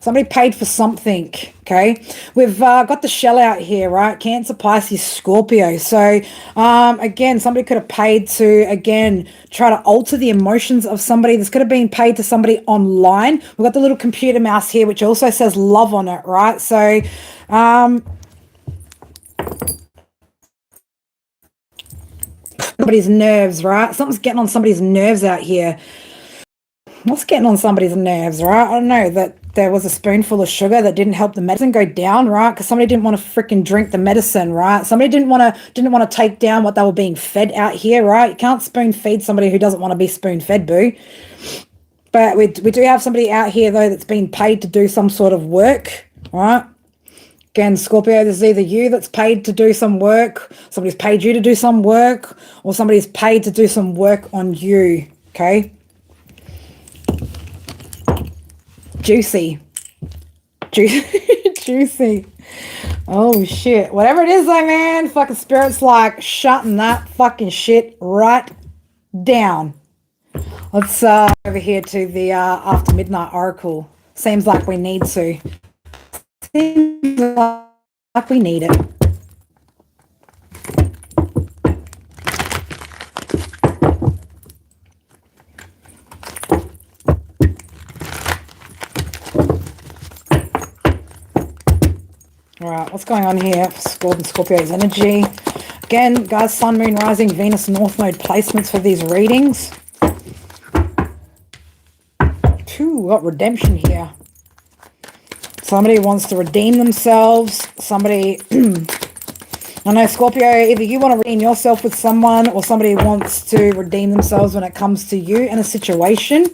Somebody paid for something, okay? We've got the shell out here, right? Cancer, Pisces, Scorpio. So, again, somebody could have paid to, again, try to alter the emotions of somebody. This could have been paid to somebody online. We've got the little computer mouse here, which also says love on it, right? So, somebody's nerves, right? Something's getting on somebody's nerves out here. What's getting on somebody's nerves, right? I don't know, that there was a spoonful of sugar that didn't help the medicine go down, right? Because somebody didn't want to freaking drink the medicine, right? Somebody didn't want to take down what they were being fed out here, right? You can't spoon feed somebody who doesn't want to be spoon fed, boo. But we do have somebody out here, though, that's been paid to do some sort of work, right? Again, Scorpio, this is either you that's paid to do some work, somebody's paid you to do some work, or somebody's paid to do some work on you, okay? Juicy. Juicy. Oh, shit. Whatever it is, though, man, fucking Spirit's like shutting that fucking shit right down. Let's over here to the After Midnight Oracle. Seems like we need to. Seems like we need it. All right, what's going on here? Scorpio's energy. Again, guys, Sun, Moon, Rising, Venus, North Node placements for these readings. we got redemption here. Somebody wants to redeem themselves. Somebody, I know, Scorpio, either you want to redeem yourself with someone or somebody wants to redeem themselves when it comes to you in a situation.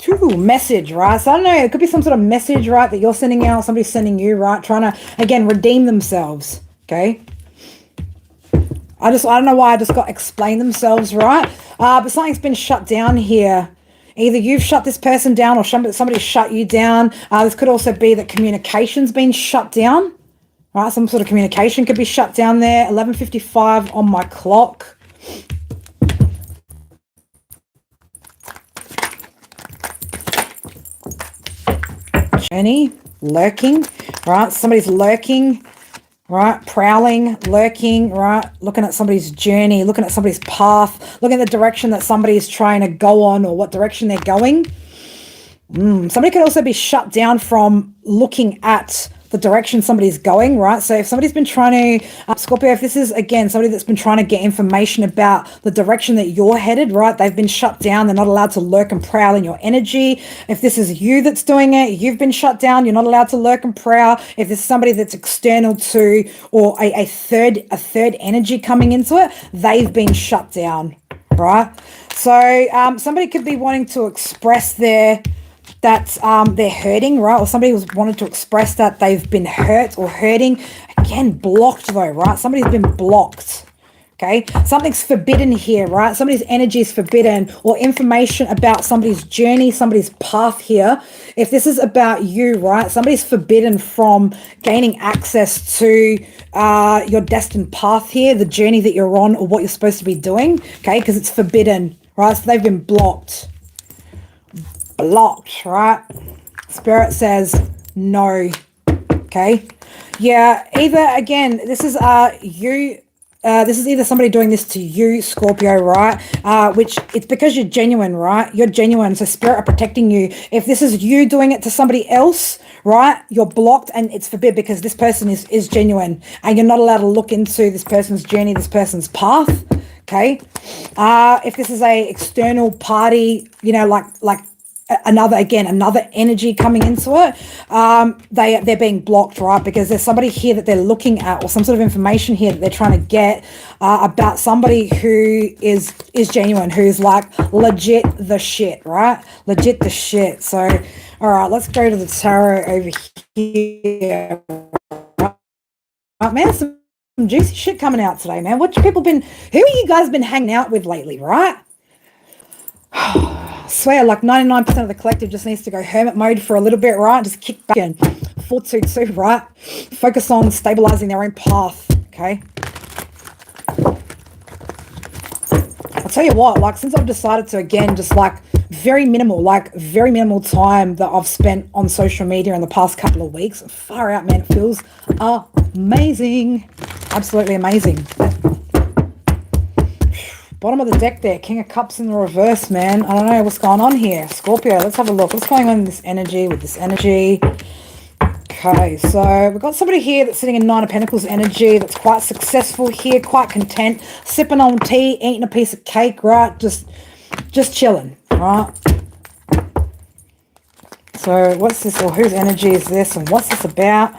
Ooh, message, right? So I don't know, it could be some sort of message, right, that you're sending out, somebody's sending you, right, trying to, again, redeem themselves, okay? I don't know why I just got explain themselves, right? But something's been shut down here. Either you've shut this person down or somebody shut you down. This could also be that communication's been shut down, right? Some sort of communication could be shut down there. 11:55 on my clock. Journey, lurking, right? Somebody's lurking, right? Prowling, lurking, right? Looking at somebody's journey, looking at somebody's path, looking at the direction that somebody's trying to go on or what direction they're going. Somebody could also be shut down from looking at the direction somebody's going, right? So if somebody's been trying to, Scorpio, if this is, again, somebody that's been trying to get information about the direction that you're headed, right? They've been shut down. They're not allowed to lurk and prowl in your energy. If this is you that's doing it, you've been shut down. You're not allowed to lurk and prowl. If there's somebody that's external to, or a third energy coming into it, they've been shut down, right? So somebody could be wanting to express that they're hurting, right? Or somebody was wanted to express that they've been hurt or hurting. Again, blocked though, right? Somebody's been blocked, okay? Something's forbidden here, right? Somebody's energy is forbidden, or information about somebody's journey, somebody's path here. If this is about you, right? Somebody's forbidden from gaining access to your destined path here, the journey that you're on or what you're supposed to be doing, okay? Because it's forbidden, right? So they've been blocked. Blocked, right? Spirit says no, okay? Yeah, either, again, this is you, this is either somebody doing this to you, Scorpio, right? Which it's because you're genuine, right? You're genuine, so Spirit are protecting you. If this is you doing it to somebody else, right, you're blocked and it's forbidden because this person is genuine and you're not allowed to look into this person's journey, this person's path, okay? If this is a external party, you know, like another energy coming into it, they're being blocked, right? Because there's somebody here that they're looking at, or some sort of information here that they're trying to get about somebody who is genuine, who's like legit the shit, right? Legit the shit. So all right, let's go to the tarot over here. Right, man, some juicy shit coming out today, man. Who are you guys been hanging out with lately, right? I swear, like 99% of the collective just needs to go hermit mode for a little bit, right? Just kick back in. 422, right? Focus on stabilizing their own path, okay? I'll tell you what, like, since I've decided to, again, just like very minimal time that I've spent on social media in the past couple of weeks, far out, man, it feels amazing. Absolutely amazing. Bottom of the deck there, King of Cups in the reverse, man. I don't know what's going on here. Scorpio, let's have a look. What's going on with this energy? Okay, so we've got somebody here that's sitting in Nine of Pentacles energy that's quite successful here, quite content, sipping on tea, eating a piece of cake, right? Just chilling, right? So what's this, or whose energy is this, and what's this about?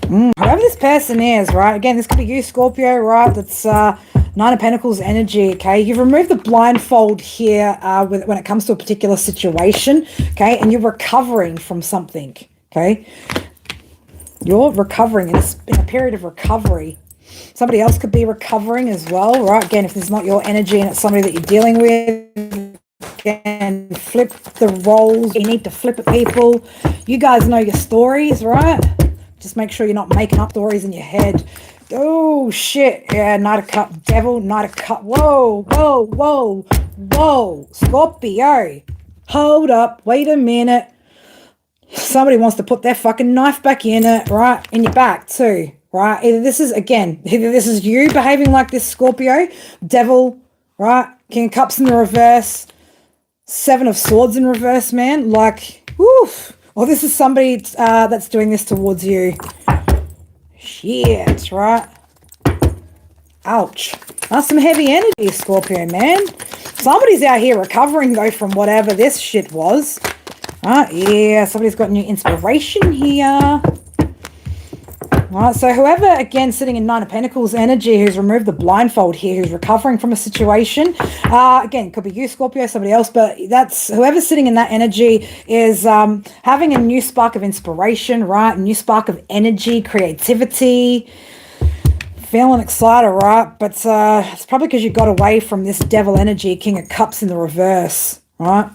Whoever this person is, right? Again, this could be you, Scorpio, right? That's Nine of Pentacles energy, okay? You've removed the blindfold here when it comes to a particular situation, okay? And you're recovering from something, okay? You're recovering in a period of recovery. Somebody else could be recovering as well, right? Again, if this is not your energy and it's somebody that you're dealing with, again, flip the roles. You need to flip it, people. You guys know your stories, right? Just make sure you're not making up stories in your head. Oh, shit. Yeah, Knight of Cups, Devil, Knight of Cups. Whoa. Scorpio. Hold up. Wait a minute. Somebody wants to put their fucking knife back in it, right? In your back, too, right? Either this is you behaving like this, Scorpio. Devil, right? King of Cups in the reverse. Seven of Swords in reverse, man. Like, woof. Or this is somebody that's doing this towards you. Shit, right? Ouch. That's some heavy energy, Scorpio, man. Somebody's out here recovering, though, from whatever this shit was. Yeah, somebody's got new inspiration here. Right, so whoever, again, sitting in Nine of Pentacles energy, who's removed the blindfold here, who's recovering from a situation, again, could be you, Scorpio, somebody else, but that's whoever's sitting in that energy is having a new spark of inspiration, right? A new spark of energy, creativity, feeling excited, right? But it's probably because you got away from this devil energy, King of Cups in the reverse, right?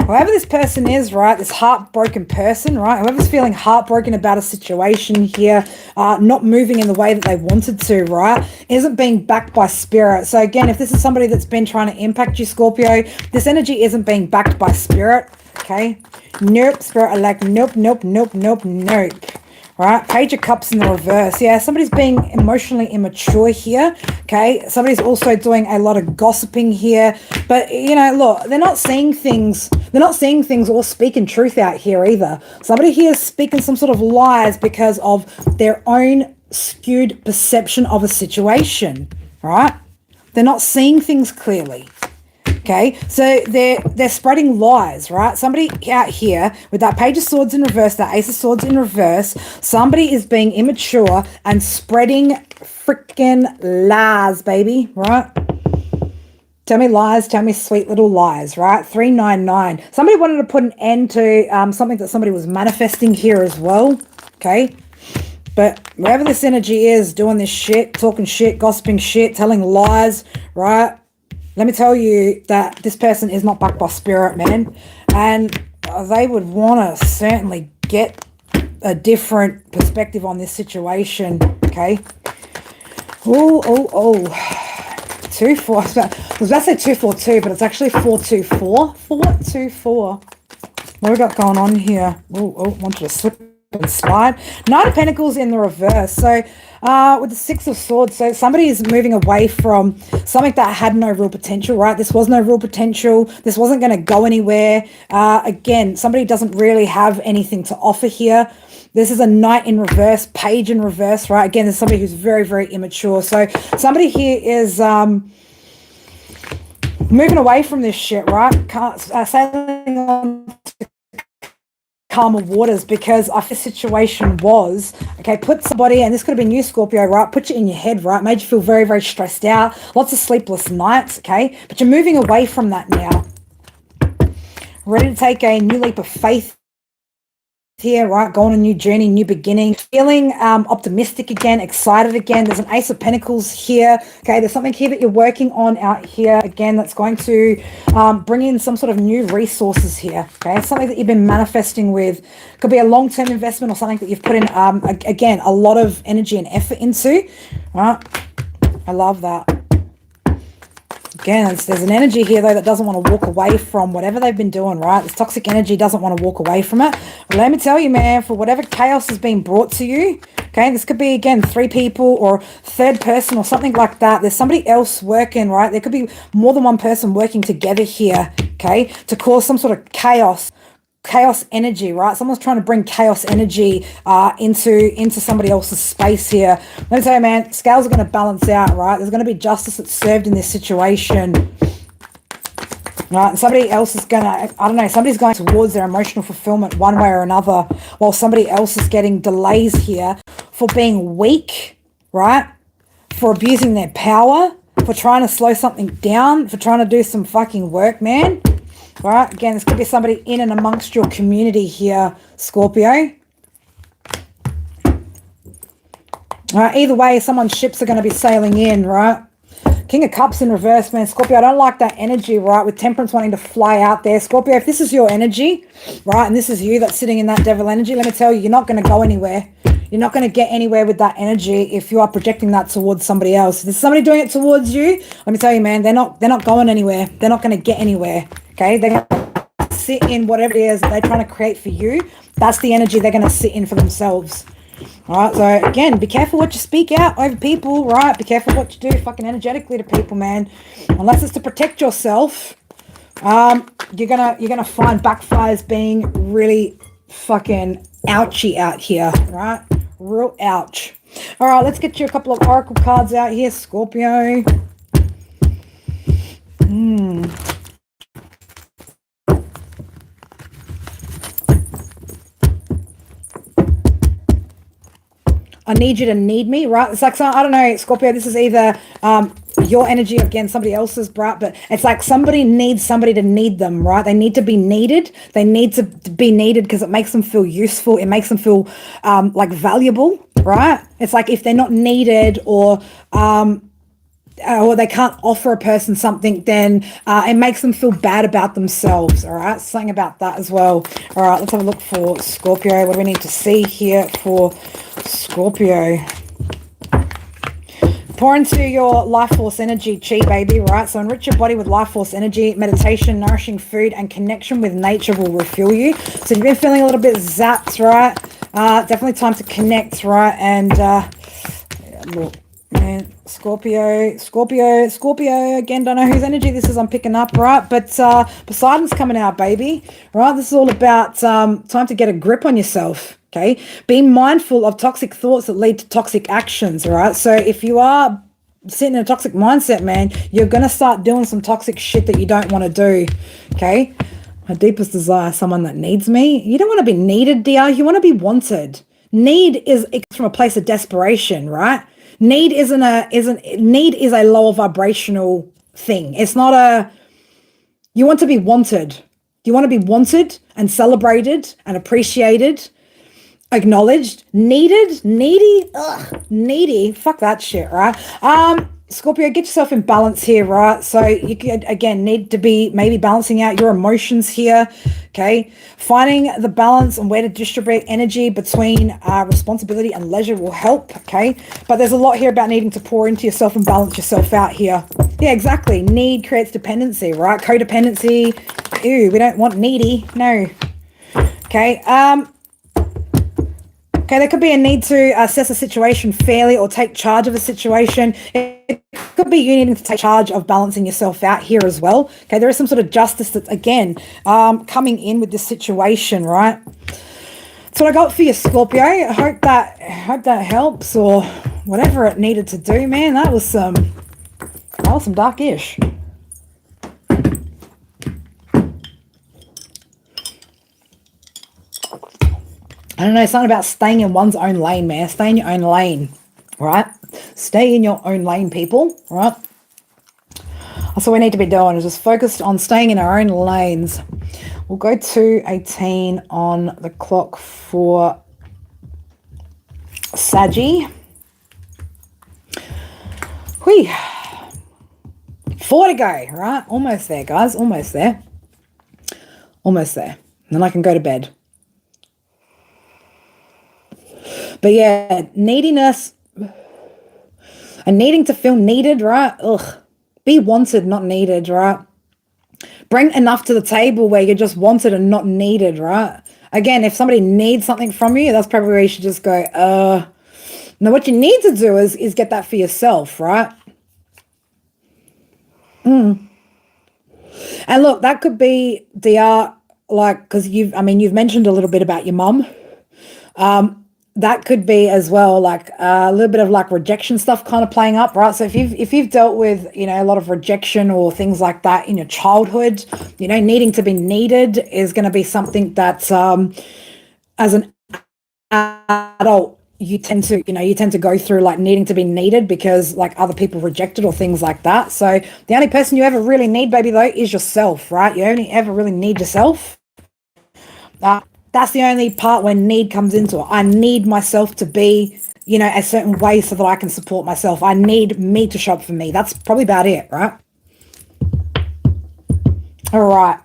Whoever this person is, right, this heartbroken person, right, whoever's feeling heartbroken about a situation here, not moving in the way that they wanted to, right, isn't being backed by spirit. So again, if this is somebody that's been trying to impact you, Scorpio, this energy isn't being backed by spirit, okay? Nope, spirit are like, nope, nope, nope, nope, nope. Right, Page of Cups in the reverse. Yeah, somebody's being emotionally immature here, okay? Somebody's also doing a lot of gossiping here. But, you know, look, they're not seeing things or speaking truth out here either. Somebody here is speaking some sort of lies because of their own skewed perception of a situation, right? They're not seeing things clearly. Okay, so they're spreading lies, right? Somebody out here with that Page of Swords in reverse, that Ace of Swords in reverse, somebody is being immature and spreading freaking lies, baby, right? Tell me lies, tell me sweet little lies, right? 399. Somebody wanted to put an end to something that somebody was manifesting here as well, okay? But wherever this energy is, doing this shit, talking shit, gossiping shit, telling lies, right? Let me tell you that this person is not backed by spirit, man. And they would want to certainly get a different perspective on this situation, okay? Oh. 2-4. I was about to say 242, but it's actually 424. 424. What we got going on here? Oh, wanted to slip and slide. Knight of Pentacles in the reverse. So with the Six of Swords, so somebody is moving away from something that had no real potential, right? This was no real potential. This wasn't going to go anywhere. Again, somebody doesn't really have anything to offer here. This is a Knight in reverse, Page in reverse, right? Again, there's somebody who's very, very immature. So somebody here is moving away from this shit, right? Sailing on calmer waters, because the situation was, okay, put somebody, and this could have been you, Scorpio, right? Put you in your head, right? Made you feel very, very stressed out. Lots of sleepless nights, okay? But you're moving away from that now. Ready to take a new leap of faith here, right? Go on a new journey, new beginning, feeling optimistic again, excited again. There's an Ace of Pentacles here, okay? There's something here that you're working on out here, again, that's going to bring in some sort of new resources here, okay? Something that you've been manifesting with. Could be a long-term investment or something that you've put in, again, a lot of energy and effort into, right? I love that. Again, there's an energy here, though, that doesn't want to walk away from whatever they've been doing, right? This toxic energy doesn't want to walk away from it. But let me tell you, man, for whatever chaos has been brought to you, okay, this could be, again, 3 people or third person or something like that. There's somebody else working, right? There could be more than one person working together here, okay, to cause some sort of chaos energy, right? Someone's trying to bring chaos energy into somebody else's space here. Let me tell you, man, scales are going to balance out, right? There's going to be justice that's served in this situation, right? And somebody else is going to, I don't know, somebody's going towards their emotional fulfillment one way or another, while somebody else is getting delays here for being weak, right? For abusing their power, for trying to slow something down, for trying to do some fucking work, man. All right, again, this could be somebody in and amongst your community here, Scorpio. All right, either way, someone's ships are going to be sailing in, right? King of Cups in reverse, man. Scorpio, I don't like that energy, right? With Temperance wanting to fly out there. Scorpio, if this is your energy, right, and this is you that's sitting in that devil energy, let me tell you, you're not going to go anywhere. You're not going to get anywhere with that energy if you are projecting that towards somebody else. If there's somebody doing it towards you, let me tell you, man, they're not going anywhere. They're not going to get anywhere. Okay, they're going to sit in whatever it is that they're trying to create for you. That's the energy they're going to sit in for themselves. All right, so again, be careful what you speak out over people, right? Be careful what you do fucking energetically to people, man. Unless it's to protect yourself, you're gonna find backfires being really fucking ouchy out here, right? Real ouch. All right, let's get you a couple of oracle cards out here, Scorpio. I need you to need me, right? It's like, so, I don't know, Scorpio, this is either your energy against somebody else's, right? But it's like somebody needs somebody to need them, right? They need to be needed. They need to be needed because it makes them feel useful. It makes them feel like valuable, right? It's like if they're not needed or they can't offer a person something, then it makes them feel bad about themselves, all right? Something about that as well. All right, let's have a look for Scorpio. What do we need to see here for Scorpio? Pour into your life force energy, chi baby, right? So enrich your body with life force energy. Meditation, nourishing food, and connection with nature will refuel you. So if you've been feeling a little bit zapped, right? Definitely time to connect, right? And look, man, Scorpio, again, don't know whose energy this is I'm picking up, right? But Poseidon's coming out, baby, right? This is all about time to get a grip on yourself. Okay, be mindful of toxic thoughts that lead to toxic actions, all right? So if you are sitting in a toxic mindset, man, you're going to start doing some toxic shit that you don't want to do, okay? My deepest desire, someone that needs me. You don't want to be needed, dear. You want to be wanted. Need is from a place of desperation, right? Need is a lower vibrational thing. It's not you want to be wanted. You want to be wanted and celebrated and appreciated, acknowledged, needed, needy, fuck that shit, right? Scorpio, get yourself in balance here, right? So you could, again, need to be maybe balancing out your emotions here, okay? Finding the balance and where to distribute energy between responsibility and leisure will help, okay? But there's a lot here about needing to pour into yourself and balance yourself out here. Yeah, exactly. Need creates dependency, right? Codependency. Ew, we don't want needy. No. Okay. Okay, there could be a need to assess a situation fairly or take charge of a situation. It could be you needing to take charge of balancing yourself out here as well. Okay, there is some sort of justice that's, again, coming in with this situation, right? That's what I got for you, Scorpio. I hope that helps, or whatever it needed to do, man. That was some dark-ish. I don't know, something about staying in one's own lane, man. Stay in your own lane, right? Stay in your own lane, people, right? That's what we need to be doing, is just focused on staying in our own lanes. We'll go to 18 on the clock for Saggy. Whee. 4 to go, right? Almost there, guys. Almost there. Almost there. And then I can go to bed. But yeah, neediness and needing to feel needed, right? Ugh. Be wanted, not needed, right? Bring enough to the table where you're just wanted and not needed, right? Again, if somebody needs something from you, that's probably where you should just go, Now, what you need to do is get that for yourself, right? And look, that could be DR, like, because you've mentioned a little bit about your mum. That could be as well, like a little bit of like rejection stuff kind of playing up, right? So if you've dealt with, a lot of rejection or things like that in your childhood, needing to be needed is going to be something that, as an adult, you tend to go through, like needing to be needed because like other people rejected or things like that. So the only person you ever really need, baby, though, is yourself, right? You only ever really need yourself. That's the only part when need comes into it. I need myself to be, a certain way so that I can support myself. I need me to show up for me. That's probably about it, right? All right.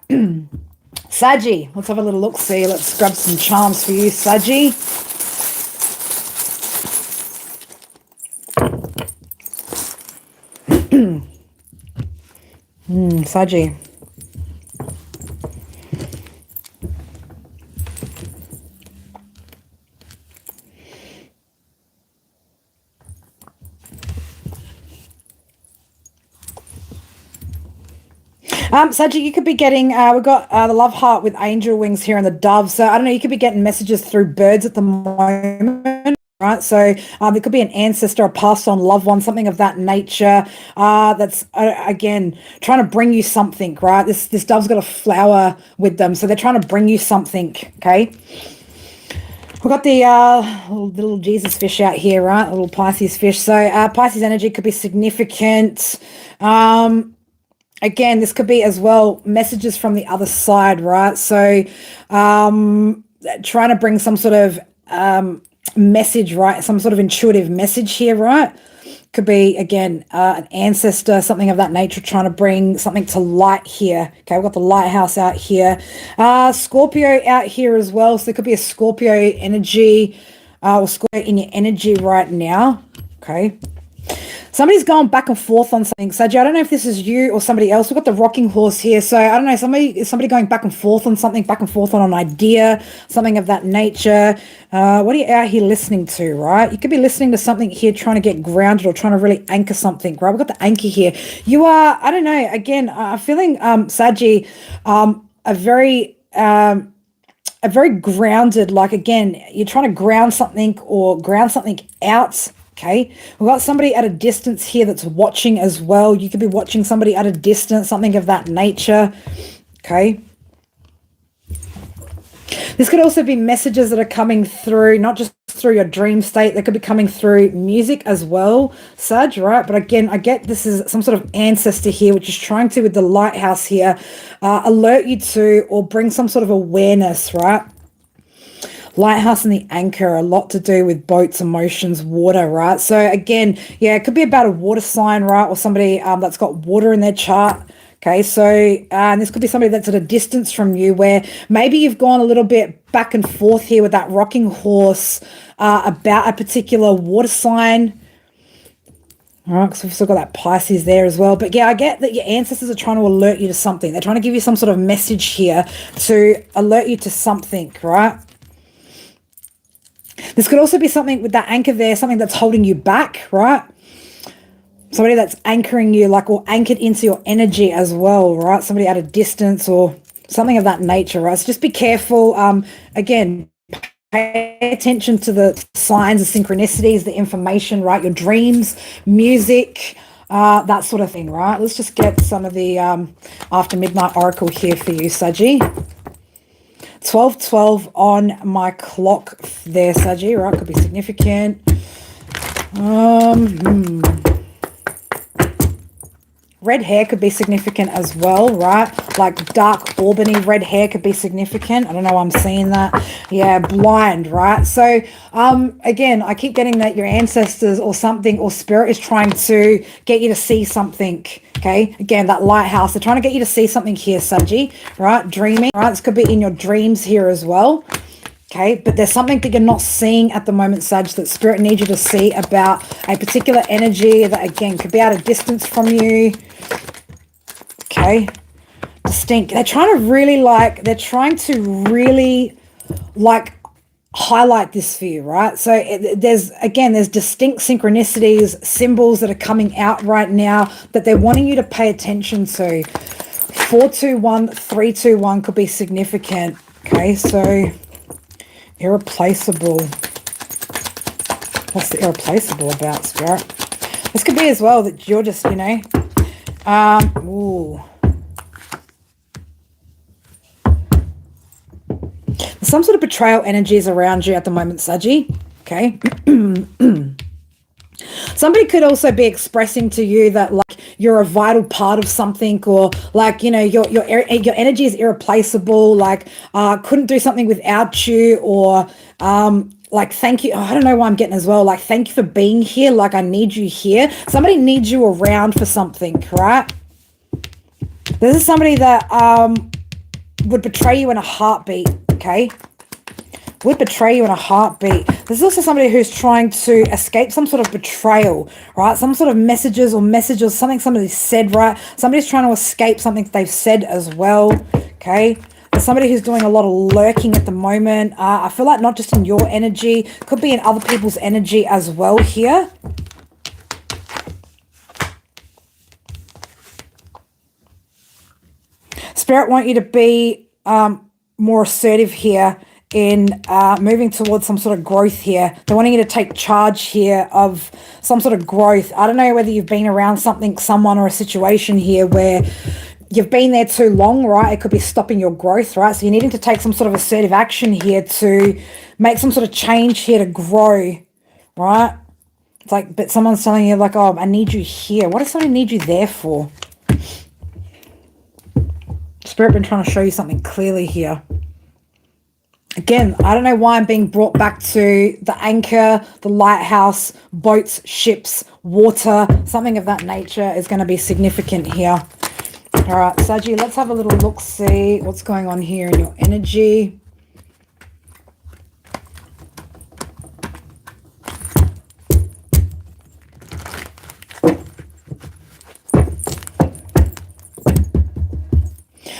Saggy, let's have a little look-see. Let's grab some charms for you, Saggy. Saggy. Saji, you could be getting, we've got the love heart with angel wings here and the dove. So I don't know, you could be getting messages through birds at the moment, right? So it could be an ancestor, a passed on loved one, something of that nature. That's again trying to bring you something, right? This dove's got a flower with them, so they're trying to bring you something. Okay. We've got the little Jesus fish out here, right? A little Pisces fish. So Pisces energy could be significant. Again, this could be as well messages from the other side, right? So trying to bring some sort of message, right? Some sort of intuitive message here, right? Could be, again, an ancestor, something of that nature, trying to bring something to light here. Okay, we've got the lighthouse out here. Scorpio out here as well. So there could be a Scorpio energy or Scorpio in your energy right now. Okay. Somebody's going back and forth on something. Saji, I don't know if this is you or somebody else. We've got the rocking horse here. So I don't know, somebody going back and forth on something, back and forth on an idea, something of that nature. What are you out here listening to, right? You could be listening to something here, trying to get grounded or trying to really anchor something, right? We've got the anchor here. You are, I don't know, again, I'm feeling, Saji, a very grounded, like, again, you're trying to ground something or ground something out. Okay, we've got somebody at a distance here that's watching as well. You could be watching somebody at a distance, something of that nature. Okay. This could also be messages that are coming through, not just through your dream state. They could be coming through music as well, Saj, right? But again, I get this is some sort of ancestor here, which is trying to, with the lighthouse here, alert you to or bring some sort of awareness, right? Lighthouse and the anchor, a lot to do with boats, emotions, water, right? So again, yeah, it could be about a water sign, right? Or somebody that's got water in their chart. Okay, so and this could be somebody that's at a distance from you where maybe you've gone a little bit back and forth here with that rocking horse about a particular water sign. All right, because we've still got that Pisces there as well. But yeah, I get that your ancestors are trying to alert you to something. They're trying to give you some sort of message here to alert you to something, right? This could also be something with that anchor there, something that's holding you back, right? Somebody that's anchoring you, like, or anchored into your energy as well, right? Somebody at a distance or something of that nature, right? So just be careful. Again, pay attention to the signs, the synchronicities, the information, right? Your dreams, music, that sort of thing, right? Let's just get some of the After Midnight Oracle here for you, Saji. 12:12 on my clock there, Saji, right? Could be significant. Red hair could be significant as well, right? Like dark Albany red hair could be significant. I don't know why I'm seeing that. Yeah, blind, right? So, again, I keep getting that your ancestors or something or spirit is trying to get you to see something, okay? Again, that lighthouse, they're trying to get you to see something here, Saji, right? Dreaming, right? This could be in your dreams here as well. Okay, but there's something that you're not seeing at the moment, Sag, that Spirit needs you to see about a particular energy that, again, could be at a distance from you. Okay, distinct. They're trying to really, highlight this for you, right? So there's distinct synchronicities, symbols that are coming out right now that they're wanting you to pay attention to. 421, 321 could be significant. Okay, so irreplaceable. What's the irreplaceable about, Spirit? This could be as well that you're just, you know, some sort of betrayal energies around you at the moment, Saji. Okay. Somebody could also be expressing to you that, like, you're a vital part of something, or, like, you know, your energy is irreplaceable, like, couldn't do something without you, or like, thank you. Oh, I don't know why I'm getting as well, like, thank you for being here, like, I need you here. Somebody needs you around for something, right? This is somebody that would betray you in a heartbeat, okay? Would betray you in a heartbeat. There's also somebody who's trying to escape some sort of betrayal, right? Some sort of messages, something somebody said, right? Somebody's trying to escape something they've said as well, okay? There's somebody who's doing a lot of lurking at the moment. I feel like not just in your energy, could be in other people's energy as well here. Spirit want you to be more assertive here in moving towards some sort of growth here. They're wanting you to take charge here of some sort of growth. I don't know whether you've been around something, someone, or a situation here where you've been there too long, right? It could be stopping your growth, right? So you're needing to take some sort of assertive action here to make some sort of change here to grow, right? It's like, but someone's telling you like, oh, I need you here. What does someone need you there for? Spirit been trying to show you something clearly here. Again, I don't know why I'm being brought back to the anchor, the lighthouse, boats, ships, water, something of that nature is going to be significant here. All right, Saggy, let's have a little look, see what's going on here in your energy.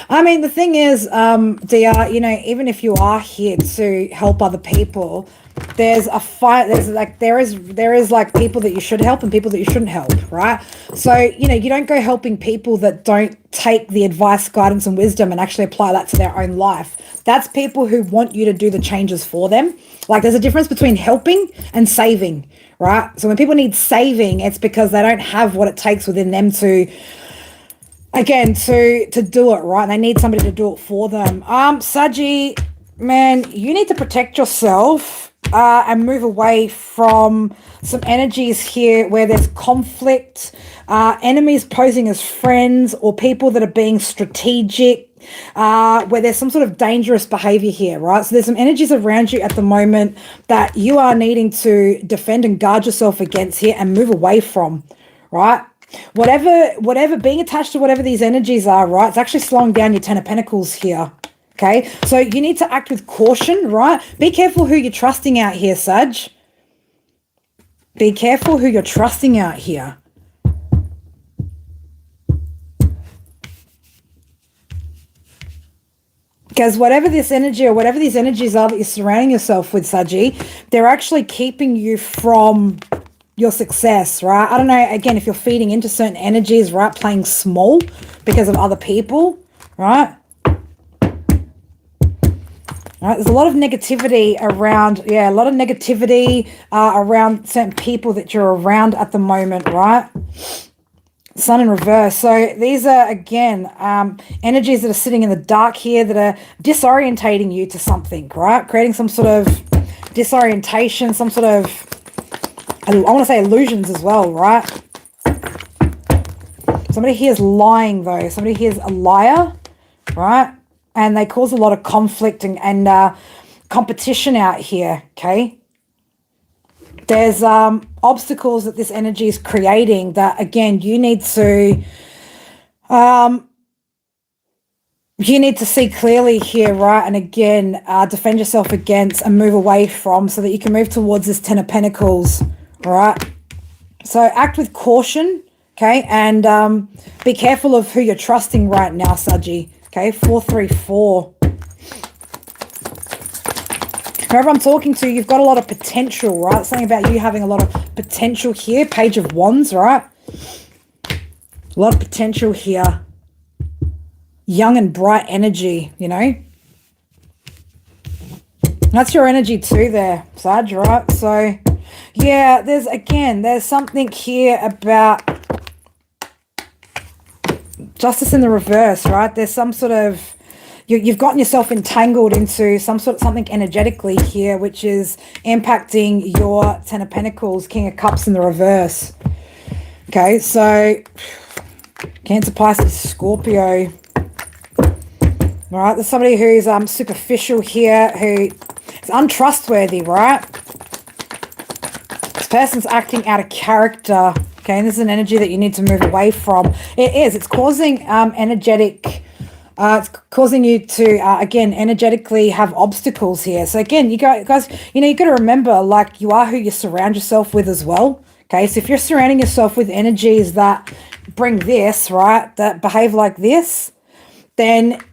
I mean, the thing is, DR, you know, even if you are here to help other people, there's a fight. There is like people that you should help and people that you shouldn't help, right? So, you know, you don't go helping people that don't take the advice, guidance, and wisdom and actually apply that to their own life. That's people who want you to do the changes for them. Like, there's a difference between helping and saving, right? So when people need saving, it's because they don't have what it takes within them to, again, to do it, right? They need somebody to do it for them. Saji, man, you need to protect yourself and move away from some energies here where there's conflict, enemies posing as friends, or people that are being strategic, where there's some sort of dangerous behavior here, right? So there's some energies around you at the moment that you are needing to defend and guard yourself against here and move away from, right? Whatever being attached to whatever these energies are, right? It's actually slowing down your Ten of Pentacles here. Okay, so you need to act with caution, right? Be careful who you're trusting out here, Sag. Be careful who you're trusting out here. Because whatever this energy or whatever these energies are that you're surrounding yourself with, Saji, they're actually keeping you from your success, right? I don't know, again, if you're feeding into certain energies, right? Playing small because of other people, right? All right, there's a lot of negativity around, yeah, a lot of negativity around certain people that you're around at the moment, right? Sun in reverse. So these are, again, energies that are sitting in the dark here that are disorientating you to something, right? Creating some sort of disorientation, some sort of, I want to say illusions as well, right? Somebody here is lying, though. Somebody here is a liar, right? And they cause a lot of conflict and competition out here, okay? There's obstacles that this energy is creating that, again, you need to see clearly here, right? And again, defend yourself against and move away from so that you can move towards this Ten of Pentacles, all right? So act with caution, okay? And be careful of who you're trusting right now, Saji. Okay, 434. Whoever I'm talking to, you've got a lot of potential, right? Something about you having a lot of potential here. Page of Wands, right? A lot of potential here. Young and bright energy, you know? That's your energy too there, Sag, right? So, yeah, there's something here about Justice in the reverse, right? There's some sort of, you've gotten yourself entangled into something energetically here, which is impacting your Ten of Pentacles, King of Cups in the reverse. Okay, so Cancer, Pisces, Scorpio. All right, there's somebody who's superficial here, who is untrustworthy, right? This person's acting out of character. Okay, and this is an energy that you need to move away from. It's causing it's causing you to, again, energetically have obstacles here. So again, you guys, you know, you got to remember, like, you are who you surround yourself with as well. Okay, so if you're surrounding yourself with energies that bring this, right, that behave like this, then,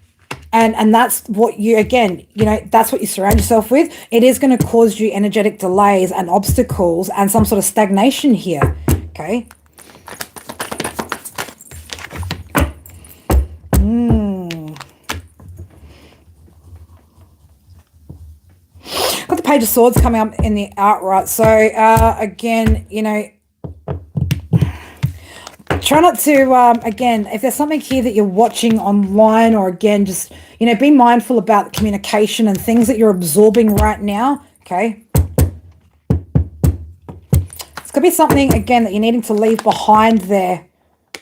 and that's what you, again, you know, that's what you surround yourself with. It is going to cause you energetic delays and obstacles and some sort of stagnation here. Okay. Page of Swords coming up in the outright. So, again, you know, try not to, again, if there's something here that you're watching online, or again, just, you know, be mindful about communication and things that you're absorbing right now, okay? It's going to be something, again, that you're needing to leave behind there,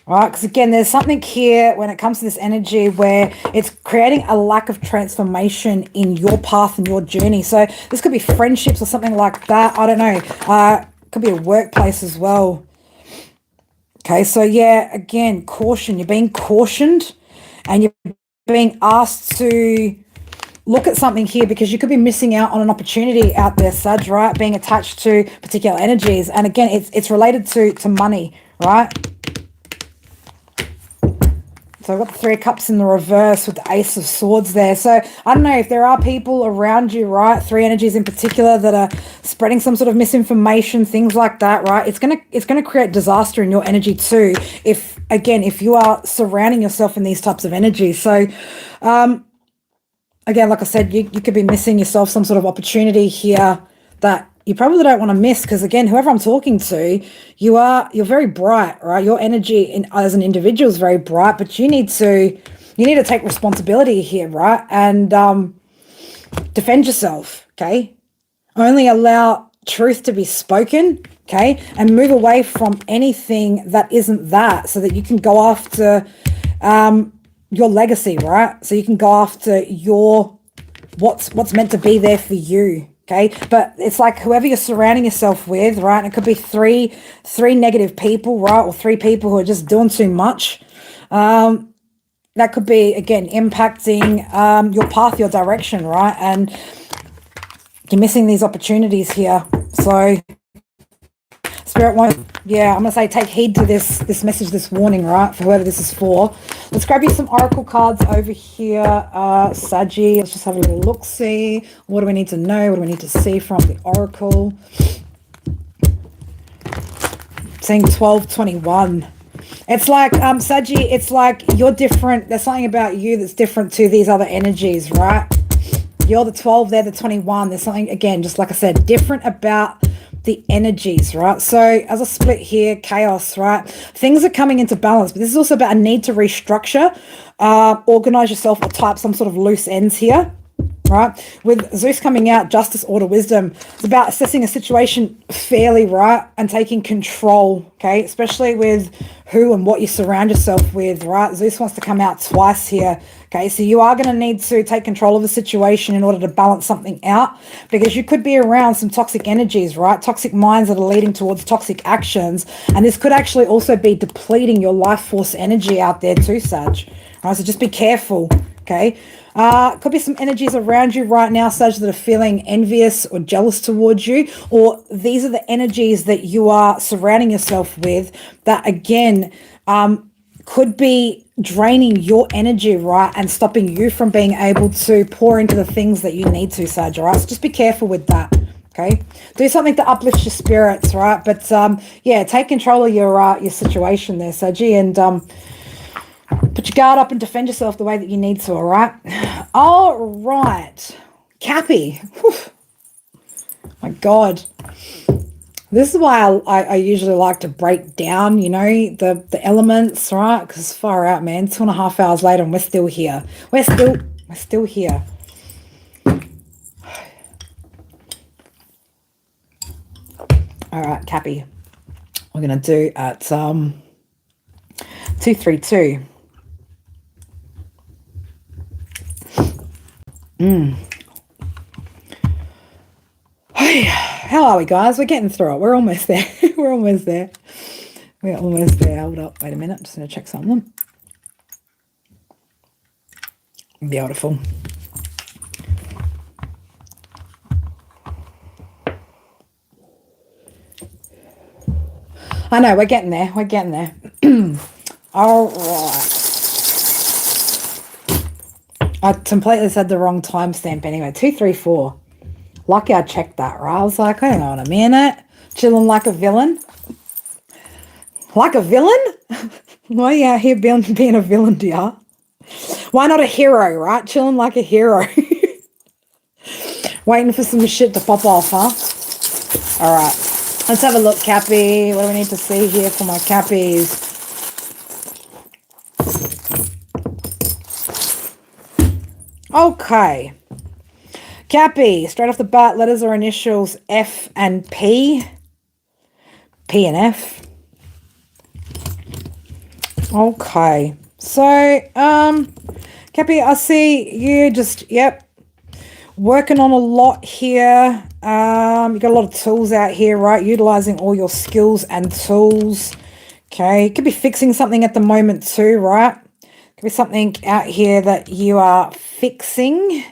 right? Because, again, there's something here when it comes to this energy where it's creating a lack of transformation in your path and your journey. So this could be friendships or something like that. I don't know. Could be a workplace as well. Okay, so yeah, again, caution. You're being cautioned and you're being asked to look at something here because you could be missing out on an opportunity out there, Sag, right? Being attached to particular energies. And again, it's related to money, right? So I've got the Three of Cups in the reverse with the Ace of Swords there. So I don't know if there are people around you, right? Three energies in particular that are spreading some sort of misinformation, things like that, right? It's gonna create disaster in your energy too. If you are surrounding yourself in these types of energies. So again, like I said, you could be missing yourself some sort of opportunity here that you probably don't want to miss, because again, whoever I'm talking to, you're very bright, right? Your energy as an individual is very bright, but you need to take responsibility here, right? And defend yourself, okay? Only allow truth to be spoken, okay? And move away from anything that isn't that, so that you can go after your legacy, right? So you can go after what's meant to be there for you. Okay, but it's like whoever you're surrounding yourself with, right? And it could be three negative people, right? Or three people who are just doing too much. That could be, again, impacting your path, your direction, right? And you're missing these opportunities here. So Spirit won't, yeah, I'm going to say take heed to this message, this warning, right? For whoever this is for. Let's grab you some oracle cards over here, Saggy. Let's just have a little look-see. What do we need to know? What do we need to see from the oracle? Saying 1221. It's like, Saggy, it's like you're different. There's something about you that's different to these other energies, right? You're the 12, they're the 21. There's something, again, just like I said, different about the energies, right? So as a split here, chaos, right? Things are coming into balance, but this is also about a need to restructure, organize yourself, or type some sort of loose ends here, right? With Zeus coming out, justice, order, wisdom. It's about assessing a situation fairly, right? And taking control, okay? Especially with who and what you surround yourself with, right? Zeus wants to come out twice here, okay? So you are going to need to take control of the situation in order to balance something out, because you could be around some toxic energies, right? Toxic minds that are leading towards toxic actions. And this could actually also be depleting your life force energy out there too, Sag. All right, so just be careful, okay? Could be some energies around you right now, Sag, that are feeling envious or jealous towards you, or these are the energies that you are surrounding yourself with that, again, could be draining your energy, right, and stopping you from being able to pour into the things that you need to, Sag, all right? So just be careful with that, okay? Do something to uplift your spirits, right? But, yeah, take control of your situation there, Saggy, and put your guard up and defend yourself the way that you need to, all right? All right. Cappy. Whew. My God. This is why I usually like to break down, you know, the elements, right? Because far out, man. 2.5 hours later and we're still here. We're still here. All right, Cappy. We're going to do at 232. Hey, how are we, guys? We're getting through it. We're almost there. We're almost there. We're almost there. Hold up. Wait a minute. I'm just going to check something. Beautiful. I know. We're getting there. We're getting there. All right. I completely said the wrong timestamp anyway. 234. Lucky I checked that, right? I was like, hang on a minute. Chilling like a villain. Like a villain? Why are you out here being a villain, dear? Why not a hero, right? Chilling like a hero. Waiting for some shit to pop off, huh? All right. Let's have a look, Cappy. What do we need to see here for my Cappies? Okay. Cappy, straight off the bat, letters or initials F and P. P and F. Okay. So, Cappy, I see you just, yep, working on a lot here. You got a lot of tools out here, right? Utilizing all your skills and tools. Okay. Could be fixing something at the moment too, right? Could be something out here that you are fixing.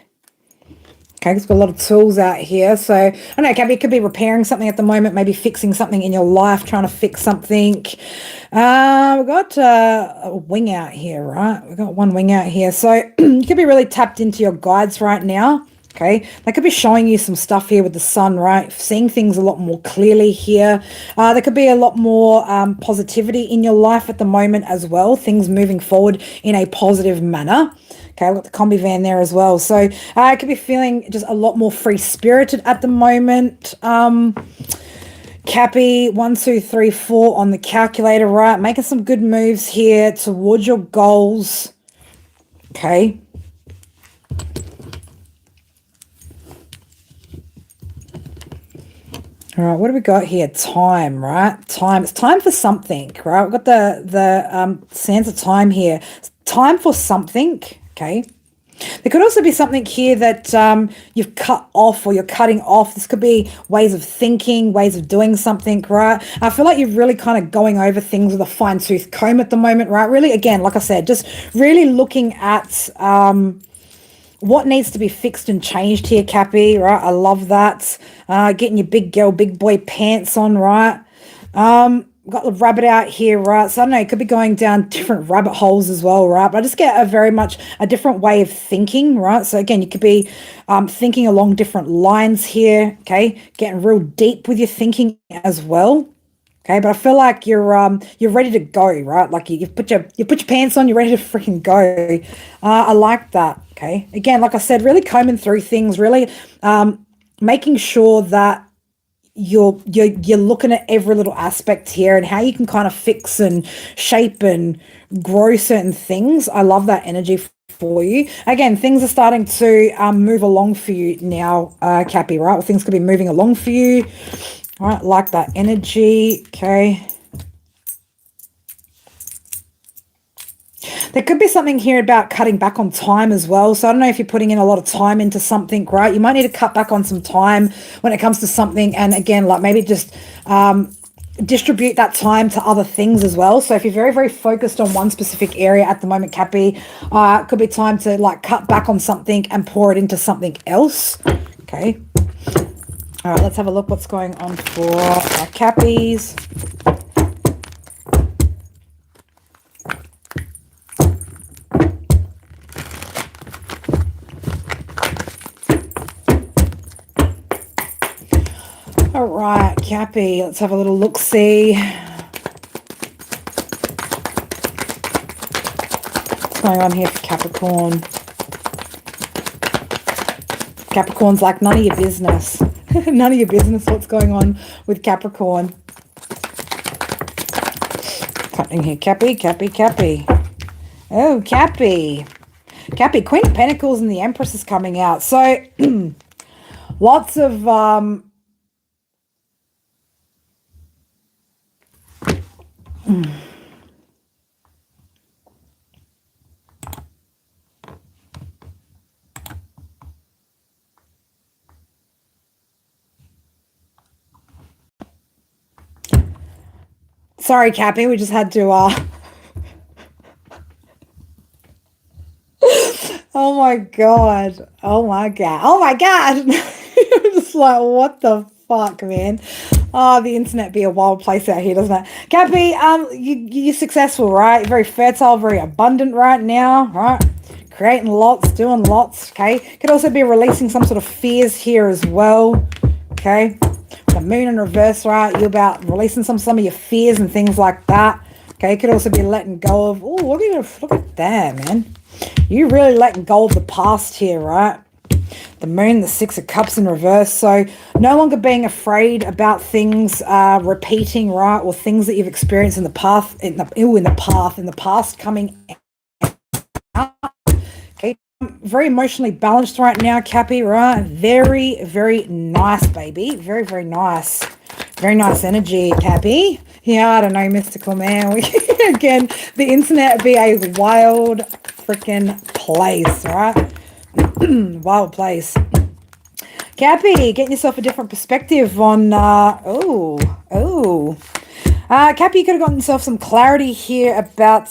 Okay, it's got a lot of tools out here. So, I don't know, Cappy, it could be repairing something at the moment, maybe fixing something in your life, trying to fix something. We've got a wing out here, right? We've got one wing out here. So, you could be really tapped into your guides right now. Okay, they could be showing you some stuff here with the sun, right? Seeing things a lot more clearly here. There could be a lot more positivity in your life at the moment as well. Things moving forward in a positive manner. Okay, I've got the combi van there as well. So I could be feeling just a lot more free-spirited at the moment. Cappy, 1, 2, 3, 4 on the calculator, right? Making some good moves here towards your goals. Okay. All right, what do we got here? Time, right? Time. It's time for something, right? We've got the sands of time here. It's time for something, okay? There could also be something here that you've cut off or you're cutting off. This could be ways of thinking, ways of doing something, right? I feel like you're really kind of going over things with a fine-tooth comb at the moment, right? Really, again, like I said, just really looking at what needs to be fixed and changed here, Cappy, right? I love that. Getting your big girl, big boy pants on, right? Got the rabbit out here, right? So I don't know, it could be going down different rabbit holes as well, right? But I just get a very much a different way of thinking, right? So again, you could be thinking along different lines here, okay? Getting real deep with your thinking as well. Okay, but I feel like you're ready to go, right? Like you put your pants on, you're ready to freaking go. I like that. Okay, again, like I said, really combing through things, really making sure that you're looking at every little aspect here and how you can kind of fix and shape and grow certain things. I love that energy for you. Again, things are starting to move along for you now, Cappy, right? Well, things could be moving along for you. All right, like that energy, okay. There could be something here about cutting back on time as well. So I don't know if you're putting in a lot of time into something, right? You might need to cut back on some time when it comes to something. And again, like maybe just distribute that time to other things as well. So if you're very, very focused on one specific area at the moment, Cappy, it could be time to like cut back on something and pour it into something else, okay. All right, let's have a look what's going on for our Cappies. All right, Cappy, let's have a little look-see. What's going on here for Capricorn? Capricorn's like none of your business. None of your business what's going on with Capricorn. Something here, Cappy, Cappy, Cappy. Oh, Cappy. Cappy, Queen of Pentacles and the Empress is coming out. So, lots of... Sorry, Cappy, we just had to, oh my God. Oh my God. Oh my God. Just like, what the fuck, man? Oh, the internet be a wild place out here, doesn't it? Cappy, you're successful, right? You're very fertile, very abundant right now, right? Creating lots, doing lots, okay? Could also be releasing some sort of fears here as well, okay? The moon in reverse, right? You're about releasing some of your fears and things like that. Okay, it could also be letting go of, oh, look at that, man. You really letting go of the past here, right? The Moon, the Six of Cups in reverse. So no longer being afraid about things repeating, right? Or things that you've experienced in the past, in the past coming out. Okay. Very emotionally balanced right now, Cappy, right? Very, very nice, baby. Very, very nice. Very nice energy, Cappy. Yeah, I don't know, mystical man. Again, the internet be a wild freaking place, right? Wild place. Cappy, getting yourself a different perspective on, Cappy, you could have gotten yourself some clarity here about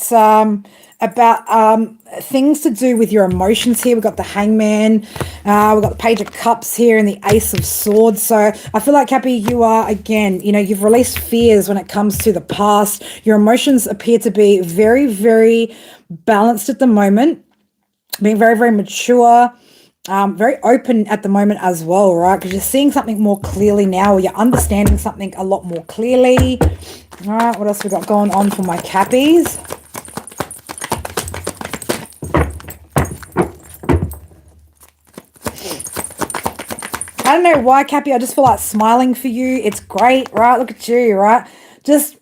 things to do with your emotions here. We've got the Hangman, we've got the Page of Cups here and the Ace of Swords. So I feel like, Cappy, you are, again, you know, you've released fears when it comes to the past. Your emotions appear to be very, very balanced at the moment, being very, very mature, very open at the moment as well, right? Because you're seeing something more clearly now, or you're understanding something a lot more clearly. All right, what else we got going on for my Cappies? I don't know why, Cappy, I just feel like smiling for you. It's great, right? Look at you, right? Just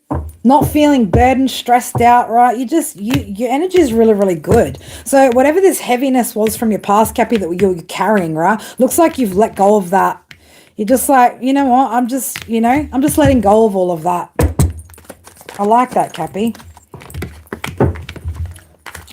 not feeling burdened, stressed out, right? Your energy is really, really good. So whatever this heaviness was from your past, Cappy, that you're carrying, right? Looks like you've let go of that. You're just like, you know what? I'm just letting go of all of that. I like that, Cappy.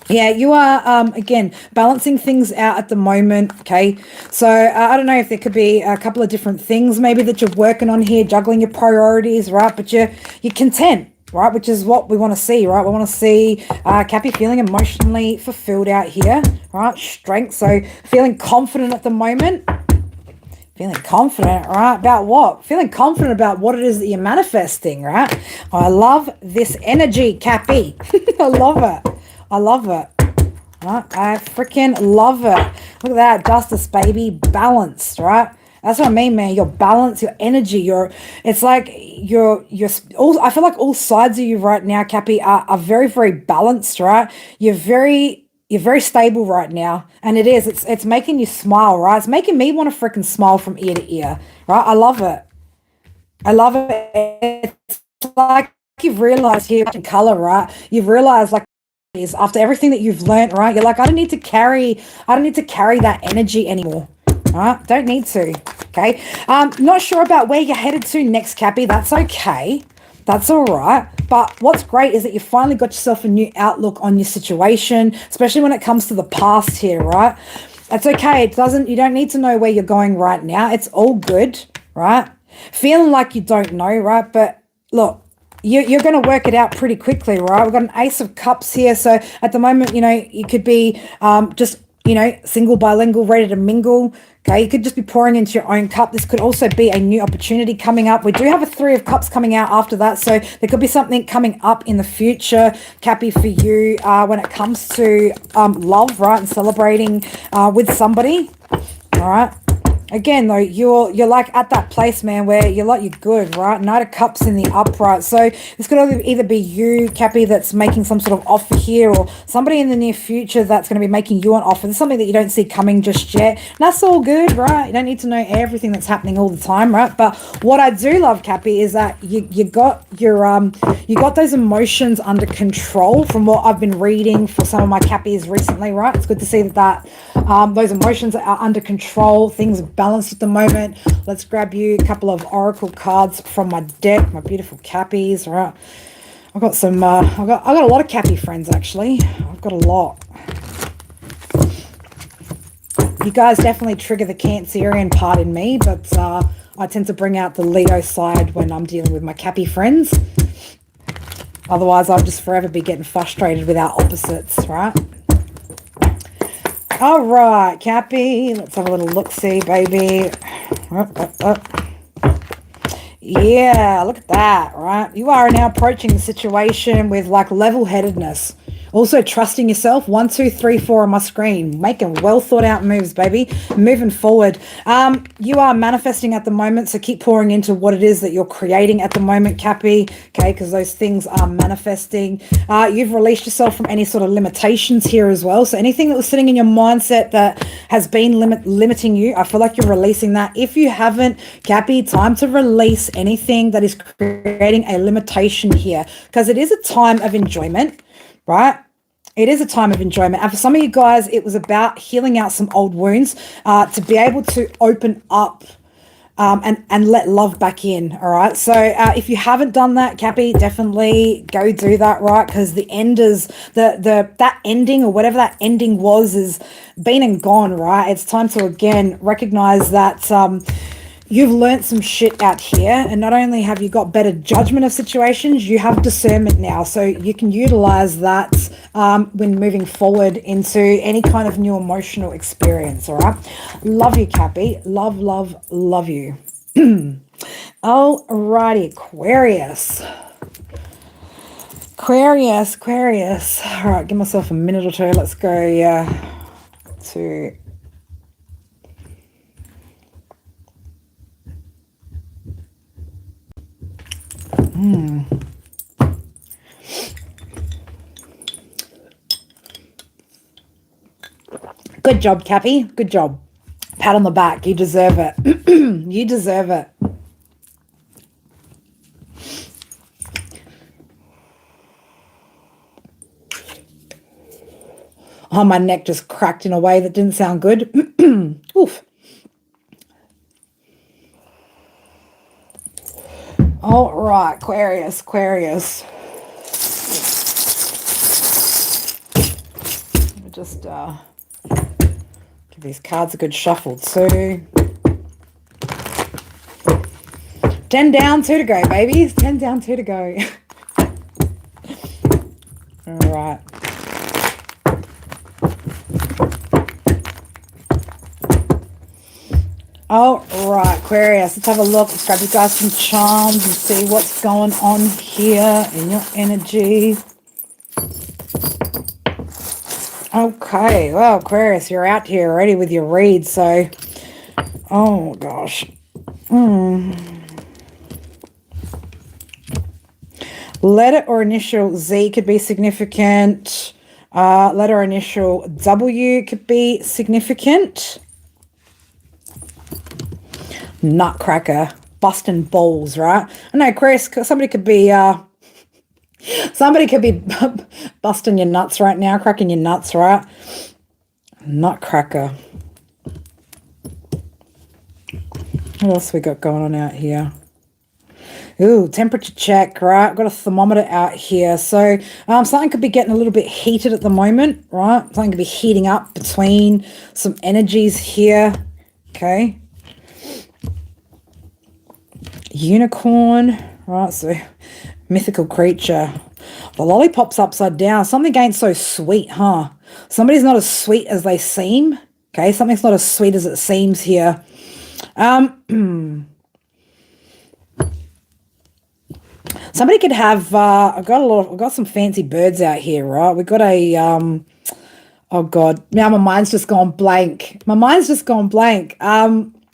Yeah, you are, again, balancing things out at the moment, okay? So I don't know if there could be a couple of different things maybe that you're working on here, juggling your priorities, right? But you're content, right? Which is what we want to see, right? We want to see Cappy feeling emotionally fulfilled out here, right? Strength, so feeling confident at the moment. Feeling confident, right? About what? Feeling confident about what it is that you're manifesting, right? I love this energy, Cappy. I love it. I love it. Right? I freaking love it. Look at that. Justice, baby. Balanced, right? That's what I mean, man. Your balance, your energy, it's like I feel like all sides of you right now, Cappy, are very, very balanced, right? You're very stable right now. And it's making you smile, right? It's making me want to freaking smile from ear to ear, right? I love it. I love it. It's like you've realized here in color, right? You've realized, like, is after everything that you've learned, right? You're like, I don't need to carry that energy anymore. Right? Don't need to. Okay. Not sure about where you're headed to next, Cappy. That's okay. That's all right. But what's great is that you finally got yourself a new outlook on your situation, especially when it comes to the past here, right? That's okay. You don't need to know where you're going right now. It's all good, right? Feeling like you don't know, right? But look, you're going to work it out pretty quickly, right? We've got an Ace of Cups here. So at the moment, you know, you could be just, you know, single, bilingual, ready to mingle. Okay, you could just be pouring into your own cup. This could also be a new opportunity coming up. We do have a Three of Cups coming out after that. So there could be something coming up in the future, Cappy, for you when it comes to love, right? And celebrating with somebody. All right. Again, though, you're like at that place, man, where you're good, right? Knight of Cups in the upright. So this could either be you, Cappy, that's making some sort of offer here, or somebody in the near future that's going to be making you an offer. There's something that you don't see coming just yet. And that's all good, right? You don't need to know everything that's happening all the time, right? But what I do love, Cappy, is that you got those emotions under control from what I've been reading for some of my Cappies recently, right? It's good to see that those emotions are under control. Things are balanced at the moment. Let's grab you a couple of oracle cards from my deck, my beautiful Cappies, right? I've got some I've got a lot of Cappy friends, actually. I've got a lot. You guys definitely trigger the Cancerian part in me, but I tend to bring out the Leo side when I'm dealing with my Cappy friends. Otherwise, I'll just forever be getting frustrated with our opposites, right? All right, Cappy, let's have a little look-see, baby. Yeah, look at that, right? You are now approaching the situation with, like, level-headedness, Also trusting yourself. 1, 2, 3, 4 on my screen. Making well thought out moves, baby. Moving forward. You are manifesting at the moment, so keep pouring into what it is that you're creating at the moment, Cappy. Okay, because those things are manifesting. You've released yourself from any sort of limitations here as well. So anything that was sitting in your mindset that has been limiting you, I feel like you're releasing that. If you haven't, Cappy, time to release anything that is creating a limitation here, because it is a time of enjoyment, right? It is a time of enjoyment. And for some of you guys, it was about healing out some old wounds to be able to open up and let love back in. All right. So if you haven't done that, Cappy, definitely go do that, right? Because the end is that ending, or whatever that ending was, is been and gone, right? It's time to again recognize that you've learned some shit out here, and not only have you got better judgment of situations, you have discernment now, so you can utilize that when moving forward into any kind of new emotional experience. All right, love you, Cappy. Love, love, love you. Alrighty, Aquarius. Aquarius. All right, give myself a minute or two. Let's go to Good job, Cappy. Good job. Pat on the back. You deserve it. You deserve it. Oh, my neck just cracked in a way that didn't sound good. Oof. All right, Aquarius. Let me just give these cards a good shuffle too. 10 down, 2 to go, babies. 10 down, 2 to go. All right. All right, Aquarius, let's have a look. Let's grab you guys some charms and see what's going on here in your energy. Okay, well, Aquarius, you're out here already with your read, so, oh gosh. Letter or initial Z could be significant. Letter or initial W could be significant. Nutcracker, busting balls, right? I know, Chris, somebody could be busting your nuts right now, cracking your nuts, right? Nutcracker. What else we got going on out here? Ooh, temperature check, right? Got a thermometer out here. So something could be getting a little bit heated at the moment, right? Something could be heating up between some energies here. Okay. Unicorn, right? So mythical creature. The lollipop's upside down. Something ain't so sweet, huh? Somebody's not as sweet as they seem. Okay, something's not as sweet as it seems here. Somebody could have I've got some fancy birds out here, right? We've got a oh god, now my mind's just gone blank.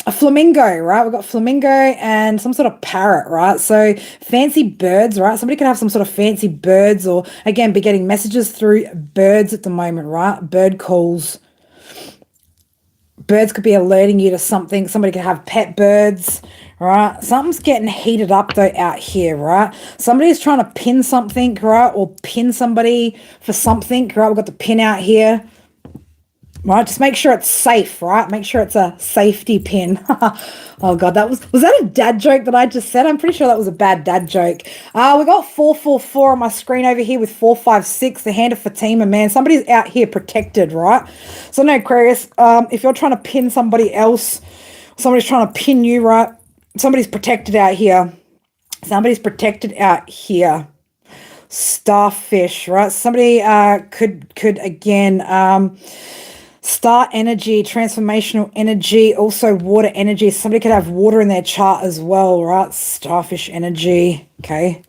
A flamingo, right? We've got flamingo and some sort of parrot, right? So fancy birds, right? Somebody could have some sort of fancy birds, or again, be getting messages through birds at the moment, right? Bird calls. Birds could be alerting you to something. Somebody could have pet birds, right? Something's getting heated up though out here, right? Somebody's trying to pin something, right? Or pin somebody for something, right? We've got the pin out here. Right, just make sure it's safe, right? Make sure it's a safety pin. Oh God, was that a dad joke that I just said? I'm pretty sure that was a bad dad joke. We got 444 on my screen over here with 456, the hand of Fatima, man. Somebody's out here protected, right? So no, Aquarius, if you're trying to pin somebody else, somebody's trying to pin you, right? Somebody's protected out here. Starfish, right? Somebody could again star energy, transformational energy, also water energy. Somebody could have water in their chart as well, right? Starfish energy, okay?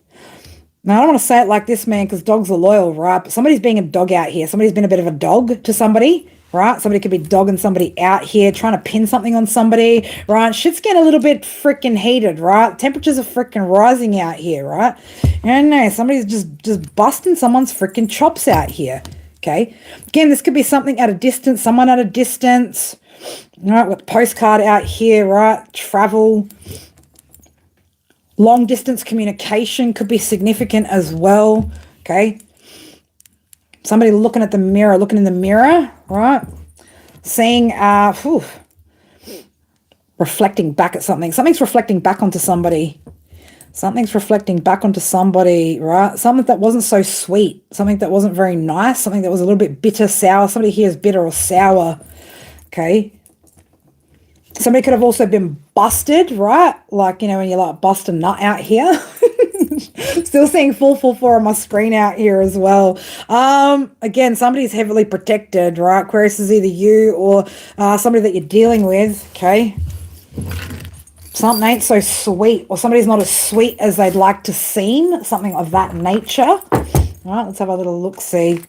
Now, I don't want to say it like this, man, because dogs are loyal, right? But somebody's being a dog out here. Somebody's been a bit of a dog to somebody, right? Somebody could be dogging somebody out here, trying to pin something on somebody, right? Shit's getting a little bit freaking heated, right? Temperatures are freaking rising out here, right? And no, somebody's just busting someone's freaking chops out here, okay? Again, this could be something at a distance, someone at a distance, right? With postcard out here, right? Travel. Long distance communication could be significant as well, okay? Somebody looking at the mirror, looking in the mirror, right? Seeing, reflecting back at something. Something's reflecting back onto somebody. Something's reflecting back onto somebody, right? Something that wasn't so sweet. Something that wasn't very nice. Something that was a little bit bitter, sour. Somebody here is bitter or sour, okay? Somebody could have also been busted, right? Like, you know, when you like bust a nut out here. Still seeing 444 on my screen out here as well. Again, somebody's heavily protected, right? Aquarius is either you or somebody that you're dealing with, okay? Something ain't so sweet, or somebody's not as sweet as they'd like to seem, something of that nature. All right, let's have a little look-see.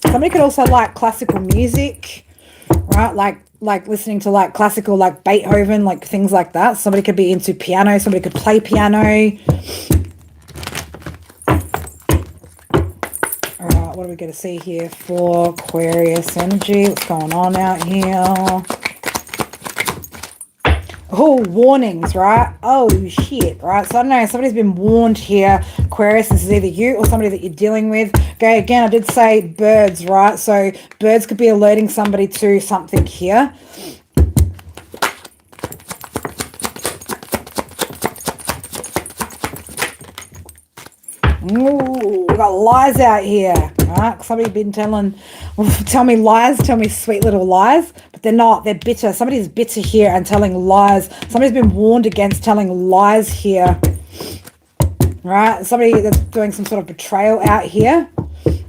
Somebody could also like classical music, right? Like listening to like classical, like Beethoven, like things like that. Somebody could be into piano. Somebody could play piano. All right, what are we going to see here for Aquarius energy? What's going on out here? Oh, warnings, right? Oh, shit, right? So, I don't know, somebody's been warned here. Aquarius, this is either you or somebody that you're dealing with. Okay, again, I did say birds, right? So, birds could be alerting somebody to something here. Ooh, we got lies out here, right? Somebody's been tell me lies, tell me sweet little lies, but they're not, they're bitter. Somebody's bitter here and telling lies. Somebody's been warned against telling lies here, right? Somebody that's doing some sort of betrayal out here.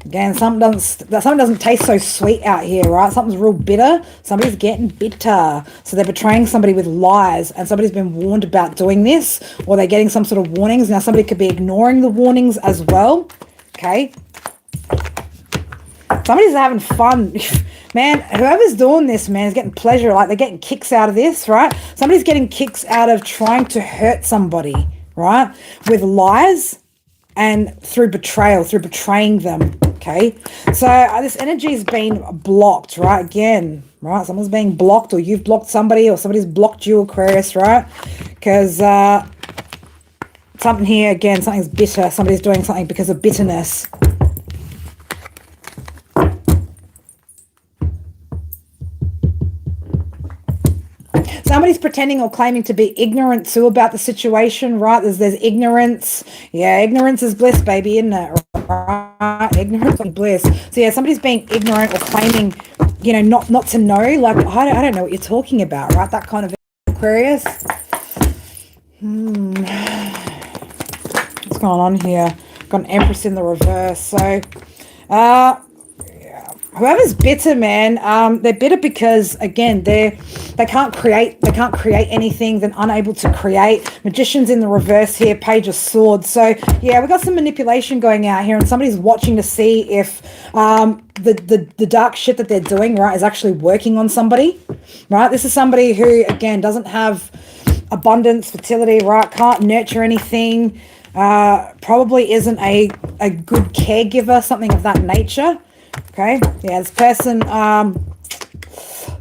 Again, something doesn't taste so sweet out here, right? Something's real bitter. Somebody's getting bitter. So they're betraying somebody with lies, and somebody's been warned about doing this, or they're getting some sort of warnings. Now, somebody could be ignoring the warnings as well, okay? Somebody's having fun. Man, whoever's doing this, man, is getting pleasure. Like, they're getting kicks out of this, right? Somebody's getting kicks out of trying to hurt somebody, right? With lies and through betrayal, through betraying them, okay? So this energy is being blocked, right? Again, right? Someone's being blocked, or you've blocked somebody, or somebody's blocked you, Aquarius, right? Because something here, again, something's bitter. Somebody's doing something because of bitterness. Somebody's pretending or claiming to be ignorant too about the situation, right? There's ignorance. Yeah, ignorance is bliss, baby, isn't it? Right? Ignorance is bliss. So yeah, somebody's being ignorant or claiming, you know, not to know. Like, I don't know what you're talking about, right? That kind of Aquarius. What's going on here? Got an Empress in the reverse. So, whoever's bitter, man, they're bitter because, again, they can't create anything. They're unable to create. Magician's in the reverse here, Page of Swords. So yeah, we got some manipulation going out here, and somebody's watching to see if the dark shit that they're doing, right, is actually working on somebody, right? This is somebody who, again, doesn't have abundance, fertility, right? Can't nurture anything. Probably isn't a good caregiver, something of that nature. Okay, yeah, this person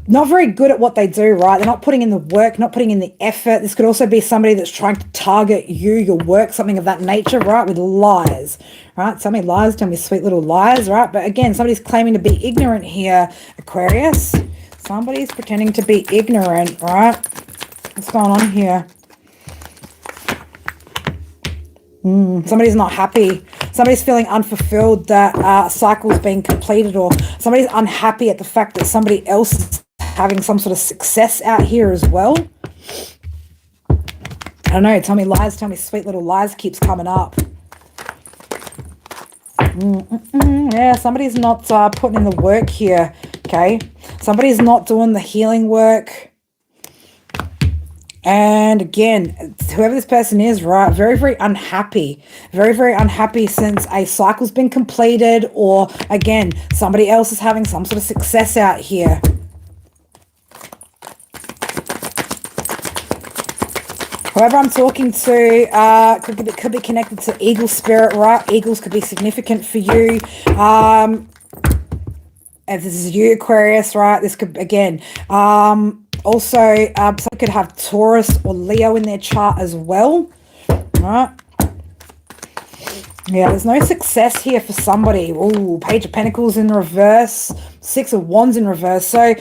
not very good at what they do, right? They're not putting in the work, not putting in the effort. This could also be somebody that's trying to target you, your work, something of that nature, right? With lies, right? Tell me lies, tell me sweet little lies, right? But again, somebody's claiming to be ignorant here, Aquarius. Somebody's pretending to be ignorant, right? What's going on here? Somebody's not happy. Somebody's feeling unfulfilled that cycle's being completed, or somebody's unhappy at the fact that somebody else is having some sort of success out here as well. I don't know. Tell me lies. Tell me sweet little lies keeps coming up. Yeah, somebody's not putting in the work here, okay? Somebody's not doing the healing work. And again, whoever this person is, right, very, very unhappy. Very, very unhappy since a cycle's been completed, or, again, somebody else is having some sort of success out here. Whoever I'm talking to could be connected to eagle spirit, right? Eagles could be significant for you. If this is you, Aquarius, right? This could, again, also, some could have Taurus or Leo in their chart as well, right? Yeah, there's no success here for somebody. Ooh, Page of Pentacles in reverse, Six of Wands in reverse. So,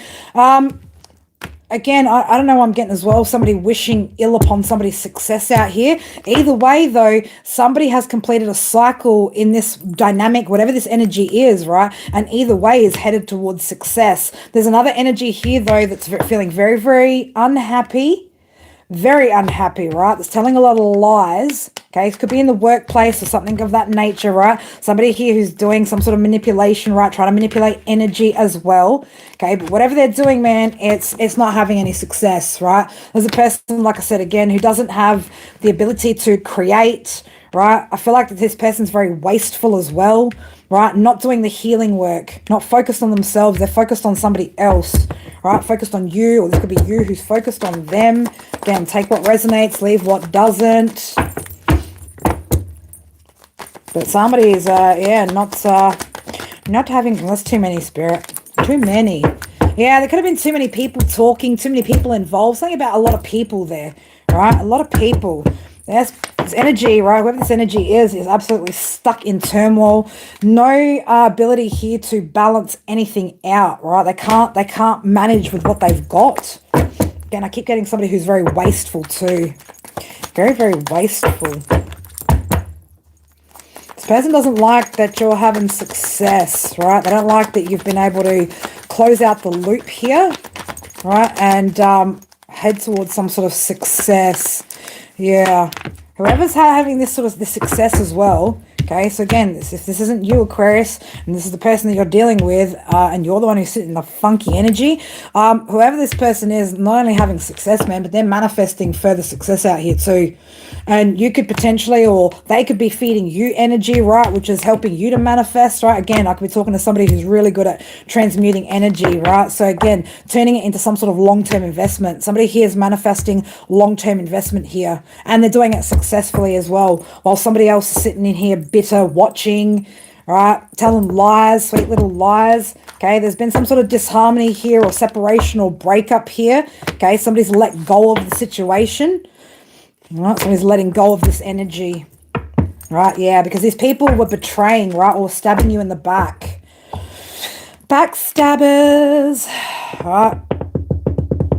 again, I don't know what I'm getting as well. Somebody wishing ill upon somebody's success out here. Either way, though, somebody has completed a cycle in this dynamic, whatever this energy is, right? And either way is headed towards success. There's another energy here, though, that's feeling very, very unhappy. Very unhappy, right? That's telling a lot of lies. Okay, it could be in the workplace or something of that nature, right? Somebody here who's doing some sort of manipulation, right? Trying to manipulate energy as well. Okay, but whatever they're doing, man, it's not having any success, right? There's a person, like I said again, who doesn't have the ability to create, right? I feel like that this person's very wasteful as well, right? Not doing the healing work, not focused on themselves. They're focused on somebody else, right? Focused on you, or this could be you who's focused on them. Again, take what resonates, leave what doesn't. But somebody is, yeah, not having, that's too many, Spirit. Too many. Yeah, there could have been too many people talking, too many people involved. Something about a lot of people there, right? A lot of people. There's this energy, right? Whoever this energy is absolutely stuck in turmoil. No ability here to balance anything out, right? They can't manage with what they've got. Again, I keep getting somebody who's very wasteful too. Very, very wasteful. This person doesn't like that you're having success, right? They don't like that you've been able to close out the loop here, right? And head towards some sort of success. Yeah. Whoever's having this success as well. Okay, so again, if this isn't you, Aquarius, and this is the person that you're dealing with, and you're the one who's sitting in the funky energy, whoever this person is, not only having success, man, but they're manifesting further success out here too. And you could potentially, or they could be feeding you energy, right, which is helping you to manifest, right? Again, I could be talking to somebody who's really good at transmuting energy, right? So again, turning it into some sort of long-term investment. Somebody here is manifesting long-term investment here, and they're doing it successfully as well, while somebody else is sitting in here bitter, watching, right, telling lies, sweet little lies. Okay, there's been some sort of disharmony here, or separation, or breakup here. Okay, somebody's let go of the situation. Right, somebody's letting go of this energy. Right, yeah, because these people were betraying, right, or stabbing you in the back. Backstabbers. Right.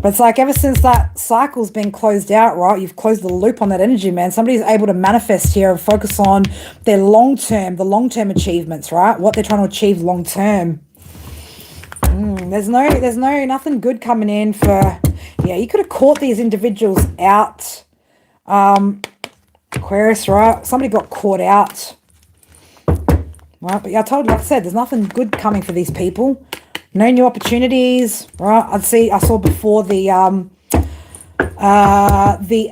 But it's like ever since that cycle's been closed out, right, you've closed the loop on that energy, man. Somebody's able to manifest here and focus on their the long-term achievements, right? What they're trying to achieve long-term. There's nothing good coming in for, yeah, you could have caught these individuals out. Aquarius, right? Somebody got caught out. Right, but yeah, like I said, there's nothing good coming for these people. No new opportunities, right? I saw before the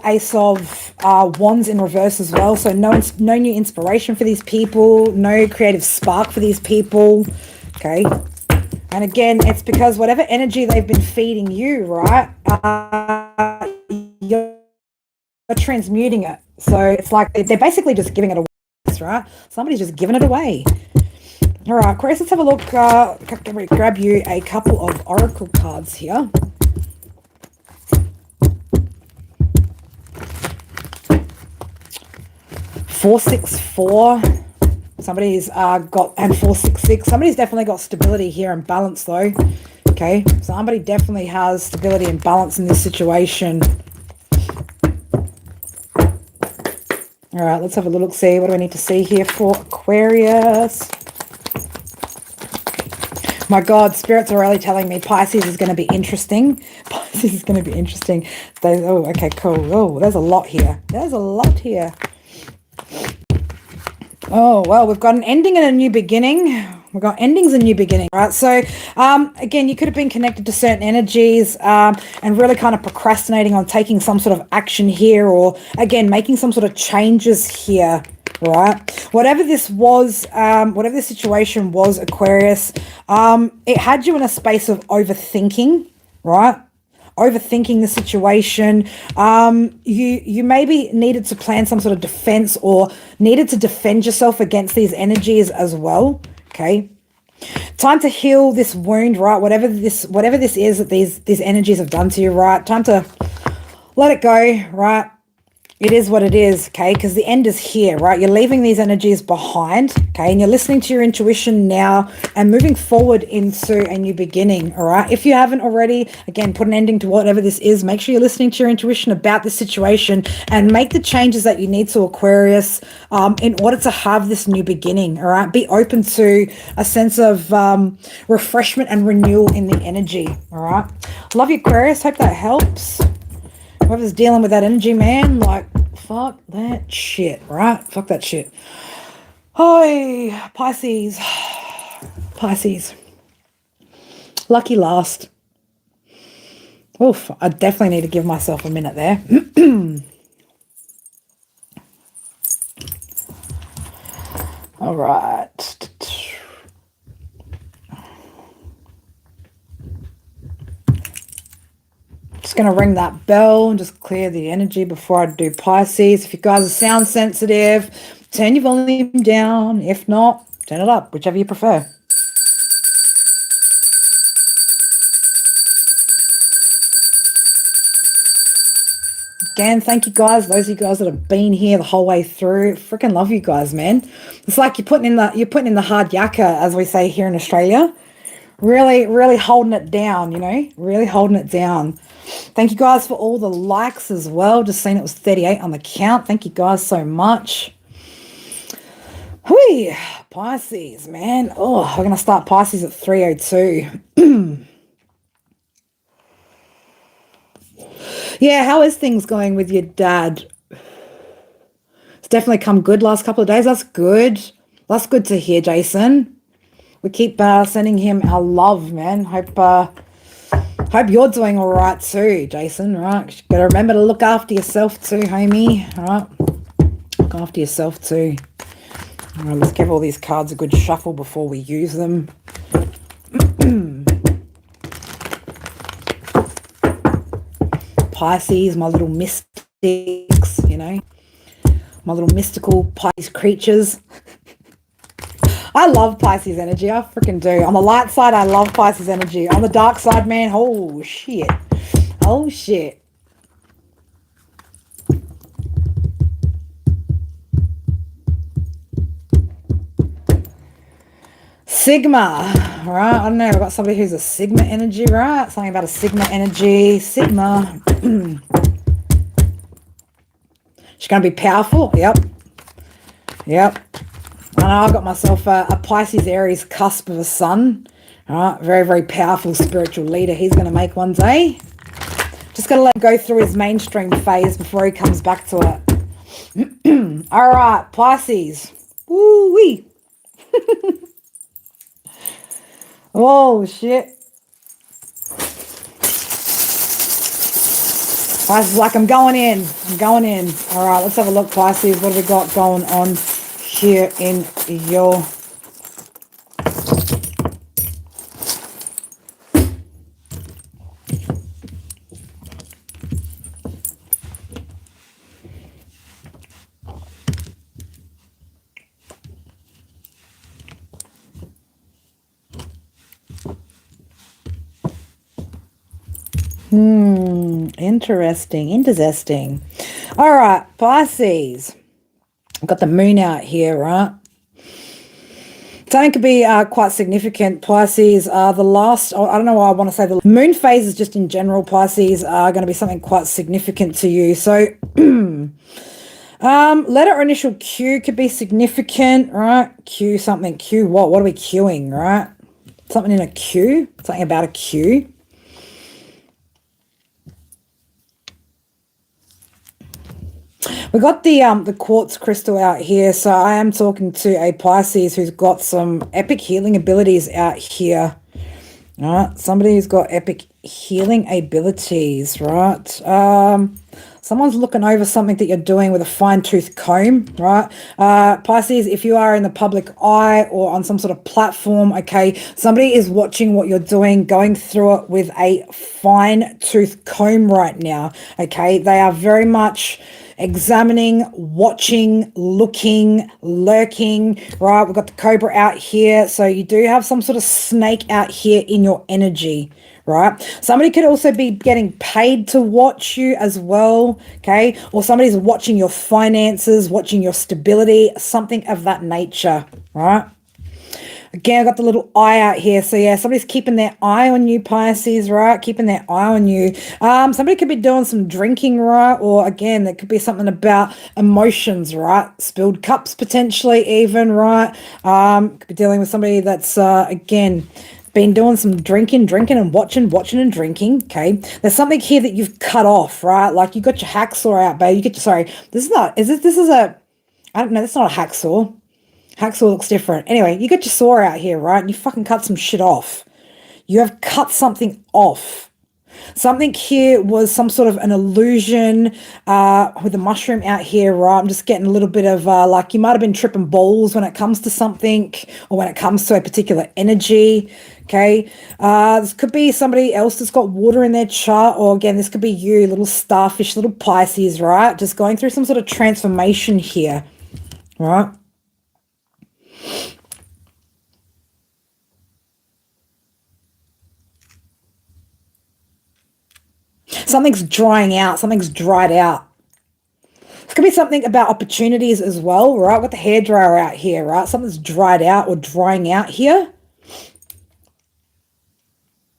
Ace of Wands in reverse as well. So no new inspiration for these people, no creative spark for these people. Okay. And again, it's because whatever energy they've been feeding you, right? You're transmuting it. So it's like they're basically just giving it away, right? Somebody's just giving it away. All right, Aquarius, let's have a look. Grab you a couple of oracle cards here. $464. Somebody's got, and 466. Somebody's definitely got stability here and balance though. Okay, somebody definitely has stability and balance in this situation. All right, let's have a look, see what do I need to see here for Aquarius. My God, spirits are really telling me Pisces is going to be interesting. Pisces is going to be interesting. Oh, okay, cool. Oh, there's a lot here. There's a lot here. Oh, well, we've got an ending and a new beginning. We've got endings and new beginning, right? So, again, you could have been connected to certain energies and really kind of procrastinating on taking some sort of action here, or, again, making some sort of changes here, right? Whatever this was, whatever the situation was, Aquarius, it had you in a space of overthinking, right? Overthinking the situation. You maybe needed to plan some sort of defense, or needed to defend yourself against these energies as well. Okay, time to heal this wound, right? Whatever this is that these energies have done to you, right? Time to let it go, right? It is what it is, okay? Because the end is here, right? You're leaving these energies behind, okay? And you're listening to your intuition now and moving forward into a new beginning, all right? If you haven't already, again, put an ending to whatever this is. Make sure you're listening to your intuition about this situation and make the changes that you need to, Aquarius, in order to have this new beginning, all right? Be open to a sense of refreshment and renewal in the energy, all right? Love you, Aquarius. Hope that helps. Whoever's dealing with that energy, man, like, fuck that shit, right? Fuck that shit. Hi, Pisces. Pisces. Lucky last. Oof, I definitely need to give myself a minute there. All right. Just going to ring that bell and just clear the energy before I do Pisces. If you guys are sound sensitive, turn your volume down. If not, turn it up, whichever you prefer. Again, thank you guys. Those of you guys that have been here the whole way through. Freaking love you guys, man. It's like you're putting in the hard yakka, as we say here in Australia. Really, really holding it down, you know, really holding it down. Thank you guys for all the likes as well. Just seeing it was 38 on the count. Thank you guys so much. Hui, Pisces, man. Oh, we're going to start Pisces at 3:02. Yeah, how is things going with your dad? It's definitely come good last couple of days. That's good. That's good to hear, Jason. We keep sending him our love, man. Hope you're doing all right too, Jason. All right, gotta remember to look after yourself too, homie. All right, look after yourself too. All right, let's give all these cards a good shuffle before we use them. Pisces, my little mystics, you know, my little mystical Pisces creatures. I love Pisces energy. I freaking do. On the light side, I love Pisces energy. On the dark side, man, oh shit. Oh shit. Sigma, right? I don't know. I've got somebody who's a Sigma energy, right? Something about a Sigma energy. Sigma. She's going to be powerful. Yep. Yep. I know I've got myself a Pisces Aries cusp of a sun. All right, very, very powerful spiritual leader he's going to make one day. Just got to let him go through his mainstream phase before he comes back to it. All right, Pisces. Woo-wee. Oh, shit. Pisces like, I'm going in. I'm going in. All right, let's have a look, Pisces. What have we got going on here in your interesting. All right, Pisces. I've got the moon out here, right? Something could be quite significant. Pisces, the last, I don't know why I want to say the moon phases just in general, Pisces, are going to be something quite significant to you. So, letter or initial Q could be significant, right? Q something, Q what? What are we queuing, right? Something in a Q, something about a Q. We got the quartz crystal out here, so I am talking to a Pisces who's got some epic healing abilities out here. All right, somebody who's got epic healing abilities, right? Someone's looking over something that you're doing with a fine-tooth comb, right? Pisces, if you are in the public eye or on some sort of platform, okay, somebody is watching what you're doing, going through it with a fine-tooth comb right now, okay? They are very much examining, watching, looking, lurking, right? We've got the cobra out here. So you do have some sort of snake out here in your energy, right? Somebody could also be getting paid to watch you as well, okay? Or somebody's watching your finances, watching your stability, something of that nature, right? Again, I got the little eye out here. So yeah, somebody's keeping their eye on you, Pisces, right? Keeping their eye on you. Somebody could be doing some drinking, right? Or again, there could be something about emotions, right? Spilled cups potentially even, right? Could be dealing with somebody that's, again, been doing some drinking and watching and drinking, okay? There's something here that you've cut off, right? Like you got your hacksaw out, babe. You get your, sorry, this is a, I don't know, that's not a hacksaw. Hacksaw looks different. Anyway, you got your saw out here, right? And you fucking cut some shit off. You have cut something off. Something here was some sort of an illusion with the mushroom out here, right? I'm just getting a little bit of like you might have been tripping balls when it comes to something or when it comes to a particular energy, okay? This could be somebody else that's got water in their chart, or again, this could be you, little starfish, little Pisces, right? Just going through some sort of transformation here, right? Something's drying out. Something's dried out. It could be something about opportunities as well, right? With the hairdryer out here, right? Something's dried out or drying out here.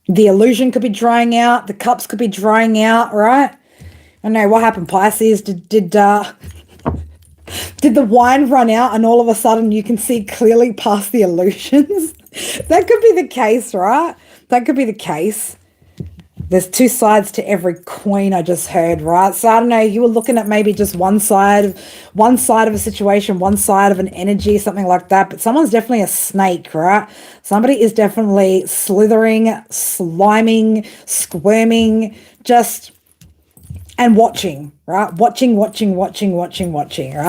The illusion could be drying out. The cups could be drying out, right? I don't know what happened, Pisces. Did the wine run out and all of a sudden you can see clearly past the illusions? That could be the case, right? That could be the case. There's two sides to every coin, I just heard, right? So I don't know, you were looking at maybe just one side of a situation, one side of an energy, something like that. But someone's definitely a snake, right? Somebody is definitely slithering, sliming, squirming, just and watching, right? Watching, right?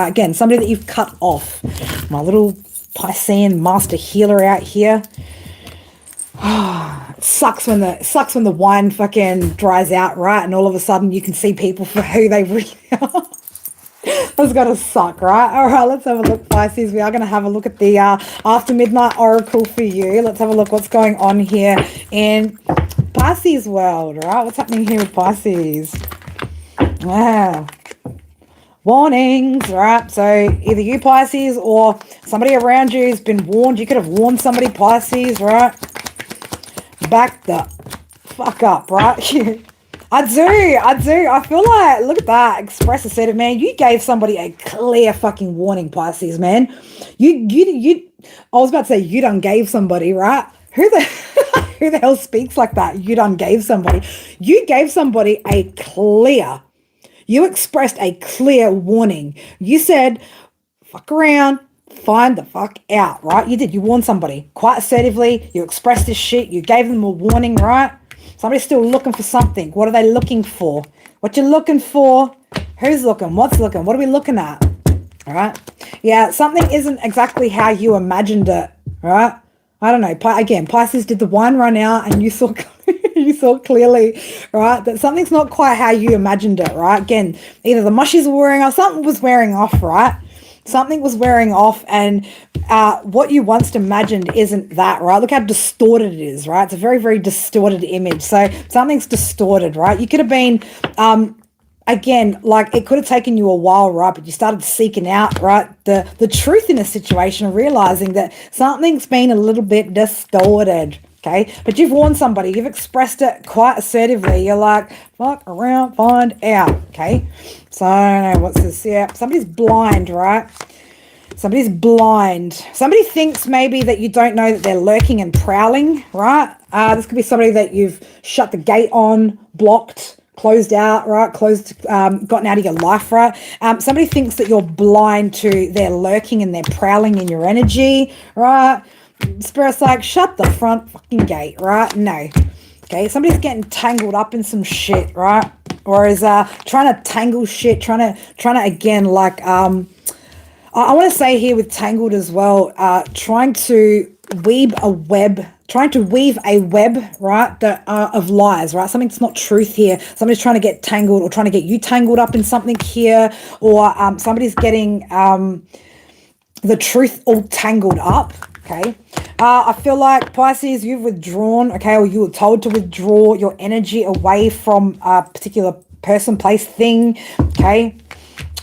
Again, somebody that you've cut off. My little Piscean master healer out here. It sucks when the wine fucking dries out, right? And all of a sudden you can see people for who they really are. That's gotta suck, right? All right, let's have a look, Pisces. We are going to have a look at the After Midnight Oracle for you. Let's have a look what's going on here in Pisces world, right? What's happening here with Pisces? Wow. Warnings, right? So either you, Pisces, or somebody around you has been warned. You could have warned somebody, Pisces, right? Back the fuck up, right? I do. I feel like, look at that, express assertive, man. You gave somebody a clear fucking warning, Pisces, man. I was about to say you done gave somebody, right? Who the hell speaks like that? You done gave somebody. You gave somebody you expressed a clear warning. You said, fuck around, find the fuck out, right? You did. You warned somebody quite assertively. You expressed this shit. You gave them a warning, right? Somebody's still looking for something. What are they looking for? What you looking for? Who's looking? What's looking? What are we looking at? All right. Yeah, something isn't exactly how you imagined it, right? I don't know. Again, Pisces, did the wine run out and you saw you saw clearly, right, that something's not quite how you imagined it, right? Again, either the mushies were wearing off, something was wearing off, right? Something was wearing off, and what you once imagined isn't that, right? Look how distorted it is, right? It's a very, very distorted image. So something's distorted, right? You could have been, again, like it could have taken you a while, right? But you started seeking out, right, the truth in a situation, realizing that something's been a little bit distorted. Okay, but you've warned somebody, you've expressed it quite assertively. You're like, fuck around, find out. Okay, so I don't know what's this. Yeah, somebody's blind, right? Somebody's blind. Somebody thinks maybe that you don't know that they're lurking and prowling, right? This could be somebody that you've shut the gate on, blocked, closed out, right? Gotten out of your life, right? Somebody thinks that you're blind to their lurking and they're prowling in your energy, right? Spirit's like, shut the front fucking gate, right? No. Okay, somebody's getting tangled up in some shit, right? Or is trying to tangle shit, trying to again, like, I want to say here with tangled as well, trying to weave a web, right, that of lies, right? Something that's not truth here. Somebody's trying to get tangled or trying to get you tangled up in something here, or somebody's getting the truth all tangled up. Okay, I feel like Pisces, you've withdrawn, okay, or you were told to withdraw your energy away from a particular person, place, thing, okay.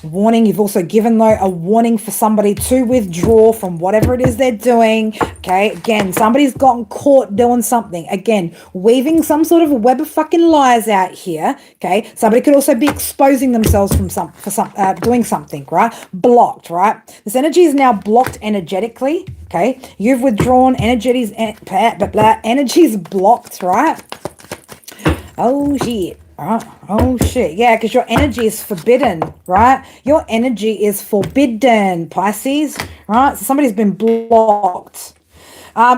Warning, you've also given, though, a warning for somebody to withdraw from whatever it is they're doing, okay. Again, somebody's gotten caught doing something, again, weaving some sort of a web of fucking lies out here, okay. Somebody could also be exposing themselves for doing something, right? Blocked, right? This energy is now blocked energetically, okay. You've withdrawn, energy's blocked, right? Oh shit. Right. Oh shit, yeah, because your energy is forbidden, right? Your energy is forbidden, Pisces, right? So somebody's been blocked.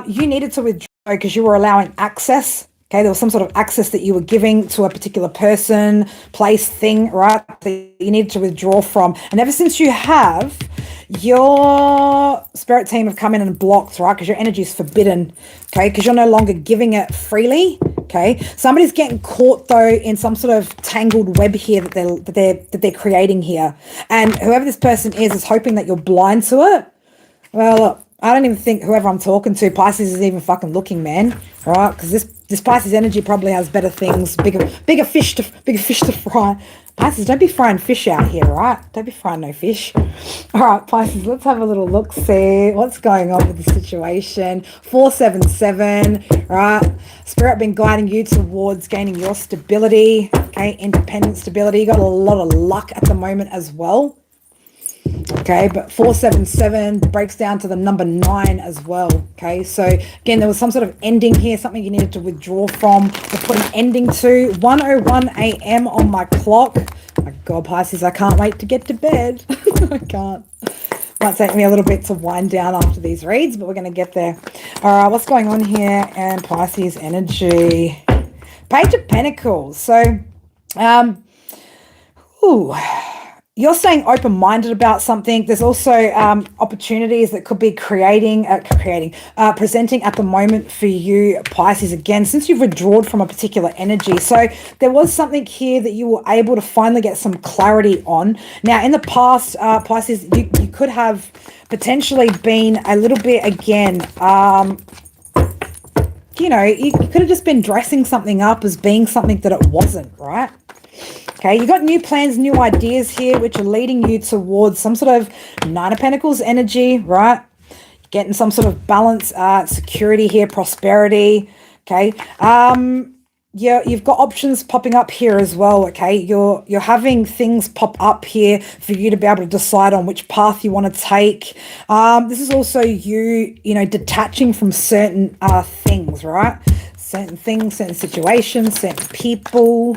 You needed to withdraw because you were allowing access. Okay, there was some sort of access that you were giving to a particular person, place, thing, right? That you needed to withdraw from. And ever since you have, your spirit team have come in and blocked, right? Because your energy is forbidden, okay? Because you're no longer giving it freely, okay? Somebody's getting caught, though, in some sort of tangled web here that they're creating here. And whoever this person is hoping that you're blind to it. Well, look, I don't even think whoever I'm talking to, Pisces, is even fucking looking, man. Right? Because this Pisces energy probably has better things, bigger fish to fry. Pisces, don't be frying fish out here, right? Don't be frying no fish. All right, Pisces, let's have a little look, see what's going on with the situation. 477, right? Spirit been guiding you towards gaining your stability, okay? Independent stability. You got a lot of luck at the moment as well. Okay, but 477 breaks down to the number 9 as well. Okay, so again, there was some sort of ending here, something you needed to withdraw from or put an ending to. 1:01 a.m. on my clock. My God, Pisces, I can't wait to get to bed. I can't. Might take me a little bit to wind down after these reads, but we're going to get there. All right, what's going on here? And Pisces energy. Page of Pentacles. So, you're staying open-minded about something. There's also opportunities that could be presenting at the moment for you, Pisces, again, since you've withdrawn from a particular energy. So there was something here that you were able to finally get some clarity on. Now, in the past, Pisces, you could have potentially been a little bit, again, you could have just been dressing something up as being something that it wasn't, right? Okay, you got new plans, new ideas here, which are leading you towards some sort of 9 of Pentacles energy, right? Getting some sort of balance, security here, prosperity, okay? You've got options popping up here as well, okay? You're having things pop up here for you to be able to decide on which path you want to take. This is also you detaching from certain things, right? Certain things, certain situations, certain people.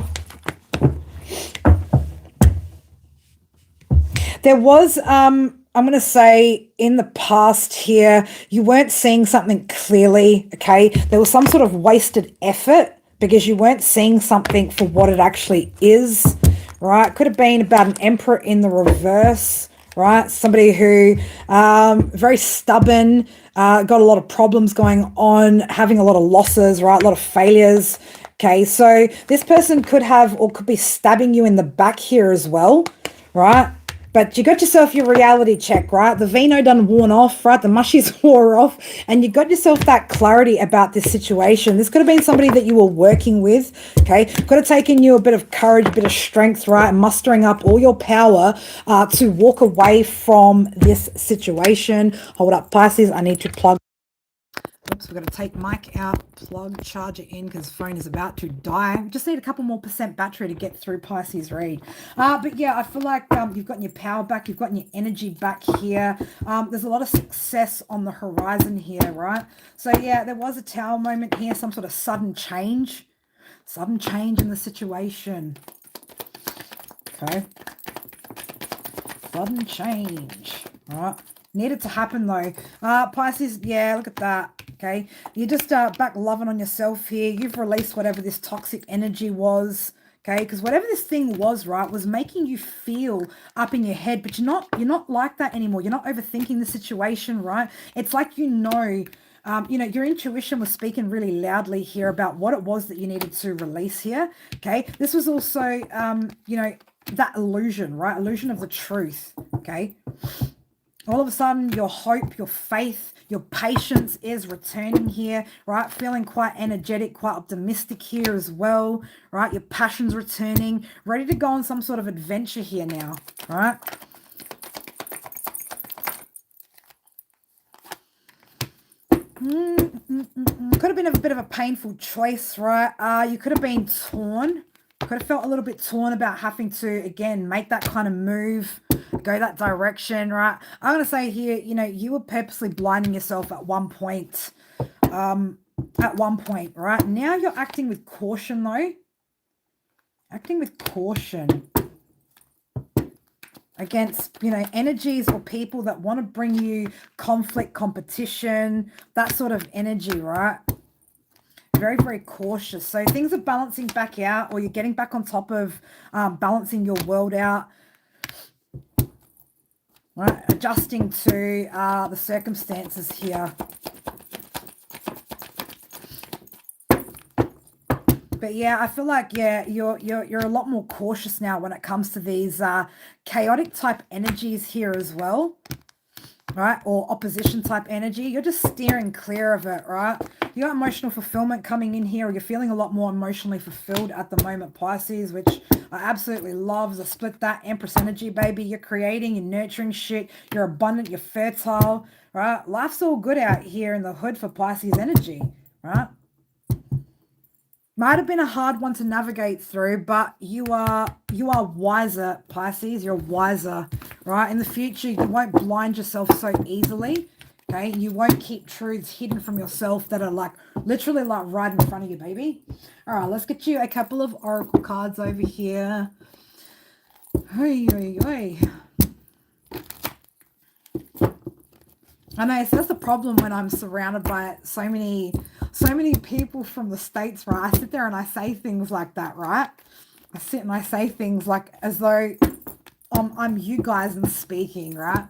There was, I'm going to say, in the past here, you weren't seeing something clearly, okay? There was some sort of wasted effort because you weren't seeing something for what it actually is, right? Could have been about an Emperor in the reverse, right? Somebody who, very stubborn, got a lot of problems going on, having a lot of losses, right? A lot of failures, okay? So this person could have or could be stabbing you in the back here as well, right? But you got yourself your reality check, right? The vino done worn off, right? The mushies wore off, and you got yourself that clarity about this situation. This could have been somebody that you were working with, okay? Could have taken you a bit of courage, a bit of strength, right? Mustering up all your power to walk away from this situation. Hold up, Pisces, I need to plug. Oops, we're going to take mic out, plug, charger in because phone is about to die. We just need a couple more % battery to get through Pisces read. But yeah, I feel like you've gotten your power back. You've gotten your energy back here. There's a lot of success on the horizon here, right? So yeah, there was a Tower moment here, some sort of sudden change. Sudden change in the situation. Okay. Sudden change. All right. Needed to happen though. Pisces, yeah, look at that. Okay. You just back loving on yourself here. You've released whatever this toxic energy was. Okay, because whatever this thing was, right, was making you feel up in your head, but you're not like that anymore. You're not overthinking the situation, right? It's like you know, your intuition was speaking really loudly here about what it was that you needed to release here. Okay, this was also, that illusion, right? Illusion of the truth. Okay. All of a sudden, your hope, your faith, your patience is returning here, right? Feeling quite energetic, quite optimistic here as well, right? Your passion's returning, ready to go on some sort of adventure here now, right? Could have been a bit of a painful choice, right? You could have been torn. Could have felt a little bit torn about having to, again, make that kind of move, go that direction, right? I'm going to say here, you were purposely blinding yourself at one point, right? Now you're acting with caution, though. Acting with caution against, energies or people that want to bring you conflict, competition, that sort of energy, right? Very, very cautious. So things are balancing back out, or you're getting back on top of balancing your world out, right? Adjusting to the circumstances here. But yeah, I feel like, yeah, you're a lot more cautious now when it comes to these chaotic type energies here as well, right? Or opposition type energy. You're just steering clear of it, right? You got emotional fulfillment coming in here, or you're feeling a lot more emotionally fulfilled at the moment, Pisces, which I absolutely love. I split that Empress energy, baby. You're creating, you're nurturing shit. You're abundant, you're fertile, right? Life's all good out here in the hood for Pisces energy, right? Might have been a hard one to navigate through, but you are wiser, Pisces. You're wiser, right? In the future, you won't blind yourself so easily, okay? You won't keep truths hidden from yourself that are like literally like right in front of you, baby. All right, let's get you a couple of oracle cards over here. Oy, oy, oy. I know, so that's the problem when I'm surrounded by so many people from the States, right? I sit there and I say things like that, right? I sit and I say things like as though I'm you guys and speaking, right?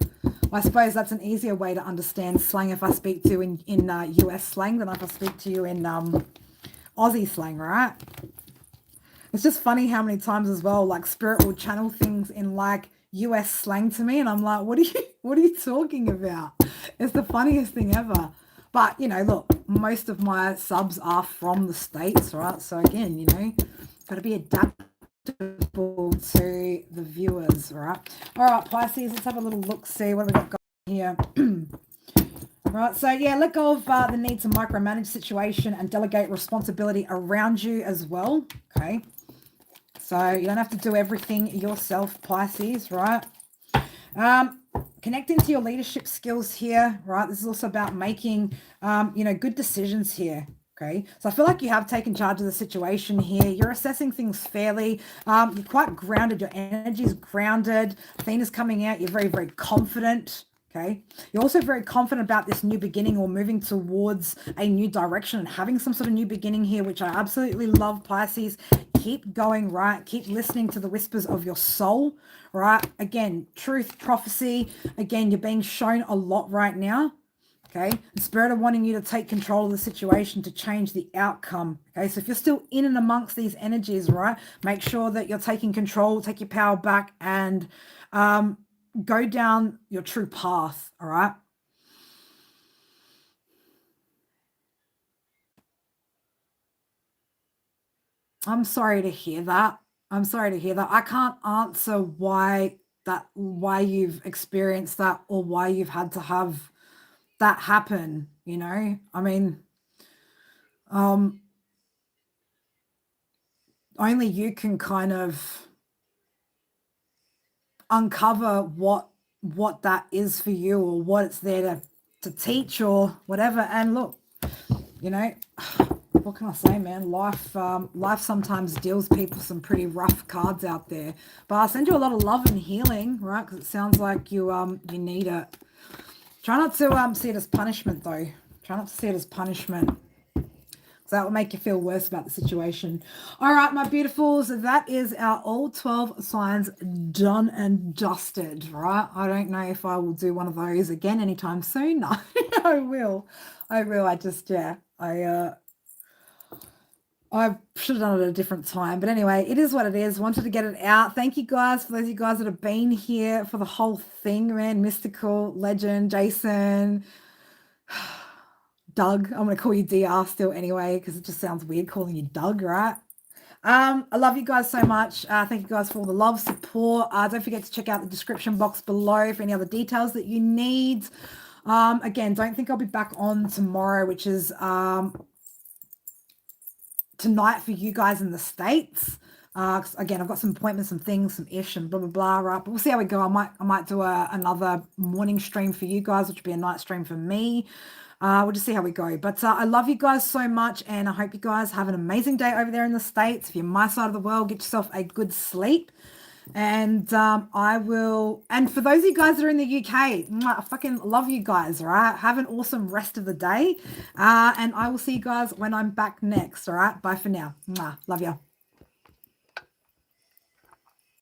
I suppose that's an easier way to understand slang if I speak to you in US slang than if I speak to you in Aussie slang, right? It's just funny how many times as well, like Spirit will channel things in like US slang to me, and I'm like, what are you talking about? It's the funniest thing ever. But look, most of my subs are from the States, right? So again, got to be adaptable to the viewers, right? All right, Pisces, let's have a little look, see what we got going here. Right, so yeah, let go of the need to micromanage situation and delegate responsibility around you as well, okay? So you don't have to do everything yourself, Pisces, right? Connecting to your leadership skills here, right? This is also about making, good decisions here, okay? So I feel like you have taken charge of the situation here. You're assessing things fairly. You're quite grounded. Your energy is grounded. Athena's coming out. You're very, very confident. Okay. You're also very confident about this new beginning or moving towards a new direction and having some sort of new beginning here, which I absolutely love, Pisces. Keep going, right? Keep listening to the whispers of your soul, right? Again, truth, prophecy. Again, you're being shown a lot right now. Okay. The spirit are wanting you to take control of the situation to change the outcome. Okay. So if you're still in and amongst these energies, right, make sure that you're taking control, take your power back, and go down your true path, all right? I'm sorry to hear that. I'm sorry to hear that. I can't answer why you've experienced that or why you've had to have that happen, I mean, only you can kind of uncover what that is for you or what it's there to teach or whatever. And look, what can I say, man? Life sometimes deals people some pretty rough cards out there. But I send you a lot of love and healing, right? Because it sounds like you need it. Try not to see it as punishment, though. Try not to see it as punishment. So that will make you feel worse about the situation. All right, my beautifuls, that is our all 12 signs done and dusted, right? I don't know if I will do one of those again anytime soon. No, I will. I just, yeah, I should have done it at a different time. But anyway, it is what it is. Wanted to get it out. Thank you guys for those of you guys that have been here for the whole thing, man. Mystical, Legend, Jason, Doug. I'm going to call you DR still anyway, because it just sounds weird calling you Doug, right? I love you guys so much. Thank you guys for all the love, support. Don't forget to check out the description box below for any other details that you need. Again, don't think I'll be back on tomorrow, which is tonight for you guys in the States. 'Cause again, I've got some appointments, some things, some ish and blah, blah, blah, right? But we'll see how we go. I might do another morning stream for you guys, which will be a night stream for me. We'll just see how we go. But I love you guys so much, and I hope you guys have an amazing day over there in the States. If you're my side of the world, get yourself a good sleep. And and for those of you guys that are in the UK, I fucking love you guys, all right? Have an awesome rest of the day. And I will see you guys when I'm back next, all right? Bye for now. Love you.